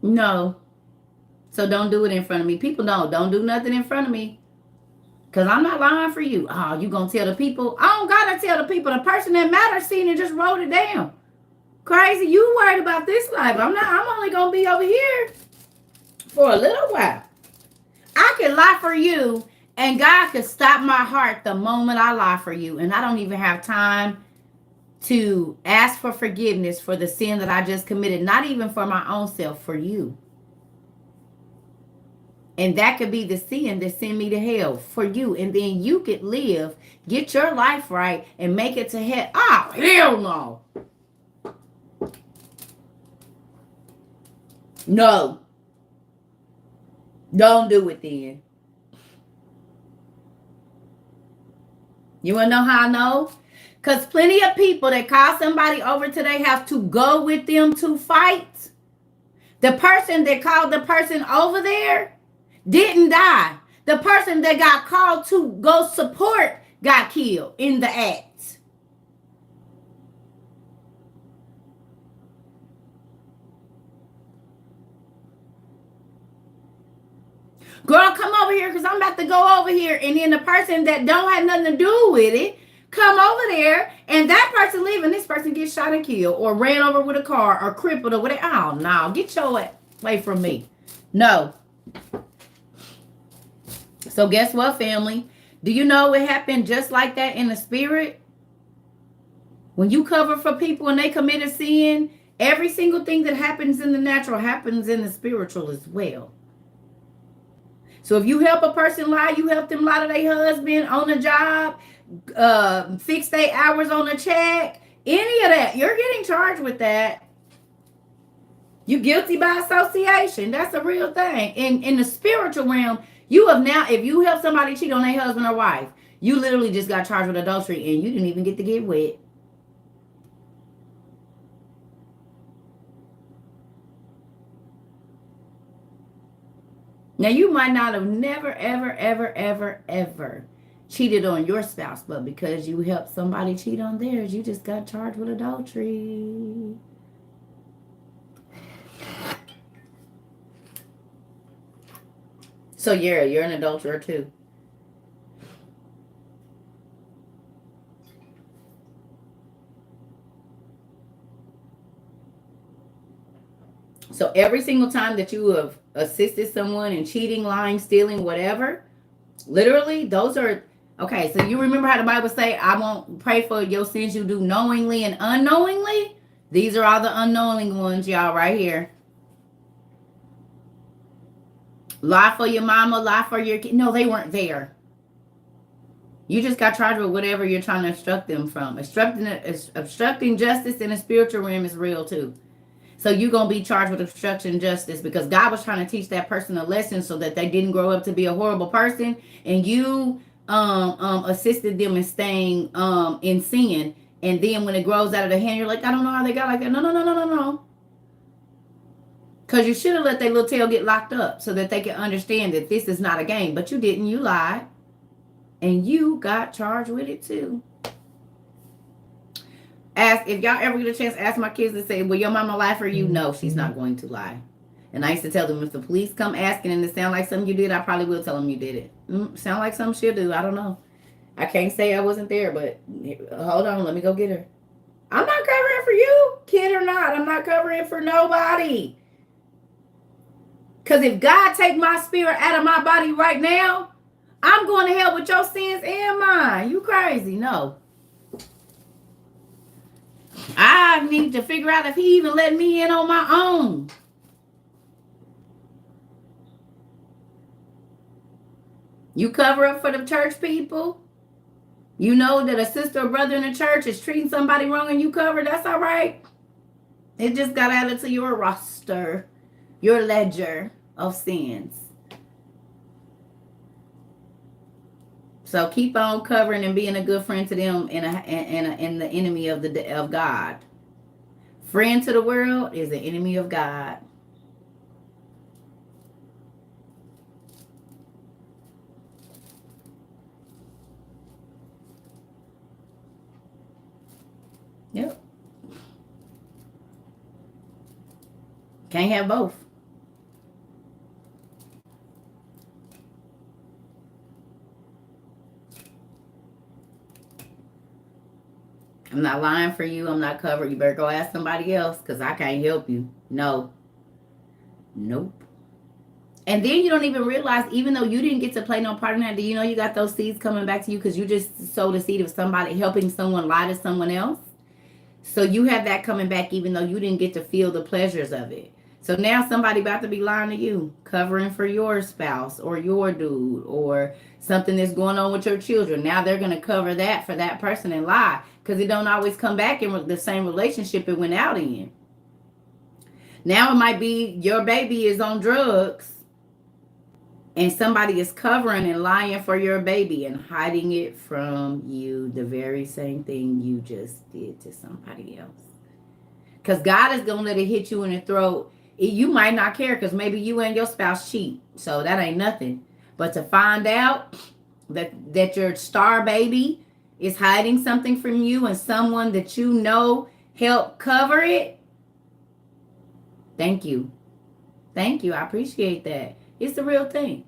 no. So don't do it in front of me. People don't do nothing in front of me. Because I'm not lying for you. Oh, you going to tell the people? I don't got to tell the people. The person that matters seen it, just wrote it down. Crazy. You worried about this life. I'm only going to be over here for a little while. I can lie for you and God can stop my heart the moment I lie for you. And I don't even have time to ask for forgiveness for the sin that I just committed. Not even for my own self, for you. And that could be the sin that send me to hell for you. And then you could live, get your life right, and make it to hell. Oh, hell no. No. Don't do it then. You want to know how I know? Because plenty of people that call somebody over to their house to go with them to fight. The person that called the person over there didn't die. The person that got called to go support got killed in the act. Girl, come over here because I'm about to go over here. And then the person that don't have nothing to do with it come over there and that person leave and this person gets shot and killed or ran over with a car or crippled or whatever. Oh, no. Get your away from me. No. So guess what, family? Do you know it happened just like that in the spirit? When you cover for people and they commit a sin, every single thing that happens in the natural happens in the spiritual as well. So if you help a person lie, you help them lie to their husband on the job, fix their hours on the check, any of that, you're getting charged with that. You're guilty by association. That's a real thing. In the spiritual realm, you have now, if you help somebody cheat on their husband or wife, you literally just got charged with adultery and you didn't even get to get wet. Now, you might not have never, ever cheated on your spouse, but because you helped somebody cheat on theirs, you just got charged with adultery. So, yeah, you're an adulterer too. So every single time that you have assisted someone in cheating, lying, stealing, whatever, literally, those are okay. So you remember how the Bible say, "I won't pray for your sins you do knowingly and unknowingly." These are all the unknowing ones, y'all, right here. Lie for your mama, lie for your kid. No, they weren't there. You just got charged with whatever you're trying to obstruct them from. Obstructing justice in the spiritual realm is real too. So you're going to be charged with obstruction justice because God was trying to teach that person a lesson so that they didn't grow up to be a horrible person. And you assisted them in staying in sin. And then when it grows out of the hand, you're like, I don't know how they got like that. No, no, no, no, no, no. Because you should have let their little tail get locked up so that they can understand that this is not a game. But you didn't. You lied. And you got charged with it too. Ask, if y'all ever get a chance, ask my kids to say, will your mama lie for you? No, she's not going to lie. And I used to tell them, if the police come asking and it sound like something you did, I probably will tell them you did it. Sound like something she'll do. I don't know. I can't say I wasn't there, but hold on. Let me go get her. I'm not covering for you, kid or not. I'm not covering for nobody. Because if God take my spirit out of my body right now, I'm going to hell with your sins and mine. You crazy. No. I need to figure out if he even let me in on my own. You cover up for the church people. You know that a sister or brother in the church is treating somebody wrong and you cover. That's all right. It just got added to your roster, your ledger of sins. So keep on covering and being a good friend to them and the enemy of God. Friend to the world is the enemy of God. Yep. Can't have both. I'm not lying for you. I'm not covered. You better go ask somebody else because I can't help you. No. Nope. And then you don't even realize, even though you didn't get to play no part in that, do you know you got those seeds coming back to you because you just sowed a seed of somebody helping someone lie to someone else? So you have that coming back even though you didn't get to feel the pleasures of it. So now somebody about to be lying to you, covering for your spouse or your dude or something that's going on with your children. Now they're going to cover that for that person and lie because it don't always come back in the same relationship it went out in. Now it might be your baby is on drugs and somebody is covering and lying for your baby and hiding it from you, the very same thing you just did to somebody else. Because God is going to let it hit you in the throat. You might not care because maybe you and your spouse cheat. So that ain't nothing. But to find out that your star baby is hiding something from you and someone that you know helped cover it. Thank you. Thank you. I appreciate that. It's the real thing.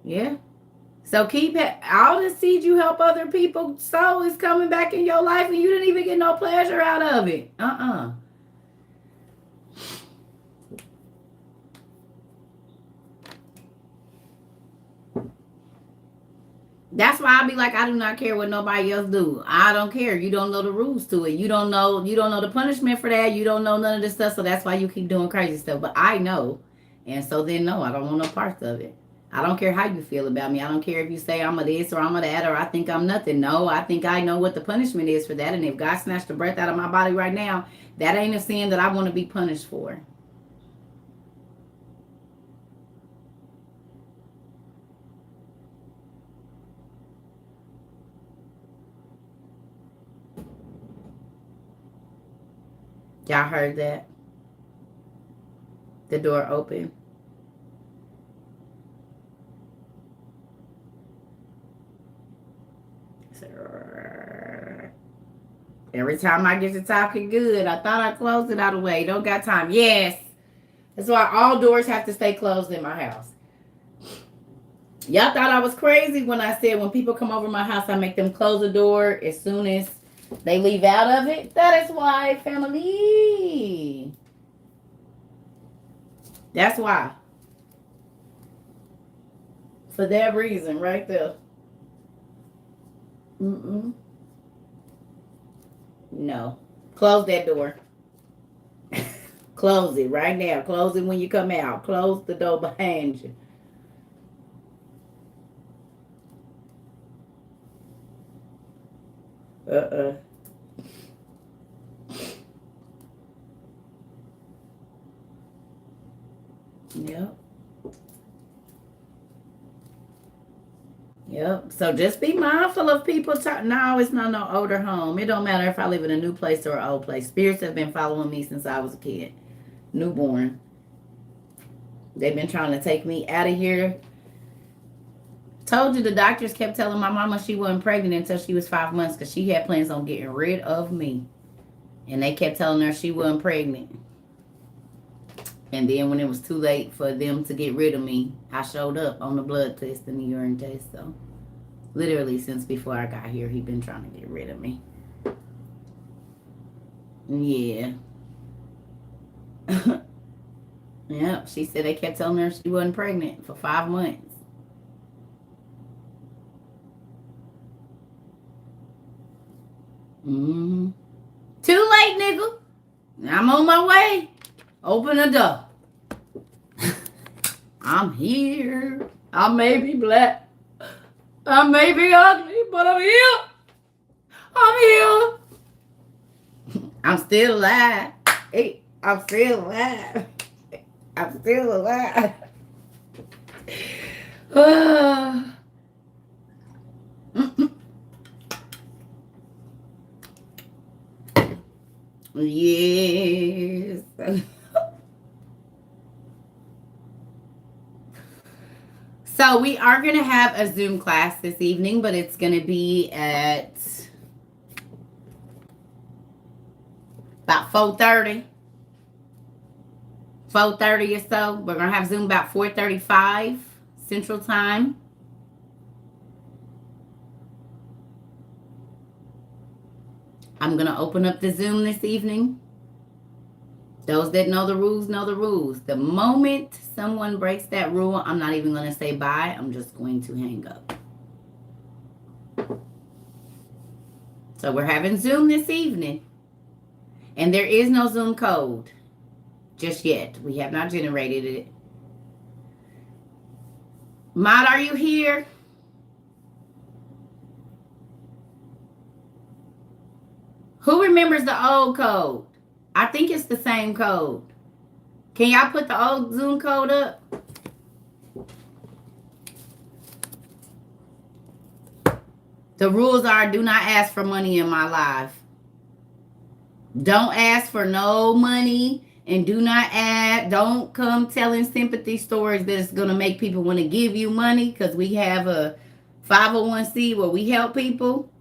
Yeah. So keep it. All the seeds you help other people sow is coming back in your life and you didn't even get no pleasure out of it. That's why I be like, I do not care what nobody else do. I don't care. You don't know the rules to it. You don't know the punishment for that. You don't know none of this stuff. So that's why you keep doing crazy stuff. But I know. And so then no, I don't want no parts of it. I don't care how you feel about me. I don't care if you say I'm a this or I'm a that or I think I'm nothing. No, I think I know what the punishment is for that. And if God snatched the breath out of my body right now, that ain't a sin that I want to be punished for. Y'all heard that? The door open. Every time I get to talking good, I thought I closed it out of the way. Don't got time. Yes. That's why all doors have to stay closed in my house. Y'all thought I was crazy when I said when people come over my house, I make them close the door as soon as They leave out of it. That is why, family. That's why. For that reason, right there. Mm-mm. No. Close that door. Close it right now. Close it when you come out. Close the door behind you. Uh-uh. Yep. Yep. So just be mindful of people talking. No, it's not no older home. It don't matter if I live in a new place or an old place. Spirits have been following me since I was a kid. Newborn. They've been trying to take me out of here. Told you the doctors kept telling my mama she wasn't pregnant until she was 5 months because she had plans on getting rid of me. And they kept telling her she wasn't pregnant. And then when it was too late for them to get rid of me, I showed up on the blood test and the urine test. So literally since before I got here, he been trying to get rid of me. Yeah. Yep. She said they kept telling her she wasn't pregnant for 5 months. Mm-hmm. Too late, nigga. I'm on my way. Open the door. I'm here. I may be black. I may be ugly, but I'm here. I'm here. I'm still alive. Hey, I'm still alive. I'm still alive. Yes. So we are going to have a Zoom class this evening, but it's going to be at about 4:30. 4:30 or so. We're going to have Zoom about 4:35 Central Time. I'm going to open up the Zoom this evening. Those that know the rules know the rules. The moment someone breaks that rule, I'm not even going to say bye. I'm just going to hang up. So we're having Zoom this evening. And there is no Zoom code just yet. We have not generated it. Maud, are you here? Who remembers the old code? I think it's the same code. Can y'all put the old Zoom code up? The rules are do not ask for money in my life. Don't ask for no money and don't come telling sympathy stories that's going to make people want to give you money because we have a 501c where we help people.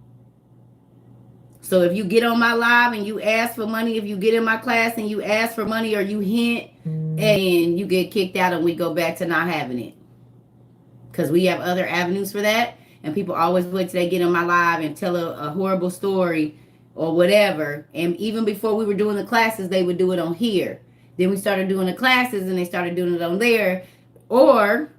So if you get on my live and you ask for money, if you get in my class and you ask for money or you hint and you get kicked out and we go back to not having it. Because we have other avenues for that. And people always wait till they get on my live and tell a horrible story or whatever. And even before we were doing the classes, they would do it on here. Then we started doing the classes and they started doing it on there. Or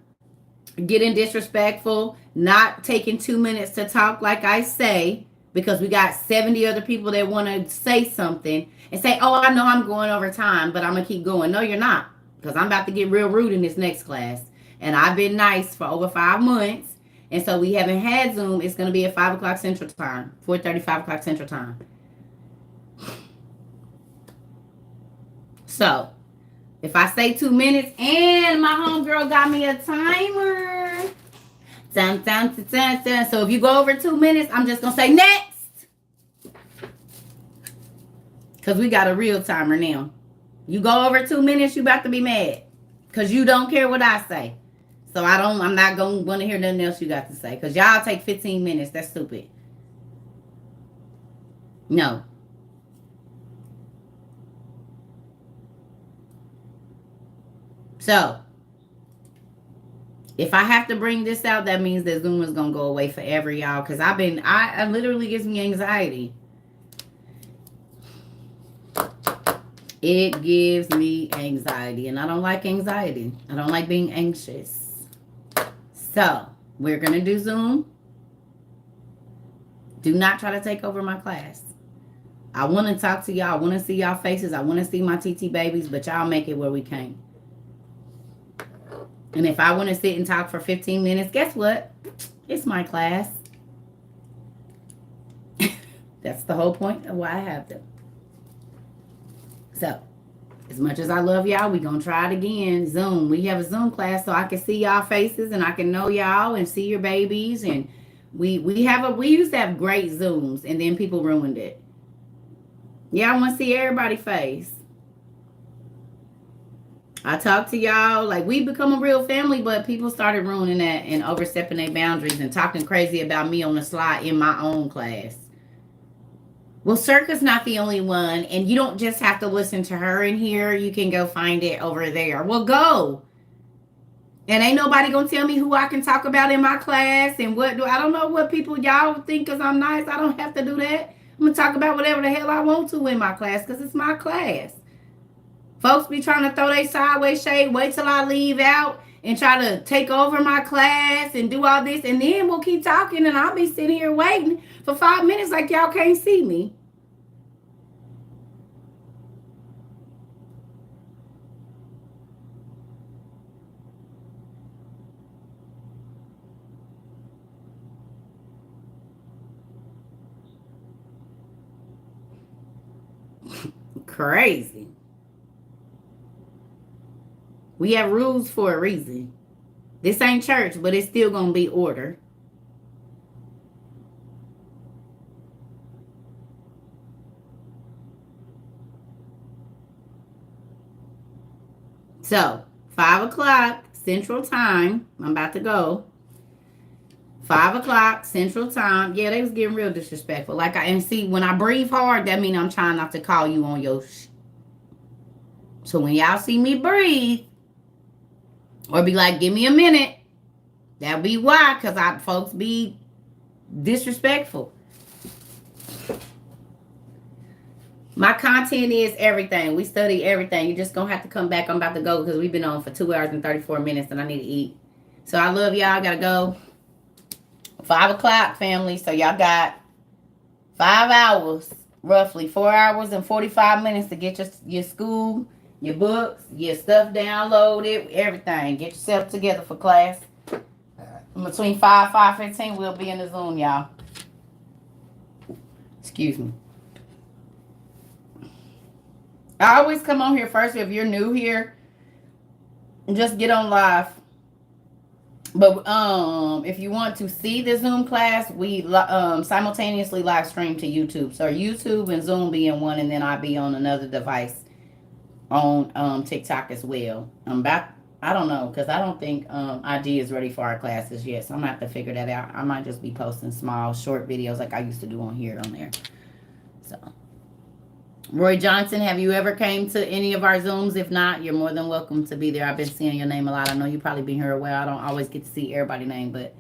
getting disrespectful, not taking 2 minutes to talk like I say. Because we got 70 other people that want to say something and say, oh, I know I'm going over time, but I'm going to keep going. No, you're not. Because I'm about to get real rude in this next class. And I've been nice for over 5 months. And so we haven't had Zoom. It's going to be at 5 o'clock Central Time. 4:30, 5 o'clock Central Time. So, if I say 2 minutes and my homegirl got me a timer. Dun, dun, dun, dun, dun. So if you go over 2 minutes, I'm just going to say next. Because we got a real timer now. You go over 2 minutes, you about to be mad. Because you don't care what I say. So I'm not going to want to hear nothing else you got to say. Because y'all take 15 minutes. That's stupid. No. So, if I have to bring this out, that means that Zoom is going to go away forever, y'all. Because I literally gives me anxiety. It gives me anxiety, and I don't like anxiety. I don't like being anxious. So, we're going to do Zoom. Do not try to take over my class. I want to talk to y'all. I want to see y'all faces. I want to see my TT babies, but y'all make it where we can. And if I want to sit and talk for 15 minutes, guess what? It's my class. That's the whole point of why I have them. So, as much as I love y'all, we gonna try it again. Zoom. We have a Zoom class so I can see y'all faces and I can know y'all and see your babies. And we used to have great Zooms, and then people ruined it. Yeah, I want to see everybody's face. I talk to y'all like we become a real family, but people started ruining that and overstepping their boundaries and talking crazy about me on the slide in my own class. Well, Circa's not the only one, and you don't just have to listen to her in here. You can go find it over there. Well, go. And ain't nobody gonna tell me who I can talk about in my class and what do I don't know what people y'all think because I'm nice. I don't have to do that. I'm gonna talk about whatever the hell I want to in my class because it's my class. Folks be trying to throw their sideways shade, wait till I leave out and try to take over my class and do all this. And then we'll keep talking and I'll be sitting here waiting for 5 minutes like y'all can't see me. Crazy. We have rules for a reason. This ain't church, but it's still gonna be order. So 5 o'clock Central Time. I'm about to go. 5 o'clock Central Time. Yeah, they was getting real disrespectful. And see, when I breathe hard, that means I'm trying not to call you on your So when y'all see me breathe, or be like, give me a minute, that'll be why, because folks be disrespectful. My content is everything. We study everything. You're just going to have to come back. I'm about to go because we've been on for 2 hours and 34 minutes and I need to eat. So I love y'all. I got to go. 5 o'clock, family. So y'all got 5 hours, roughly 4 hours and 45 minutes to get your school, your books, your stuff downloaded, everything. Get yourself together for class. Between 5:15, we'll be in the Zoom, y'all. Excuse me. I always come on here first. If you're new here, just get on live. But if you want to see the Zoom class, we simultaneously live stream to YouTube. So YouTube and Zoom be in one, and then I'll be on another device on TikTok as well. I don't know, because I don't think IG is ready for our classes yet. So I'm going to have to figure that out. I might just be posting small, short videos like I used to do on here, on there. So, Roy Johnson, have you ever came to any of our Zooms? If not, you're more than welcome to be there. I've been seeing your name a lot. I know you've probably been here a while. I don't always get to see everybody's name, but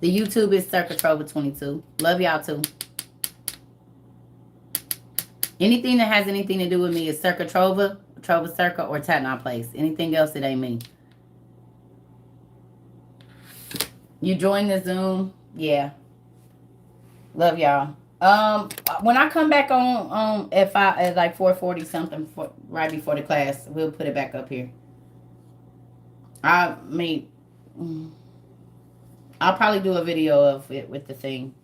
the YouTube is Circa Trova 22. Love y'all too. Anything that has anything to do with me is Circa Trova, Trova Circa, or Tatnall Place. Anything else, it ain't me. You join the Zoom? Yeah. Love y'all. When I come back on at like 4:40 something right before the class, we'll put it back up here. I'll probably do a video of it with the thing.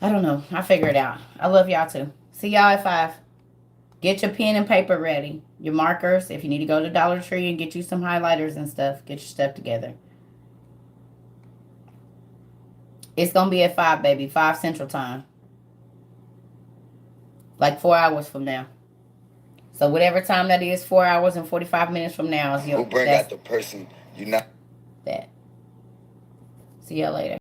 I don't know. I'll figure it out. I love y'all too. See y'all at 5. Get your pen and paper ready. Your markers. If you need to go to Dollar Tree and get you some highlighters and stuff, get your stuff together. It's going to be at 5, baby. 5 Central Time. Like 4 hours from now. So whatever time that is, 4 hours and 45 minutes from now is your... We'll bring out the person you're not... That. See y'all later.